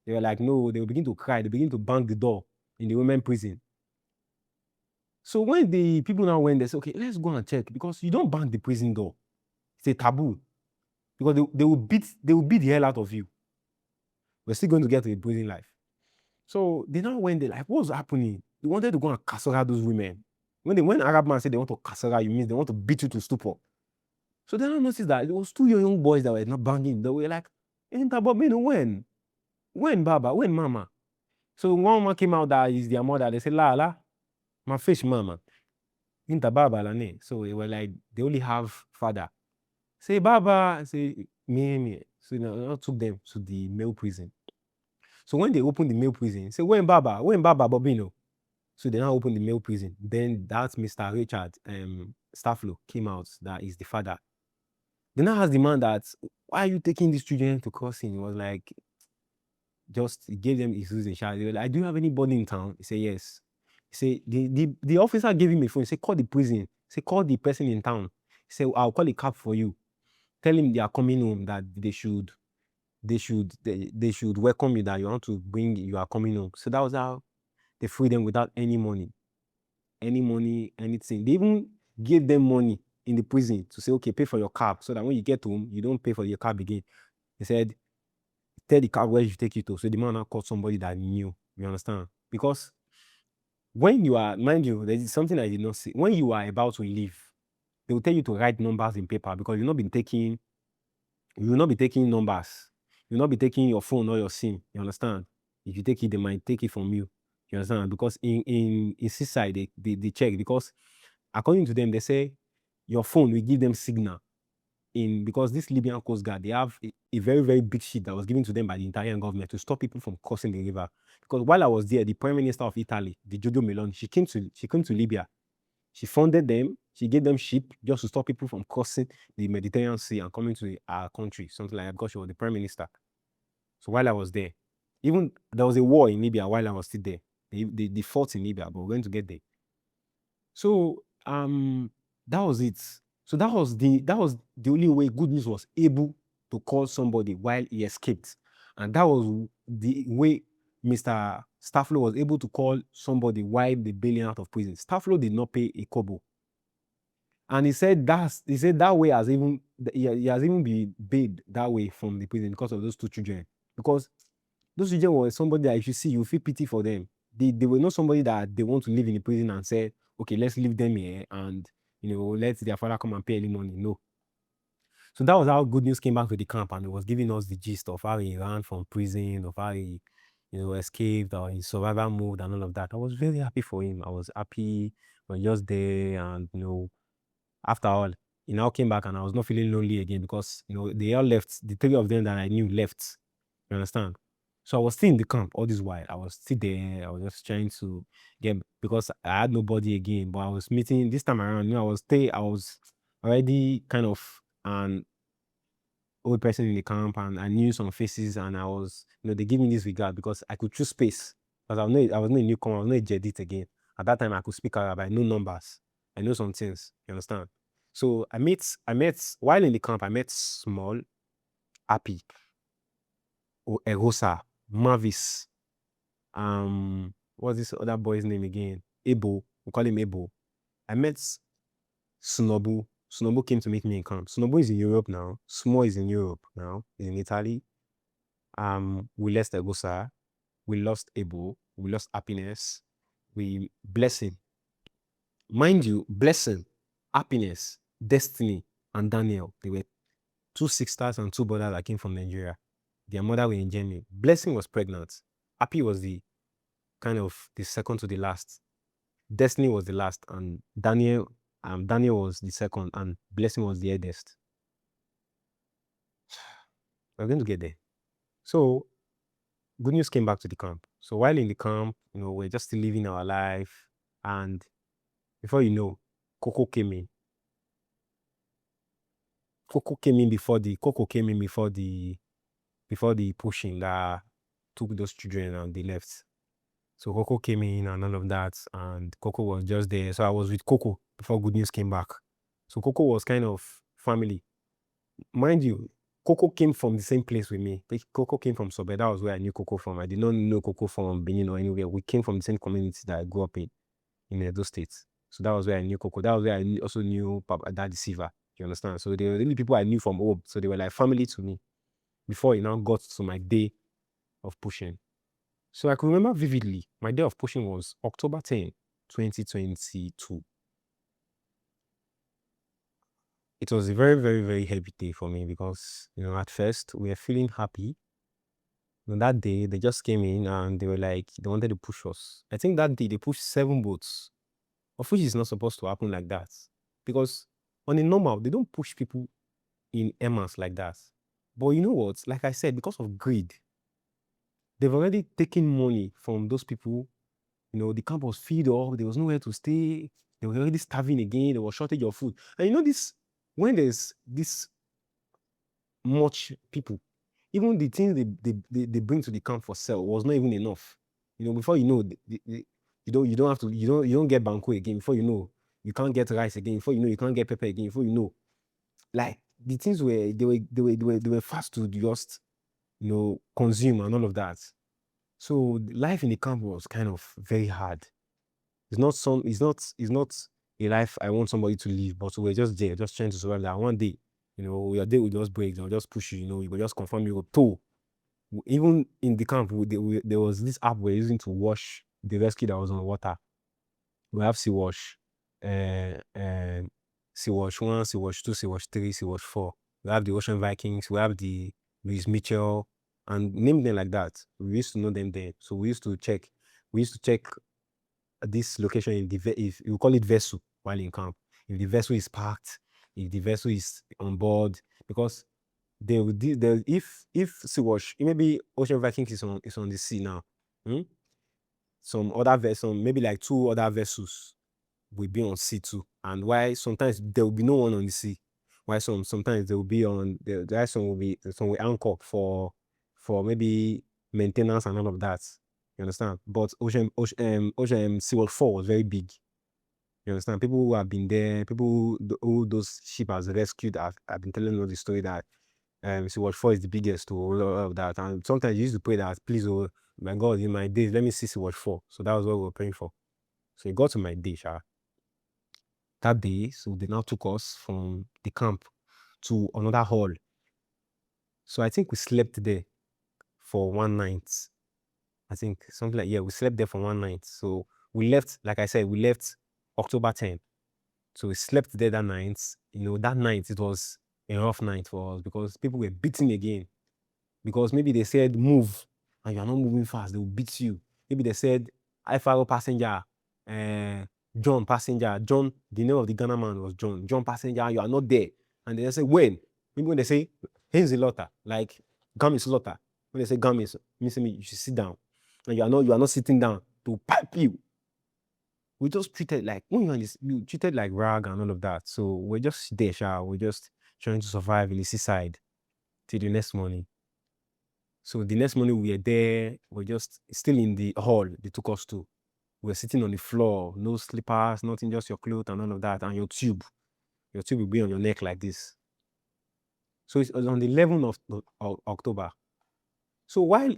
Speaker 1: They were like, no, they will begin to cry. They begin to bang the door in the women prison. So when the people now went, they said, okay, let's go and check, because you don't bang the prison door. It's a taboo, because they will beat the hell out of you. We're still going to get to the prison life. So they now went there, like, what's happening? They wanted to go and castle those women. When Arab man said they want to castle you, means they want to beat you to stupor. So then I noticed that it was 2 young boys that were not banging. They were like, ain't about me, when Baba, when Mama. So one man came out that is their mother. They said, la, my fish mama. Inta Baba la ne. So they were like, they only have father. Say Baba, say me. So I took them to the male prison. So when they opened the male prison, say when Baba Bobino. So they now opened the male prison. Then that Mr. Richard Stafflo came out, that is the father. They now asked the man that, why are you taking these children to crossing? He was like, he gave them his reason. They were like, do you have anybody in town? He said, yes. He said, the officer gave him a phone. He said, call the prison. He said, call the person in town. He said, I'll call a cab for you. Tell him they are coming home, that they should welcome you, that you are coming home. So that was how they freed them without any money, anything. They even gave them money in the prison to say, okay, pay for your cab, so that when you get home, you don't pay for your cab again. They said, tell the cab where you take you to. So the man now called somebody that knew, you understand? Because when you are, mind you, there is something I did not see. When you are about to leave, they will tell you to write numbers in paper, because you will not be taking numbers. You will not be taking your phone or your SIM, you understand? If you take it, they might take it from you. You understand? Because in seaside, they check, because according to them, they say your phone will give them signal. Because this Libyan Coast Guard, they have a very, very big ship that was given to them by the Italian government to stop people from crossing the river. Because while I was there, the Prime Minister of Italy, the Giorgio Meloni, she came to Libya. She funded them. She gave them ship just to stop people from crossing the Mediterranean Sea and coming to our country, something like that, because she was the prime minister. So while I was there, even there was a war in Libya while I was still there. They fought in Libya, but we're going to get there. So that was it. So that was the only way Good News was able to call somebody while he escaped. And that was the way Mr. Stafflo was able to call somebody while they bailing out of prison. Stafflo did not pay a kobo. And he said that way has even he has even been paid that way from the prison because of those two children. Because those children were somebody that if you see, you feel pity for them. They were not somebody that they want to live in the prison and say, okay, let's leave them here and let their father come and pay any money. No. So that was how Good News came back to the camp, and it was giving us the gist of how he ran from prison, of how he escaped, or his survival mode and all of that. I was very happy for him. I was happy when just there, and after all, he now came back and I was not feeling lonely again because they all left. The three of them that I knew left. You understand? So I was still in the camp all this while. I was still there. I was just trying to get, because I had nobody again. But I was meeting this time around. I was already kind of an old person in the camp, and I knew some faces, and I was, they gave me this regard because I could choose space. Because I was not a newcomer, I was not a Jedit again. At that time, I could speak Arab. I know numbers. I know some things. You understand? So I met while in the camp. I met Small, Happy, Erosa, Mavis. What's this other boy's name again? Ebo. We call him Ebo. I met Snobu. Snobu came to meet me in camp. Snobu is in Europe now. Small is in Europe now. He's in Italy. We lost Egosa. We lost Ebo. We lost Happiness. We Blessing. Mind you, Blessing, Happiness, Destiny, and Daniel. They were two sisters and two brothers that came from Nigeria. Their mother were in Germany. Blessing was pregnant. Happy was the kind of the second to the last. Destiny was the last, and Daniel was the second, and Blessing was the eldest. We're going to get there. So Good News came back to the camp. So while in the camp, we're just still living our life, and before you know, Coco came in. Coco came in before the pushing that took those children and they left. So Coco came in and all of that, and Coco was just there. So I was with Coco before Good News came back. So Coco was kind of family. Mind you, Coco came from the same place with me. Coco came from Sobe. That was where I knew Coco from. I did not know Coco from Benin or anywhere. We came from the same community that I grew up in Edo State. So that was where I knew Coco. That was where I also knew Papa Daddy Siva. You understand? So they were really people I knew from home. So they were like family to me before it now got to my day of pushing. So I could remember vividly, my day of pushing was October 10, 2022. It was a very, very, very heavy day for me because, at first we were feeling happy. On that day, they just came in and they were like, they wanted to push us. I think that day they pushed 7 boats, of which is not supposed to happen like that. Because on a normal, they don't push people in Emmas like that. But you know what? Like I said, because of greed, they've already taken money from those people. The camp was filled up. There was nowhere to stay. They were already starving again. There was shortage of food. And this, when there's this much people, even the things they bring to the camp for sale was not even enough. Before you don't get banku again. Before you can't get rice again. Before you can't get pepper again. Before like the things they were fast to just consume and all of that. So life in the camp was kind of very hard. It's not a life I want somebody to live, but we're just there, just trying to survive that. One day, your day will just break, they'll just push you, you will just confirm you tow. Even in the camp, there was this app we're using to wash the rescue that was on water. We have Sea Wash, Sea Wash 1, Sea Wash 2, Sea Wash 3, Sea Wash 4. We have the Ocean Vikings, we have the Louis Mitchell, and name them like that. We used to know them then. So we used to check this location if you call it vessel while in camp. If the vessel is parked, if the vessel is on board, because if Sea Wash, maybe Ocean Vikings is on the sea now. Some other vessel, maybe like 2 other vessels will be on sea too. And why sometimes there will be no one on the sea. Why sometimes there will be why some will anchor for maybe maintenance and all of that. You understand? But Seaward 4 was very big. You understand? People who have been there, people who those ship has rescued have been telling us the story that Seaward 4 is the biggest to all of that. And sometimes you used to pray that, please, oh my God, in my days, let me see Seaward 4. So that was what we were praying for. So it got to my day, that day. So they now took us from the camp to another hall. So I think we slept there for one night. I think something like, yeah, we slept there for one night. So we left, like I said, we left October 10th. So we slept there that night. That night it was a rough night for us because people were beating again. Because maybe they said move and you are not moving fast, they will beat you. Maybe they said IFRO passenger, John passenger, John, the name of the Ghana man was John. John passenger, you are not there. And they say when? Maybe when they say Henry Lotta, like Gamis Lotta. When they say Gamis, you should sit down. And you are not sitting down to pipe you. We just treated like when you're you treated like rag and all of that. So we're just there, we're just trying to survive in the seaside till the next morning. So the next morning we were there, we're just still in the hall they took us to. We're sitting on the floor, no slippers, nothing, just your clothes and all of that, and your tube. Your tube will be on your neck like this. So it was on the 11th of October. So while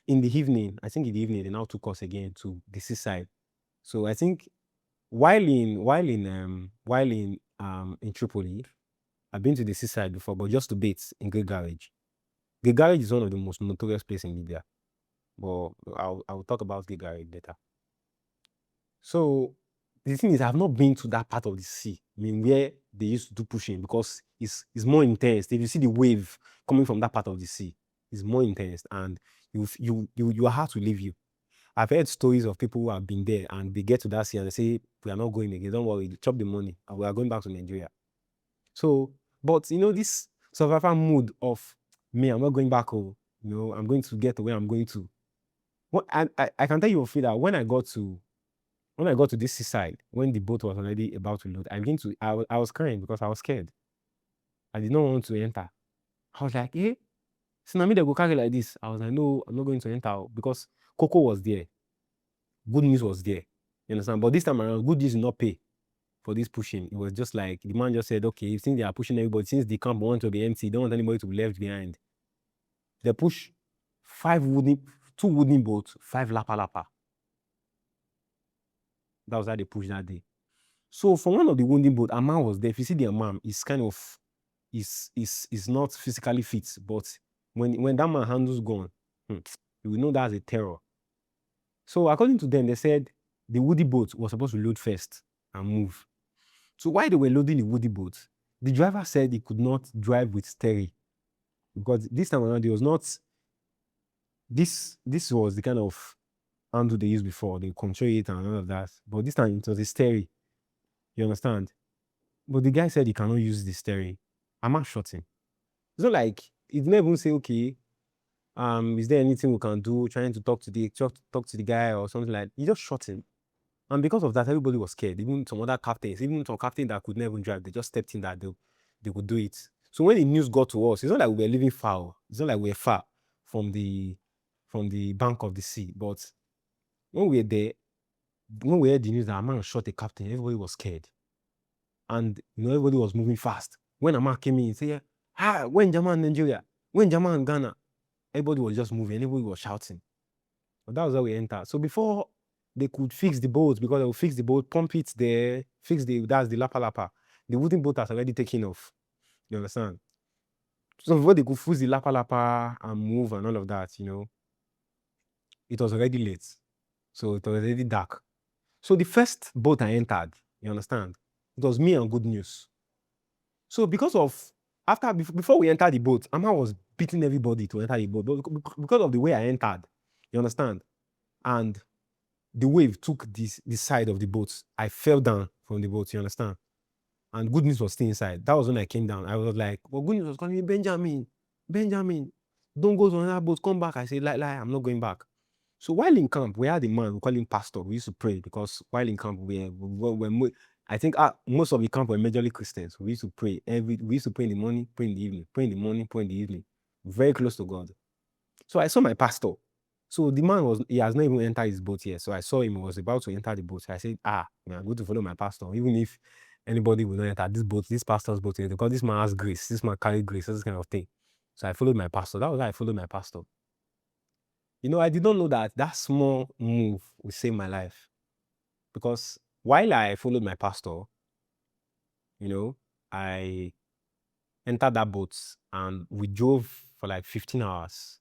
Speaker 1: in the evening, I think in the evening, they now took us again to the seaside. So I think while in Tripoli, I've been to the seaside before, but just to bathe in Great Garage. Great Garage is one of the most notorious places in Libya. But I'll talk about Great Garage later. So the thing is, I've not been to that part of the sea. I mean, where they used to do pushing because it's more intense. If you see the wave coming from that part of the sea, it's more intense, and you are hard to leave you. I've heard stories of people who have been there and they get to that sea and they say, we are not going again. Don't worry, chop the money and we are going back to Nigeria. So, but this survival mood of me, I'm not going back home. I'm going to get to where I'm going to. What I can tell you feel that when I got to this seaside, when the boat was already about to load, I was crying because I was scared. I did not want to enter. I was like, eh, Sinami, they go carry like this. I was like, no, I'm not going to enter because Coco was there. Good news was there. You understand? But this time around, good news did not pay for this pushing. It was just like the man just said, okay, since they are pushing everybody, since the camp wants to be empty, don't want anybody to be left behind. They push 2 wooden boats, 5 lapa lapa. That was how they pushed that day. So for one of the wooden boat, a man was there. If you see the man, he's kind of is not physically fit, but when that man handles gun, you will know that's a terror. So according to them, they said the woody boat was supposed to load first and move. So while they were loading the woody boat, the driver said he could not drive with steering because this time around it was not. This was the kind of handle they used before. They control it and all of that, but this time it was a steering. You understand? But the guy said he cannot use the steering. Ama shot him. It's not like he didn't even say, okay, is there anything we can do? Trying to talk to the guy or something like that. He just shot him. And because of that, everybody was scared. Even some other captains, even some captain that could never drive, they just stepped in that they could do it. So when the news got to us, it's not like we were living far. It's not like we were far from the bank of the sea. But when we were there, when we heard the news that a man shot a captain, everybody was scared. And everybody was moving fast. When a man came in, he said, when German Nigeria, when German Ghana, everybody was just moving, everybody was shouting. But that was how we entered. So before they could fix the boat, because they will fix the boat, pump it there, that's the lapa lapa. The wooden boat has already taken off. You understand? So before they could fix the lapa lapa and move and all of that, it was already late. So it was already dark. So the first boat I entered, you understand, it was me and Good News. So because of before we entered the boat, Ama was beating everybody to enter the boat because of the way I entered. You understand? And the wave took this side of the boat. I fell down from the boat. You understand? And Good News was still inside. That was when I came down. I was like, well, Good News was calling me, Benjamin, don't go to another boat. Come back. I said, lie, I'm not going back. So while in camp, we had a man, we call him pastor. We used to pray because while in camp, I think most of the camp were majorly Christians. We used to pray we used to pray in the morning, pray in the evening, pray in the morning, pray in the evening. Very close to God. So I saw my pastor. So the man he has not even entered his boat yet. So I saw him, he was about to enter the boat. So I said, I'm going to follow my pastor. Even if anybody will not enter this boat, this pastor's boat, because this man has grace, this man carry grace, this kind of thing. So I followed my pastor. That was how I followed my pastor. I did not know that small move would save my life. Because while I followed my pastor, I entered that boat and we drove for like 15 hours.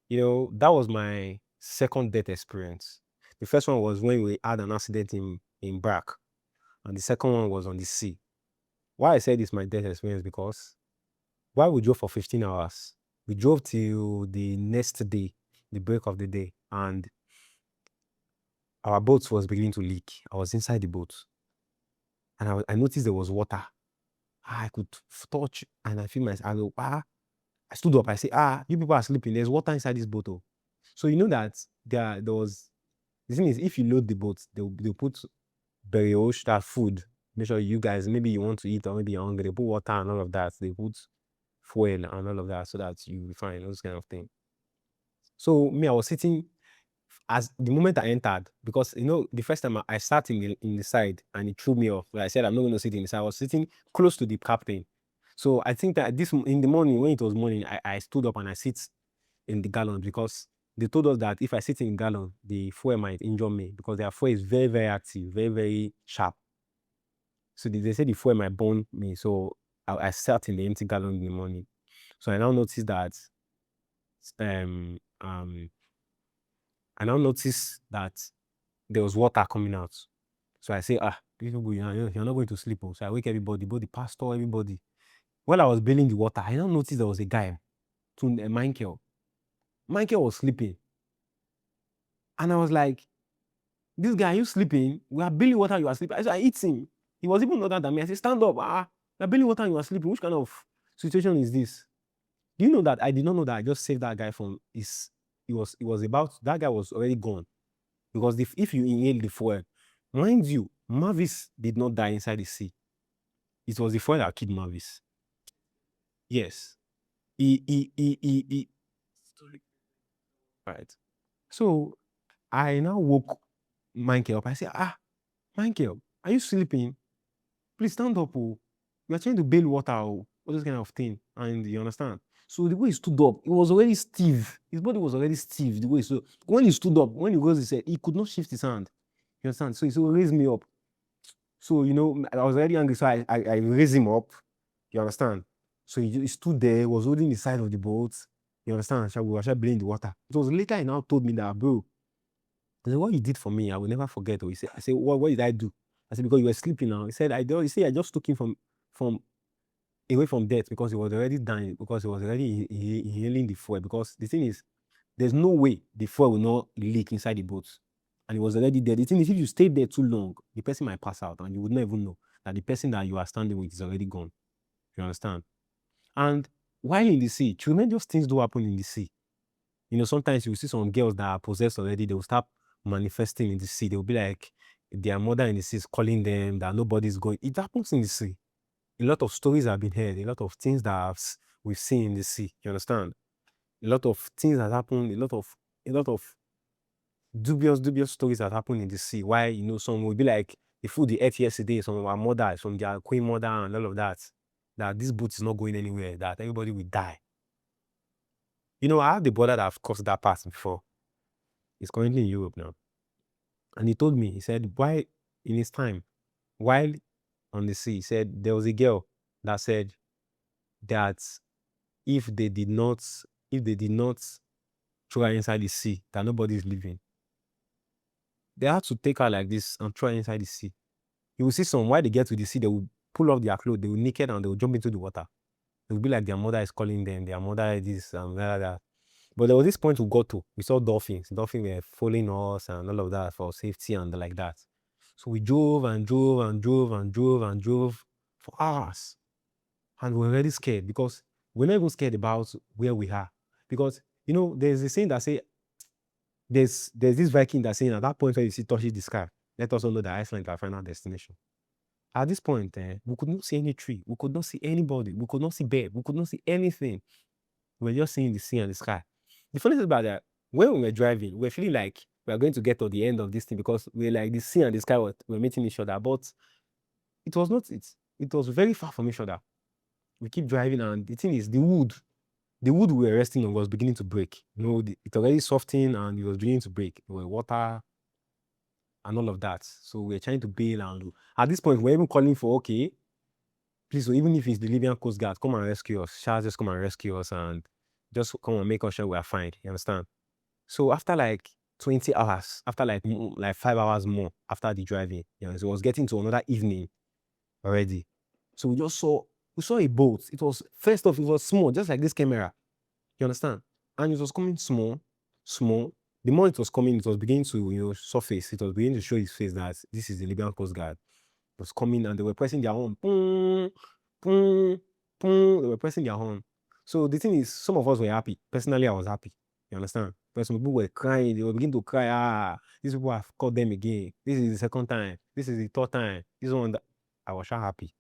Speaker 1: That was my second death experience. The first one was when we had an accident in Brack, and the second one was on the sea. Why I said it's my death experience because while we drove for 15 hours, we drove till the next day, the break of the day, and our boat was beginning to leak. I was inside the boat, and I noticed there was water. I could touch, and I feel myself. I stood up. I said, you people are sleeping. There's water inside this boat. So you know that there was. The thing is, if you load the boat, they'll put berioche, that food. Make sure you guys, maybe you want to eat or maybe you're hungry. They put water and all of that. They put fuel and all of that so that you be fine, those kind of things. So me, I was sitting as the moment I entered, because the first time I sat in the side and it threw me off. Like I said, I'm not going to sit in the side. I was sitting close to the captain. So I think that in the morning, when it was morning, I stood up and I sit in the gallon because they told us that if I sit in gallon, the fuel might injure me because their fuel is very, very active, very, very sharp. So they said the fuel might burn me. So I sat in the empty gallon in the morning. So I now noticed that I now noticed that there was water coming out. So I say, people, you're not going to sleep. So I wake everybody, both the pastor, everybody. While I was bailing the water, I now noticed there was a guy, Michael. Michael was sleeping. And I was like, this guy, are you sleeping? We are bailing water, you are sleeping. I hit him. He was even older than me. I said, stand up. We are bailing water, you are sleeping. Which kind of situation is this? Do you know that I did not know that I just saved that guy from that guy was already gone. Because if you inhale the fuel, mind you, Mavis did not die inside the sea. It was the fuel that killed Mavis. Yes. Right. So I now woke Michael up. I said, Michael, are you sleeping? Please stand up. We are trying to bail water, all those kind of thing. And you understand? So the way he stood up, it was already stiff. His body was already stiff. The way when he stood up, when he goes, he said he could not shift his hand. You understand? So he raised me up. So I was already angry. So I raised him up. You understand? So he stood there, he was holding the side of the boat. You understand? We were bailing the water. It was later he now told me that, bro, I said, what you did for me, I will never forget. I said, what did I do? I said, because you were sleeping now. He said, I just took him from away from death because he was already dying, because he was already inhaling the fuel. Because the thing is, there's no way the fuel will not leak inside the boat. And he was already dead. The thing is, if you stay there too long, the person might pass out and you would not even know that the person that you are standing with is already gone. You understand? And while in the sea, tremendous things do happen in the sea. Sometimes you see some girls that are possessed already, they will start manifesting in the sea. They will be like, their mother in the sea is calling them, that nobody's going. It happens in the sea. A lot of stories have been heard, a lot of things that we've seen in the sea. You understand? A lot of things that happen, a lot of dubious stories that happen in the sea. Why, some will be like, the food they ate yesterday, some of our mothers, from their queen mother and all of that this boat is not going anywhere, that everybody will die. I have the brother that have crossed that path before. He's currently in Europe now. And he told me, he said, why, in his time, while on the sea, he said there was a girl that said that if they did not throw her inside the sea, that nobody is living. They had to take her like this and throw her inside the sea. You will see some, while they get to the sea, they will pull off their clothes, they will naked and they will jump into the water. It will be like their mother is calling them, their mother is this and that. But there was this point we got to. We saw dolphins. Dolphins were following us and all of that for safety and like that. So we drove and drove and drove and drove and drove for hours. And we're already scared because we're not even scared about where we are. Because, there's a saying that say, there's this Viking that's saying at that point where you see touches the sky, let us all know that Iceland is our final destination. At this point, we could not see any tree, we could not see anybody, we could not see bird, we could not see anything. We were just seeing the sea and the sky. The funny thing about that, when we were driving, we were feeling like we are going to get to the end of this thing because we're like the sea and the sky were meeting each other, but it was not it. It was very far from each other. We keep driving, and the thing is, the wood we were resting on was beginning to break. You know, it already softened and it was beginning to break. There were water and all of that. So we were trying to bail, and at this point, we're even calling for, okay, please, so even if it's the Libyan Coast Guard, come and rescue us. Shall just come and rescue us and just come and make us sure we are fine. You understand? So after like 20 hours, after like 5 hours more after the driving, you know, so it was getting to another evening already. So we saw a boat. It was, first off, it was small, just like this camera. You understand? And it was coming small. The more it was coming, it was beginning to, you know, surface. It was beginning to show his face that this is the Libyan Coast Guard. It was coming, and they were pressing their horn. Boom, boom, boom. They were pressing their horn. So the thing is, some of us were happy. Personally, I was happy. You understand? But some people were crying. They were beginning to cry. Ah, these people have caught them again. This is the second time. This is the third time. This one, that I was sure happy.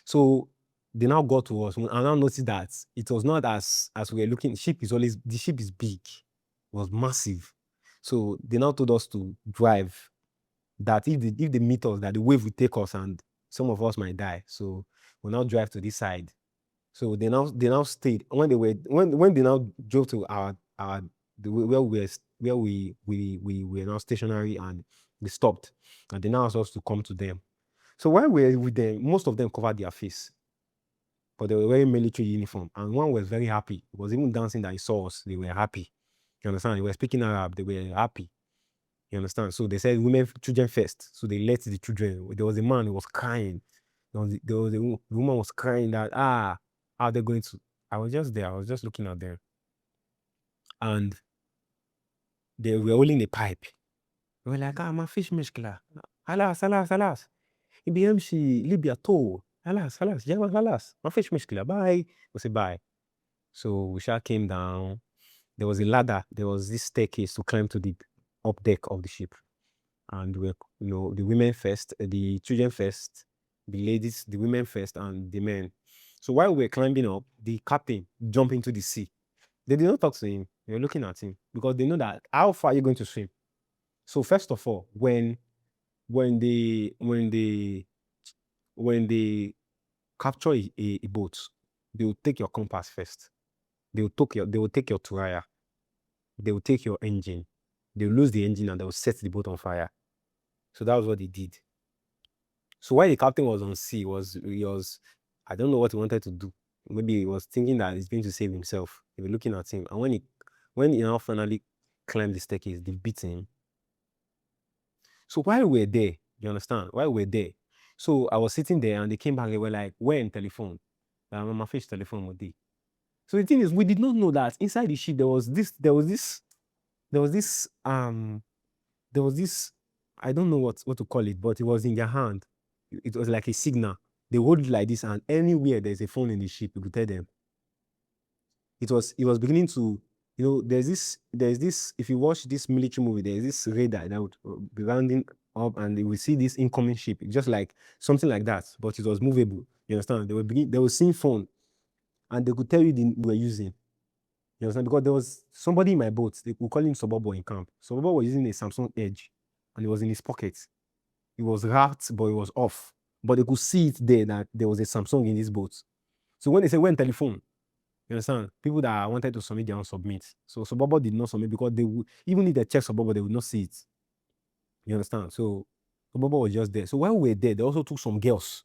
Speaker 1: So they now got to us, and I now noticed that it was not as we were looking. The ship is big. It was massive. So they now told us to drive, that if they meet us, that the wave will take us and some of us might die. So we'll now drive to this side. So they now stayed. When they now drove to where we were now stationary, and they stopped, and they now asked us to come to them. So while we were with them, most of them covered their face, but they were wearing military uniform, and one was very happy. He was even dancing that he saw us. They were happy. You understand? They were speaking Arab. They were happy. You understand? So they said children first. So they let the children. There was a man who was crying. There was a woman was crying that, how are they going to? I was just there. I was just looking at them, and they were holding a pipe. They were like, my fish mishkila. Halas. IBM Libya to. Halas. Jama halas. My fish mishkila. Bye. We say bye. So we came down. There was a ladder. There was this staircase to climb to the up deck of the ship. And we, you know, the women first, the children first, the ladies, the women first, and the men. So while we were climbing up, the captain jumped into the sea. They did not talk to him. They were looking at him because they know that how far are you going to swim? So first of all, when they capture a boat, they will take your compass first. They will take your turaya. They will take your engine. They will lose the engine, and they will set the boat on fire. So that was what they did. So while the captain was on sea, he was I don't know what he wanted to do. Maybe he was thinking that he's going to save himself. They were looking at him, and when he now finally climbed the staircase, they beat him. So while we were there, you understand? While we were there, so I was sitting there, and they came back. They were like, "Where in telephone? My fish telephone was there." So the thing is, we did not know that inside the ship there was this I don't know what to call it, but it was in their hand. It was like a signal. They hold it like this, and anywhere there's a phone in the ship, you could tell them. It was beginning to, you know, there's this, if you watch this military movie, there's this radar that would be rounding up, and they will see this incoming ship, just like something like that, but it was movable. You understand? They were seeing phone, and they could tell you we were using. You understand? Because there was somebody in my boat, they would call him Sobobo in camp. Sobobo was using a Samsung Edge, and it was in his pocket. It was wrapped, but it was off. But they could see it there that there was a Samsung in this boat. So when they say when telephone, you understand? People that wanted to submit, they don't submit. So Sobobo did not submit because they would, even if they check Sobobo, they would not see it. You understand? So Sobobo was just there. So while we were there, they also took some girls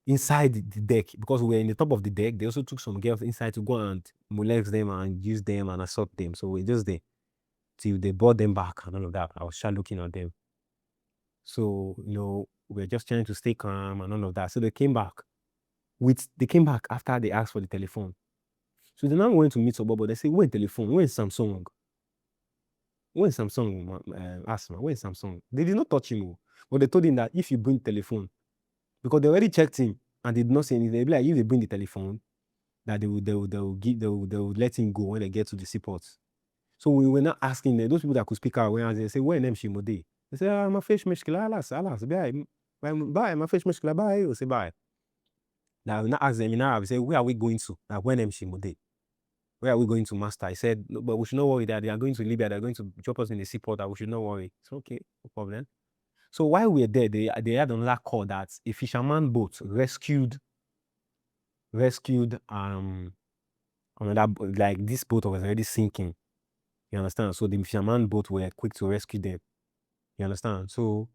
Speaker 1: inside the deck, because we were in the top of the deck. They also took some girls inside to go and molest them and use them and assault them. So we're just there till they brought them back and all of that. I was just looking at them. So, you know, we're just trying to stay calm and all of that. So they came back. They came back after they asked for the telephone. So they now went to meet Sobobo. They say, "Where telephone? Where is Samsung? Where is Samsung? Asma, where is Samsung?" They did not touch him, but they told him that if you bring telephone, because they already checked him and they did not say anything. They'd be like, if they bring the telephone, that they will let him go when they get to the seaport. So we were not asking them, those people that could speak out, when they say, when them Shimode? They say, ah, my fish mishkila, alas, bye, my fish mishkila, bye, you say bye. Now, we not ask them in Arab, say, where are we going to? Like, when them Shimode? Where are we going to, master? I said, no, but we should not worry that they are going to Libya, they're going to drop us in the seaport, that we should not worry. It's okay, no problem. So while we were there, they had another call that a fisherman boat rescued another, like this boat was already sinking. You understand? So the fisherman boat were quick to rescue them. You understand? So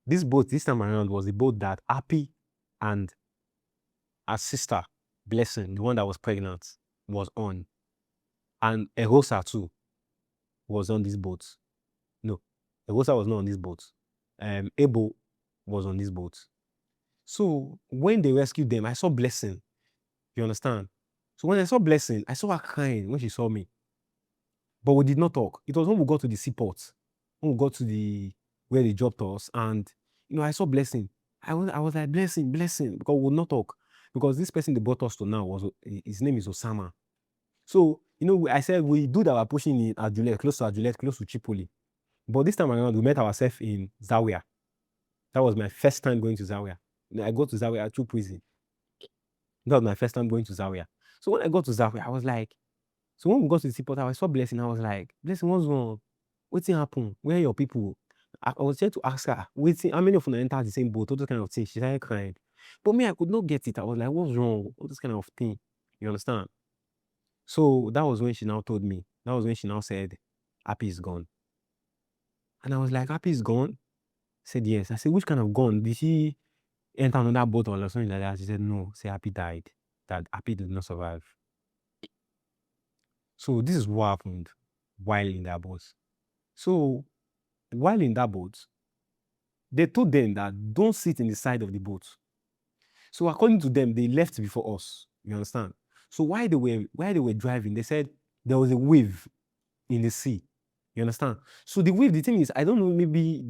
Speaker 1: this boat this time around was the boat that Happy and her sister, Blessing, the one that was pregnant, was on. And Erosa too was on this boat. No, Erosa was not on this boat. Ebo was on this boat. So when they rescued them, I saw Blessing. You understand? So when I saw Blessing, I saw her crying when she saw me. But we did not talk. It was when we got to the seaport, when we got to where they dropped us, and I saw Blessing. I was like, Blessing, because we would not talk. Because this person they brought us to now his name is Osama. So, I said we do that we're pushing in Adulet, close to Tripoli. But this time around, we met ourselves in Zawiya. That was my first time going to Zawiya. I go to Zawiya through prison. That was my first time going to Zawiya. So when I got to Zawiya, I was like, so when we got to the seaport, I saw Blessing. I was like, Blessing, what's wrong? What's happened? Where are your people? I was trying to ask her, how many of them entered the same boat? All those kind of things. She started crying. But me, I could not get it. I was like, what's wrong? All this kind of thing. You understand? So that was when she now told me. That was when she now said, Happy is gone. And I was like, Happy is gone? I said, yes. I said, which kind of gone? Did she enter another boat or something like that? She said, no. Say Happy died. That Happy did not survive. So this is what happened while in that boat. So while in that boat, they told them that don't sit in the side of the boat. So according to them, they left before us. You understand? So while they were driving, they said there was a wave in the sea. You understand? So the wave, the thing is, I don't know, maybe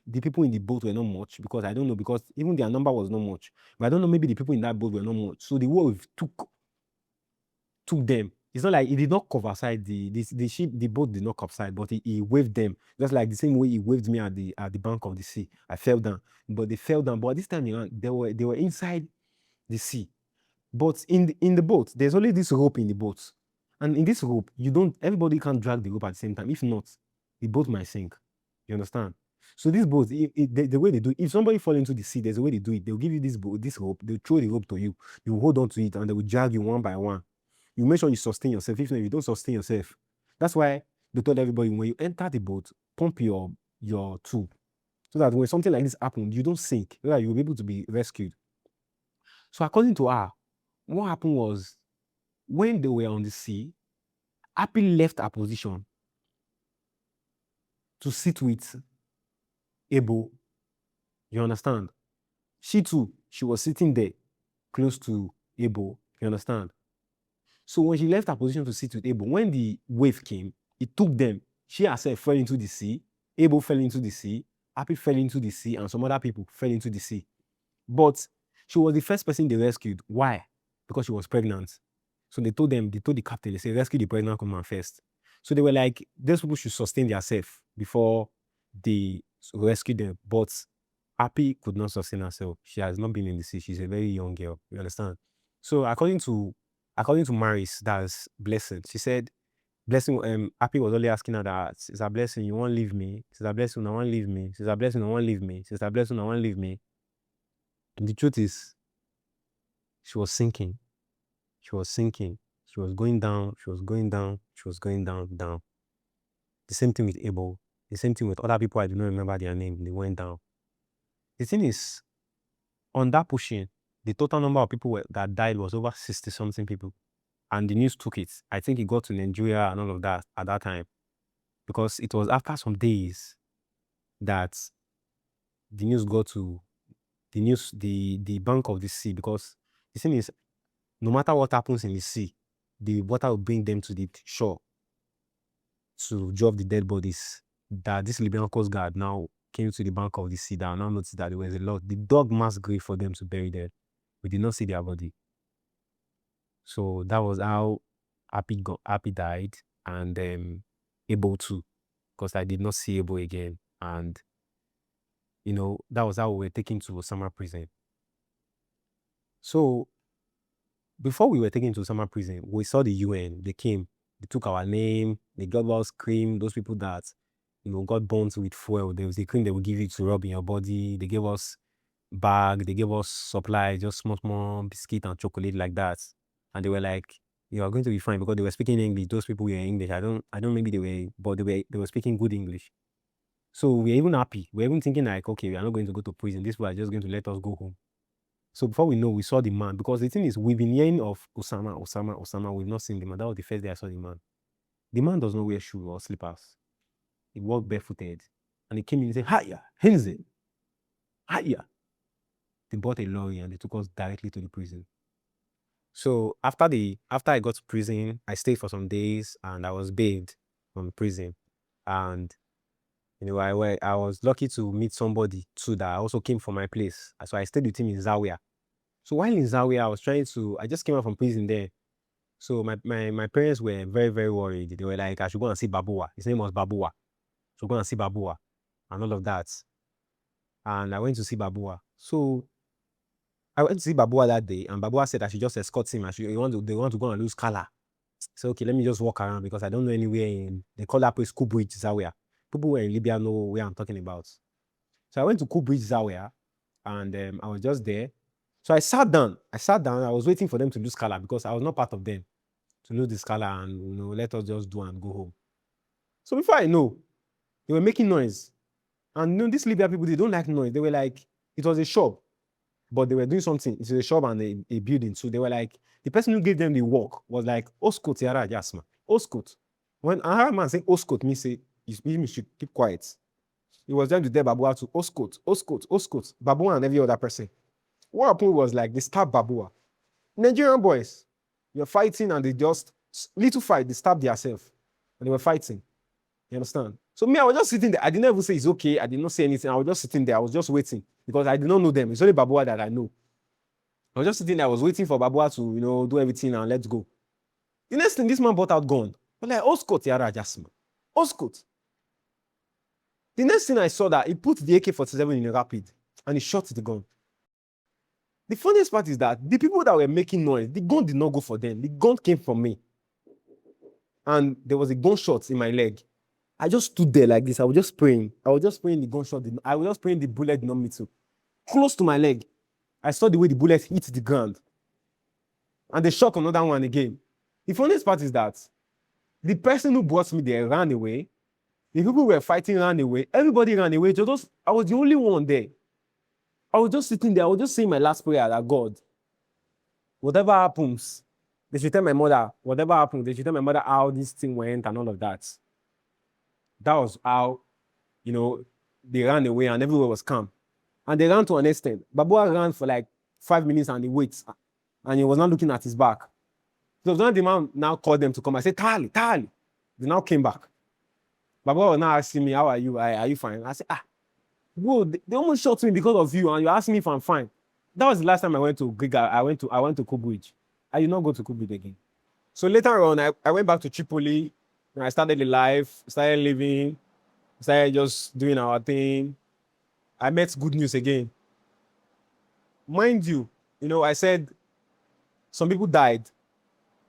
Speaker 1: the people in the boat were not much, because I don't know, because even their number was not much. But I don't know, maybe the people in that boat were not much. So the wave took them. It's not like it did not cover side the ship, the boat did not capsize, but he waved them, just like the same way he waved me at the bank of the sea. I fell down, but they fell down. But this time around, they were inside the sea. But in the boat, there's only this rope in the boat, and in this rope, everybody can't drag the rope at the same time. If not, the boat might sink. You understand? So this boat, the way they do it, if somebody fall into the sea, there's a way they do it. They'll give you this rope, they'll throw the rope to you, you hold on to it, and they will drag you one by one. You make sure you sustain yourself. If not, you don't sustain yourself. That's why they told everybody, when you enter the boat, pump your tool, so that when something like this happens, you don't sink, so that you'll be able to be rescued. So according to her, what happened was, when they were on the sea, Happy left her position to sit with Ebo. You understand? She too, she was sitting there close to Ebo. You understand? So when she left her position to sit with Ebo, when the wave came, it took them. She herself fell into the sea. Ebo fell into the sea. Happy fell into the sea, and some other people fell into the sea. But she was the first person they rescued. Why? Because she was pregnant. So they told the captain, they said, rescue the pregnant woman first. So they were like, those people should sustain themselves before they rescue them. But Happy could not sustain herself. She has not been in the sea. She's a very young girl. You understand? So according to Maris, that's Blessing, she said, Blessing, Happy was only asking her that, Sister Blessing, you won't leave me? Sister Blessing, I won't leave me? Sister Blessing, I won't leave me? Sister Blessing, I won't leave me? The truth is, she was sinking. She was sinking. She was going down. She was going down. She was going down. The same thing with Abel. The same thing with other people I do not remember their name. They went down. The thing is, on that pushing, the total number of people that died was over 60-something people. And the news took it. I think it got to Nigeria and all of that at that time. Because it was after some days that the news got to the bank of the sea. Because the thing is, no matter what happens in the sea, the water will bring them to the shore to drop the dead bodies. That this Libyan Coast Guard now came to the bank of the sea, that now noticed that there was a lot. The dog mass grave for them to bury them. We did not see their body. So that was how Happy died, and Able too, because I did not see Able again. And that was how we were taken to Osama prison. So before we were taken to Osama prison, we saw the UN. They came, they took our name, they gave us cream. Those people that got burnt with fuel, there was a cream they would give you to rub in your body. They gave us bag, they gave us supplies, just small biscuit and chocolate like that. And they were like, you are going to be fine, because they were speaking English. Those people were English. I don't maybe they were, but they were speaking good English. So we're even happy. We're even thinking like, okay, we are not going to go to prison. These people are just going to let us go home. So before we know, we saw the man, because the thing is, we've been hearing of Osama. We've not seen the man. That was the first day I saw the man. The man does not wear shoes or slippers. He walked barefooted. And he came in and said, Hiya, Henze, Hiya. They bought a lorry and they took us directly to the prison. So after I got to prison, I stayed for some days and I was bailed from prison. And I was lucky to meet somebody too that also came from my place. So I stayed with him in Zawiya. So while in Zawiya, I just came out from prison there. So my parents were very, very worried. They were like, I should go and see Babua. His name was Babua. So go and see Babua and all of that. And I went to see Babua. So I went to see Babua that day, and Babua said I should just escort him. They want to go and lose color. So okay, let me just walk around, because I don't know anywhere they call that place Kubridge Zawiya. People who are in Libya know where I'm talking about. So I went to Kubridge Zawiya, and I was just there. So I sat down. I was waiting for them to lose color, because I was not part of them to lose this color and let us just do and go home. So before I know, they were making noise. And these Libya people, they don't like noise. They were like, it was a shop, but they were doing something. It's a shop and a building. So they were like, the person who gave them the work was like, Oskot Yara Jasma. Oskot. When another man saying Oskot, me say, you should keep quiet. It was them to tell Babua to Oskot. Babua and every other person. What happened was like, they stabbed Babua. Nigerian boys, you're fighting and they just, little fight, they stabbed themselves. And they were fighting. You understand? So me, I was just sitting there. I didn't even say it's okay. I did not say anything. I was just sitting there. I was just waiting, because I did not know them. It's only Babua that I know. I was just sitting there. I was waiting for Babua to, do everything and let's go. The next thing, this man brought out gun. I'm like, Oskot Yara Jasma. Oskot. The next thing I saw that he put the AK-47 in a rapid and he shot the gun. The funniest part is that the people that were making noise, the gun did not go for them. The gun came from me. And there was a gunshot in my leg. I just stood there like this. I was just praying. The gunshot. I was just praying the bullet did not meet me. Close to my leg. I saw the way the bullet hit the ground. And they shot another one again. The funniest part is that the person who brought me there ran away. The people who were fighting ran away. Everybody ran away. I was the only one there. I was just sitting there. I was just saying my last prayer that God, whatever happens, they should tell my mother, whatever happens, they should tell my mother how this thing went and all of that. That was how, they ran away and everywhere was calm. And they ran to an extent. Babua ran for like 5 minutes and he waits. And he was not looking at his back. So when the man now called them to come, I said, Tali. They now came back. Babua was now asking me, how are you? Are you fine? I said, bro, they almost shot me because of you and you're asking me if I'm fine. That was the last time I went to Giga. I went to Kubridge. I did not go to Kubridge again. So later on, I went back to Tripoli and I started the life, started living, started just doing our thing. I met Good News again. Mind you, I said some people died.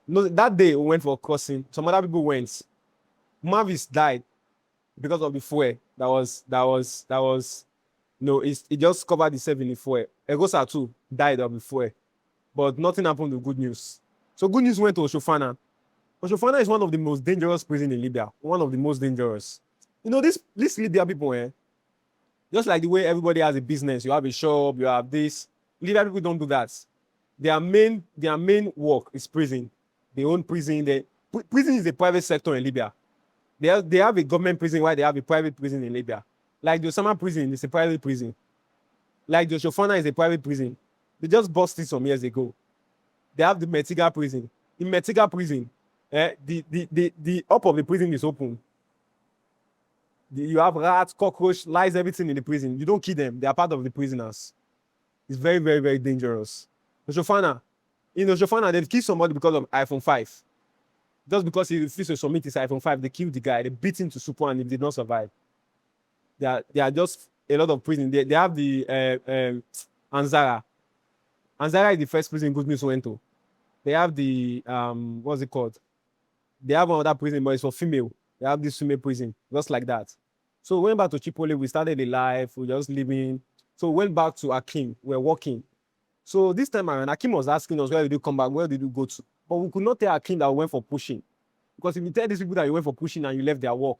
Speaker 1: No, that day we went for crossing. Some other people went. Mavis died because of the fuel. It just covered itself in the fuel. Egosa too died of the fuel. But nothing happened to Good News. So Good News went to Oshofana. Oshofana is one of the most dangerous prisons in Libya. One of the most dangerous. These Libya people, just like the way everybody has a business, you have a shop, you have this. Libya people don't do that. Their main work is prison. They own prison. Prison is a private sector in Libya. They have a government prison while they have a private prison in Libya. Like the Osama prison is a private prison. Like the Shofana is a private prison. They just bought it some years ago. They have the Metiga prison. In Metiga prison, the up of the prison is open. You have rats, cockroach, lice, everything in the prison. You don't kill them. They are part of the prisoners. It's very, very, very dangerous. In Oshofana, they've killed somebody because of iPhone 5.
Speaker 2: Just because he refused to submit his iPhone 5, they killed the guy. They beat him to super and he did not survive. They are just a lot of prison. They have the Anzara. Anzara is the first prison Good News went to. They have the what's it called? They have another prison, but it's for female. They have this female prison, just like that. So we went back to Tripoli. We started a life. We just living. So we went back to Akim. We're working. So this time around, Akim was asking us, where did you come back? Where did you go to? But we could not tell Akim that we went for pushing. Because if you tell these people that you went for pushing and you left their work,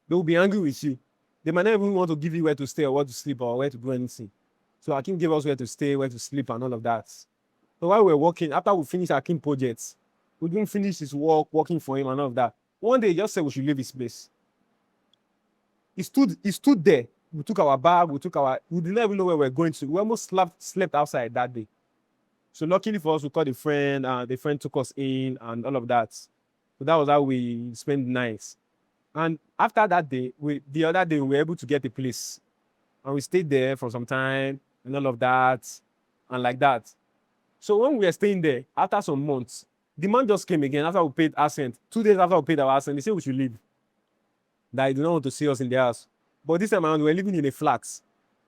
Speaker 2: they will be angry with you. They might not even want to give you where to stay or where to sleep or where to do anything. So Akim gave us where to stay, where to sleep, and all of that. So while we were working, after we finished Akim projects, we didn't finish his work, working for him and all of that. One day he just said we should leave his place. He stood there. We took our bag, we didn't even know where we were going to. We almost slept outside that day. So luckily for us, we called a friend, the friend took us in and all of that. So that was how we spent the night. And after that day, the other day we were able to get a place. And we stayed there for some time and all of that. And like that. So when we were staying there, after some months, the man just came again after we paid our rent. 2 days after we paid our rent, they said we should leave. That he did not want to see us in the house. But this time around, we were living in a flat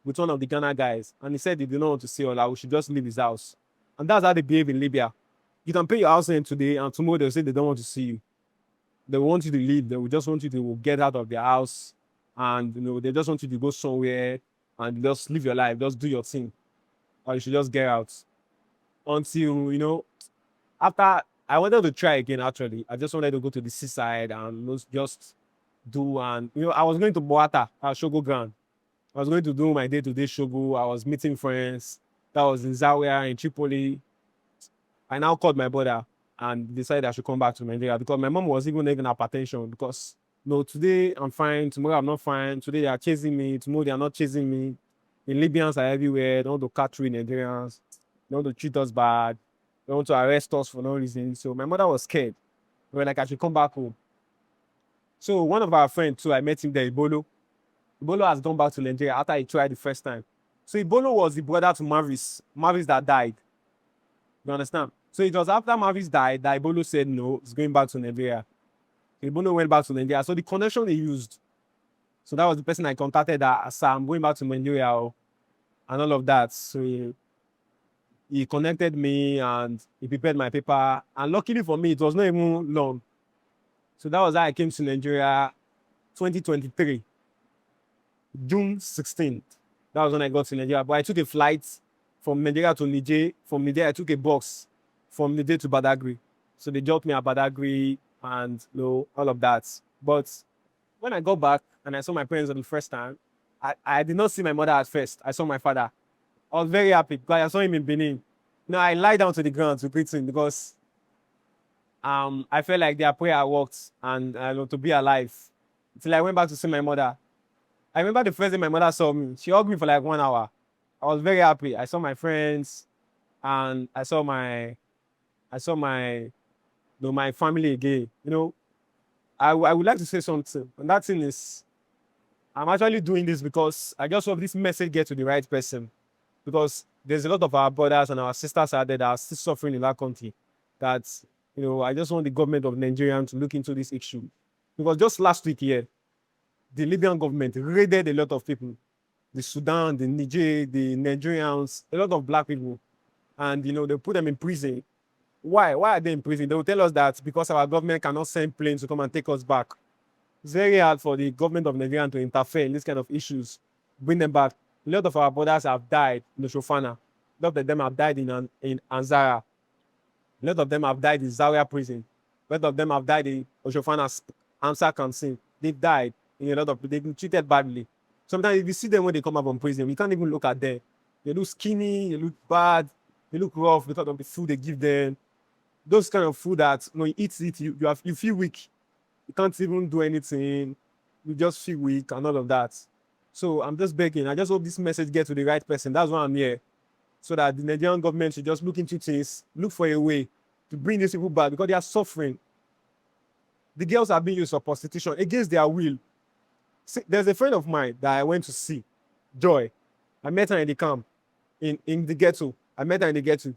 Speaker 2: with one of the Ghana guys. And he said he did not want to see us, that we should just leave his house. And that's how they behave in Libya. You can pay your house rent today, and tomorrow they'll say they don't want to see you. They want you to leave. They will just want you to get out of their house. And they just want you to go somewhere and just live your life, just do your thing. Or you should just get out. Until, after I wanted to try again, actually. I just wanted to go to the seaside and just do. And, I was going to Boata, Shogo Ground. I was going to do my day-to-day Shogo. I was meeting friends. That was in Zawiya, in Tripoli. I now called my brother and decided I should come back to Nigeria because my mom was even having hypertension because, today I'm fine, tomorrow I'm not fine. Today they are chasing me, tomorrow they are not chasing me. The Libyans are everywhere. They want to cut through Nigerians. They want to treat us bad. They want to arrest us for no reason. So my mother was scared. We were like, I should come back home. So one of our friends too, I met him there, Ibolo. Ibolo has gone back to Nigeria after he tried the first time. So Ibolo was the brother to Mavis that died. You understand? So it was after Mavis died that Ibolo said no, he's going back to Nigeria. Ibolo went back to Nigeria. So the connection they used. So that was the person I contacted that I'm going back to Nigeria and all of that. So he connected me and he prepared my paper. And luckily for me, it was not even long. So that was how I came to Nigeria 2023, June 16th. That was when I got to Nigeria. But I took a flight from Nigeria to Niger. From Niger, I took a bus from Niger to Badagry. So they dropped me at Badagry and all of that. But when I got back and I saw my parents for the first time, I did not see my mother at first. I saw my father. I was very happy because I saw him in Benin. I lied down to the ground to greet him because I felt like their prayer worked and to be alive. Until I went back to see my mother. I remember the first day my mother saw me. She hugged me for like 1 hour. I was very happy. I saw my friends and I saw my my family again. I would like to say something. And that thing is, I'm actually doing this because I just hope this message gets to the right person. Because there's a lot of our brothers and our sisters out there that are still suffering in that country. That, I just want the government of Nigeria to look into this issue. Because just last week here, the Libyan government raided a lot of people. The Sudan, the Niger, the Nigerians, a lot of black people. And, they put them in prison. Why? Why are they in prison? They will tell us that because our government cannot send planes to come and take us back. It's very hard for the government of Nigeria to interfere in this kind of issues, bring them back. A lot of our brothers have died in the Shofana. A lot of them have died in Anzara. A lot of them have died in Zawiya prison. A lot of them have died in Oshofana Amsa Kansin. They've died in a lot of, they've been treated badly. Sometimes if you see them when they come up from prison, we can't even look at them. They look skinny, they look bad, they look rough because of the food they give them. Those kind of food that when you eat it, you feel weak. You can't even do anything. You just feel weak and all of that. So I'm just begging. I just hope this message gets to the right person. That's why I'm here. So that the Nigerian government should just look into things, look for a way to bring these people back because they are suffering. The girls are being used for prostitution against their will. See, there's a friend of mine that I went to see, Joy. I met her in the camp, in the ghetto. I met her in the ghetto.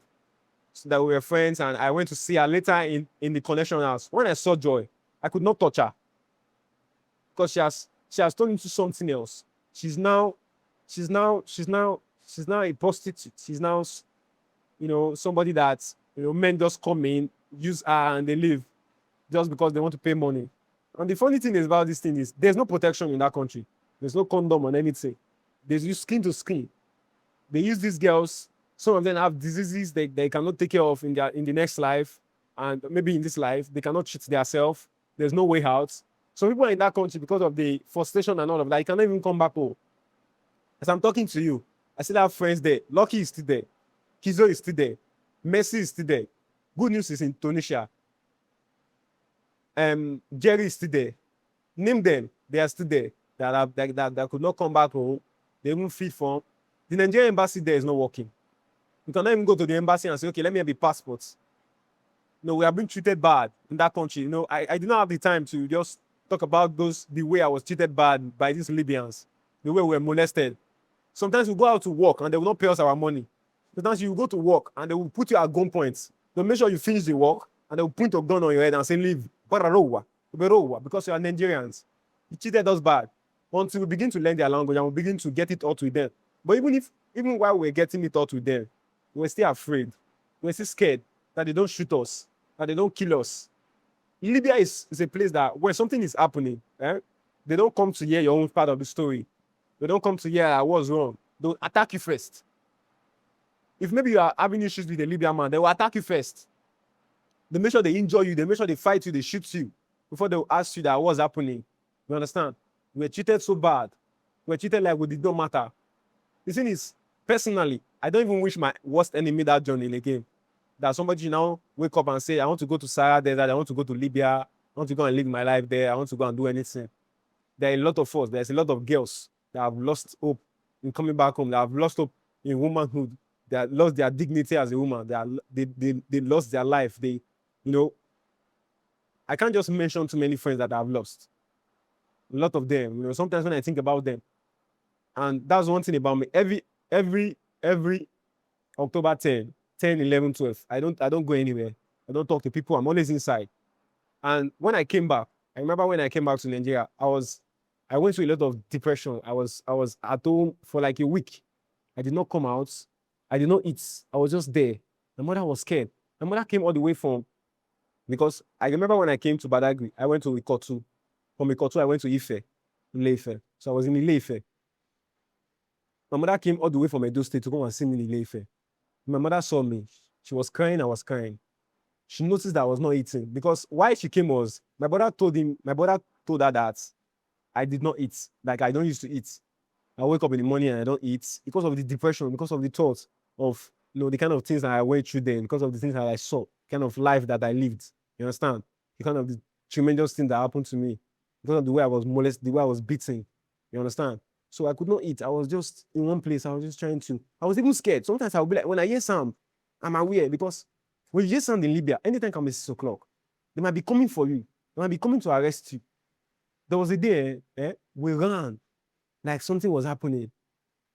Speaker 2: so that we were friends, and I went to see her later in the connection house. When I saw Joy, I could not touch her because she has turned into something else. She's now she's now she's now she's now a prostitute. She's now somebody that men just come in, use her, and they leave just because they want to pay money. And the funny thing is about this thing is there's no protection in that country. There's no condom on anything. They use skin to skin. They use these girls. Some of them have diseases they cannot take care of in the next life, and maybe in this life they cannot treat themselves. There's no way out. So people are in that country because of the frustration and all of that. You cannot even come back home. As I'm talking to you, I still have friends there. Lucky is still there. Kizo is still there. Messi is still there. Good news is in Tunisia. Jerry is still there. Name them, they are still there. That could not come back home. They won't feed from. The Nigerian embassy there is not working. You cannot even go to the embassy and say, okay, let me have a passport. No, we have been treated bad in that country. I did not have the time to just talk about the way I was treated bad by these Libyans, the way we were molested. Sometimes we go out to work and they will not pay us our money. Sometimes you go to work and they will put you at gunpoint. They'll make sure you finish the work and they will point a gun on your head and say, leave. Because you are Nigerians. You treated us bad until we begin to learn their language and we begin to get it taught with them. But even while we're getting it taught with them, we're still afraid. We're still scared that they don't shoot us, that they don't kill us. Libya is a place that where something is happening, they don't come to hear your own part of the story. They don't come to hear what's wrong. They'll attack you first. If maybe you are having issues with a Libyan man, they will attack you first. They make sure they injure you. They make sure they fight you. They shoot you before they will ask you that what's happening. You understand? We're treated so bad. We're treated like we did not matter. The thing is, personally, I don't even wish my worst enemy that journey in a game. That somebody now wake up and say, I want to go to Sahara Desert, I want to go to Libya, I want to go and live my life there, I want to go and do anything. There are a lot of us, there's a lot of girls that have lost hope in coming back home, that have lost hope in womanhood, that lost their dignity as a woman, they lost their life. I can't just mention too many friends that I've lost. A lot of them, sometimes when I think about them, and that's one thing about me. Every October 10, 11, 12, I don't go anywhere. I don't talk to people. I'm always inside. And when I came back, I remember when I came back to Nigeria, I went through a lot of depression. I was at home for like a week. I did not come out. I did not eat. I was just there. My mother was scared. My mother came all the way because I remember when I came to Badagry, I went to Ikotu. From Ikotu, I went to Ife, Ile-Ife. So I was in Ile-Ife. My mother came all the way from Edo State to come and see me in Ile-Ife. My mother saw me. She was crying. I was crying. She noticed that I was not eating because why she came was my brother told her that I did not eat. Like I don't used to eat. I wake up in the morning and I don't eat because of the depression, because of the thoughts of the kind of things that I went through then, because of the things that I saw, kind of life that I lived. You understand? The kind of the tremendous thing that happened to me, because of the way I was molested, the way I was beaten. You understand? So I could not eat. I was just in one place. I was just trying to. I was even scared. Sometimes I would be like, when I hear sound, I'm aware because when you hear sound in Libya, anytime can be 6 o'clock. They might be coming for you. They might be coming to arrest you. There was a day, we ran like something was happening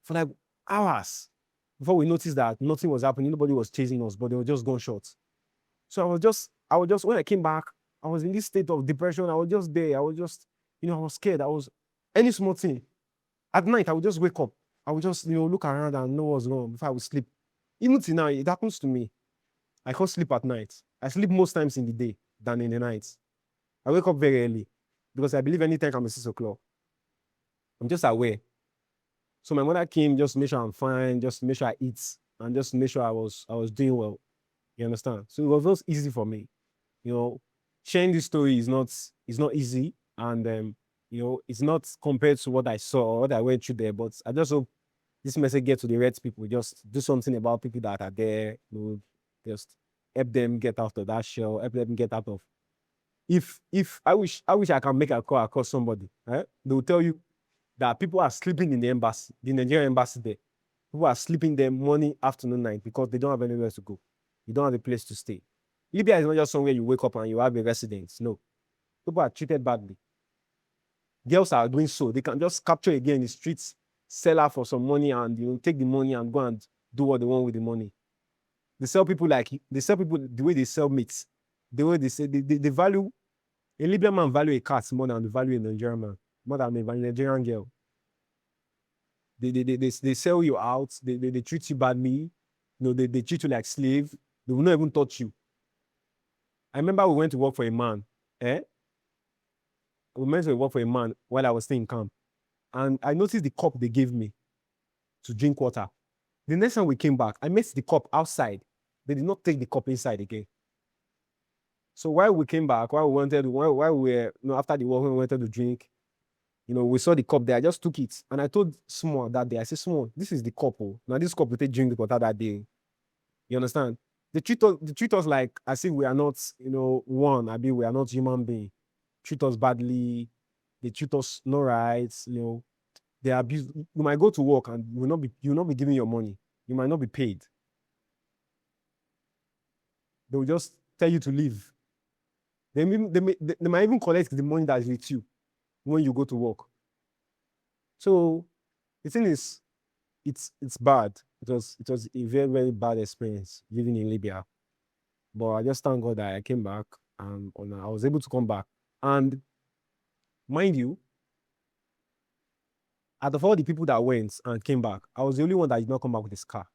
Speaker 2: for like hours before we noticed that nothing was happening. Nobody was chasing us, but they were just gunshots. So I was just, when I came back, I was in this state of depression. I was just there. I was just, I was scared. Any small thing. At night, I would just wake up. I would just, look around and know what's wrong before I would sleep. Even till now, it happens to me. I can't sleep at night. I sleep most times in the day than in the night. I wake up very early because I believe anytime can be 6 o'clock. I'm just aware. So my mother came just to make sure I'm fine, just to make sure I eat, and just to make sure I was doing well. You understand? So it was not easy for me. Sharing this story is not easy, and it's not compared to what I saw or what I went through there. But I just hope this message gets to the right people. Just do something about people that are there. Just help them get out of that shell. Help them get out of. If I wish I can make a call across somebody, they will tell you that people are sleeping in the embassy, the Nigerian embassy there. People are sleeping there morning, afternoon, night because they don't have anywhere to go. You don't have a place to stay. Libya is not just somewhere you wake up and you have a residence. No. People are treated badly. Girls are doing so. They can just capture again in the streets, sell her for some money, and take the money and go and do what they want with the money. They sell people the way they sell meat. The way they say they value a Libyan man value a cat more than the value a Nigerian man, more than a Nigerian girl. They sell you out, they treat you badly, they treat you like slave, they will not even touch you. I remember we went to work for a man, eh? We went to work for a man while I was staying in camp. And I noticed the cup they gave me to drink water. The next time we came back, I met the cup outside. They did not take the cup inside again. So while we came back, while we were, after the work, when we wanted to drink, we saw the cup there. I just took it. And I told Small that day, I said, Small, this is the cup. Oh. Now this cup will take drink the water that day. You understand? They treat us like as if we are not, one. I mean, we are not human beings. Treat us badly. They treat us no rights. They abuse. You might go to work and you will not be giving your money. You might not be paid. They will just tell you to leave. They might even collect the money that is with you when you go to work. So the thing is, it's bad. It was a very, very bad experience living in Libya. But I just thank God that I came back and I was able to come back. And mind you, out of all the people that went and came back, I was the only one that did not come back with a scar.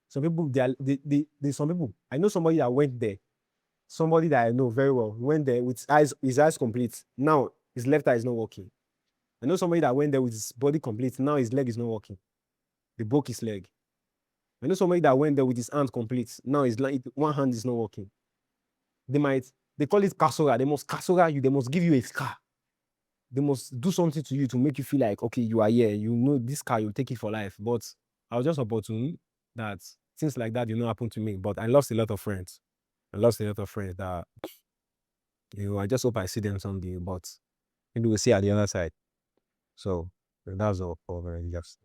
Speaker 2: Some people, some people, I know somebody that went there, somebody that I know very well, went there with his eyes complete. Now his left eye is not working. I know somebody that went there with his body complete. Now his leg is not working. They broke his leg. I know somebody that went there with his hand complete. Now one hand is not working. They call it kasora. They must kasora you. They must give you a scar. They must do something to you to make you feel like, okay, you are here. This car, you'll take it for life. But I was just opportune that things like that happen to me. But I lost a lot of friends. That, I just hope I see them someday. But maybe we'll see at the other side. So that's all for just.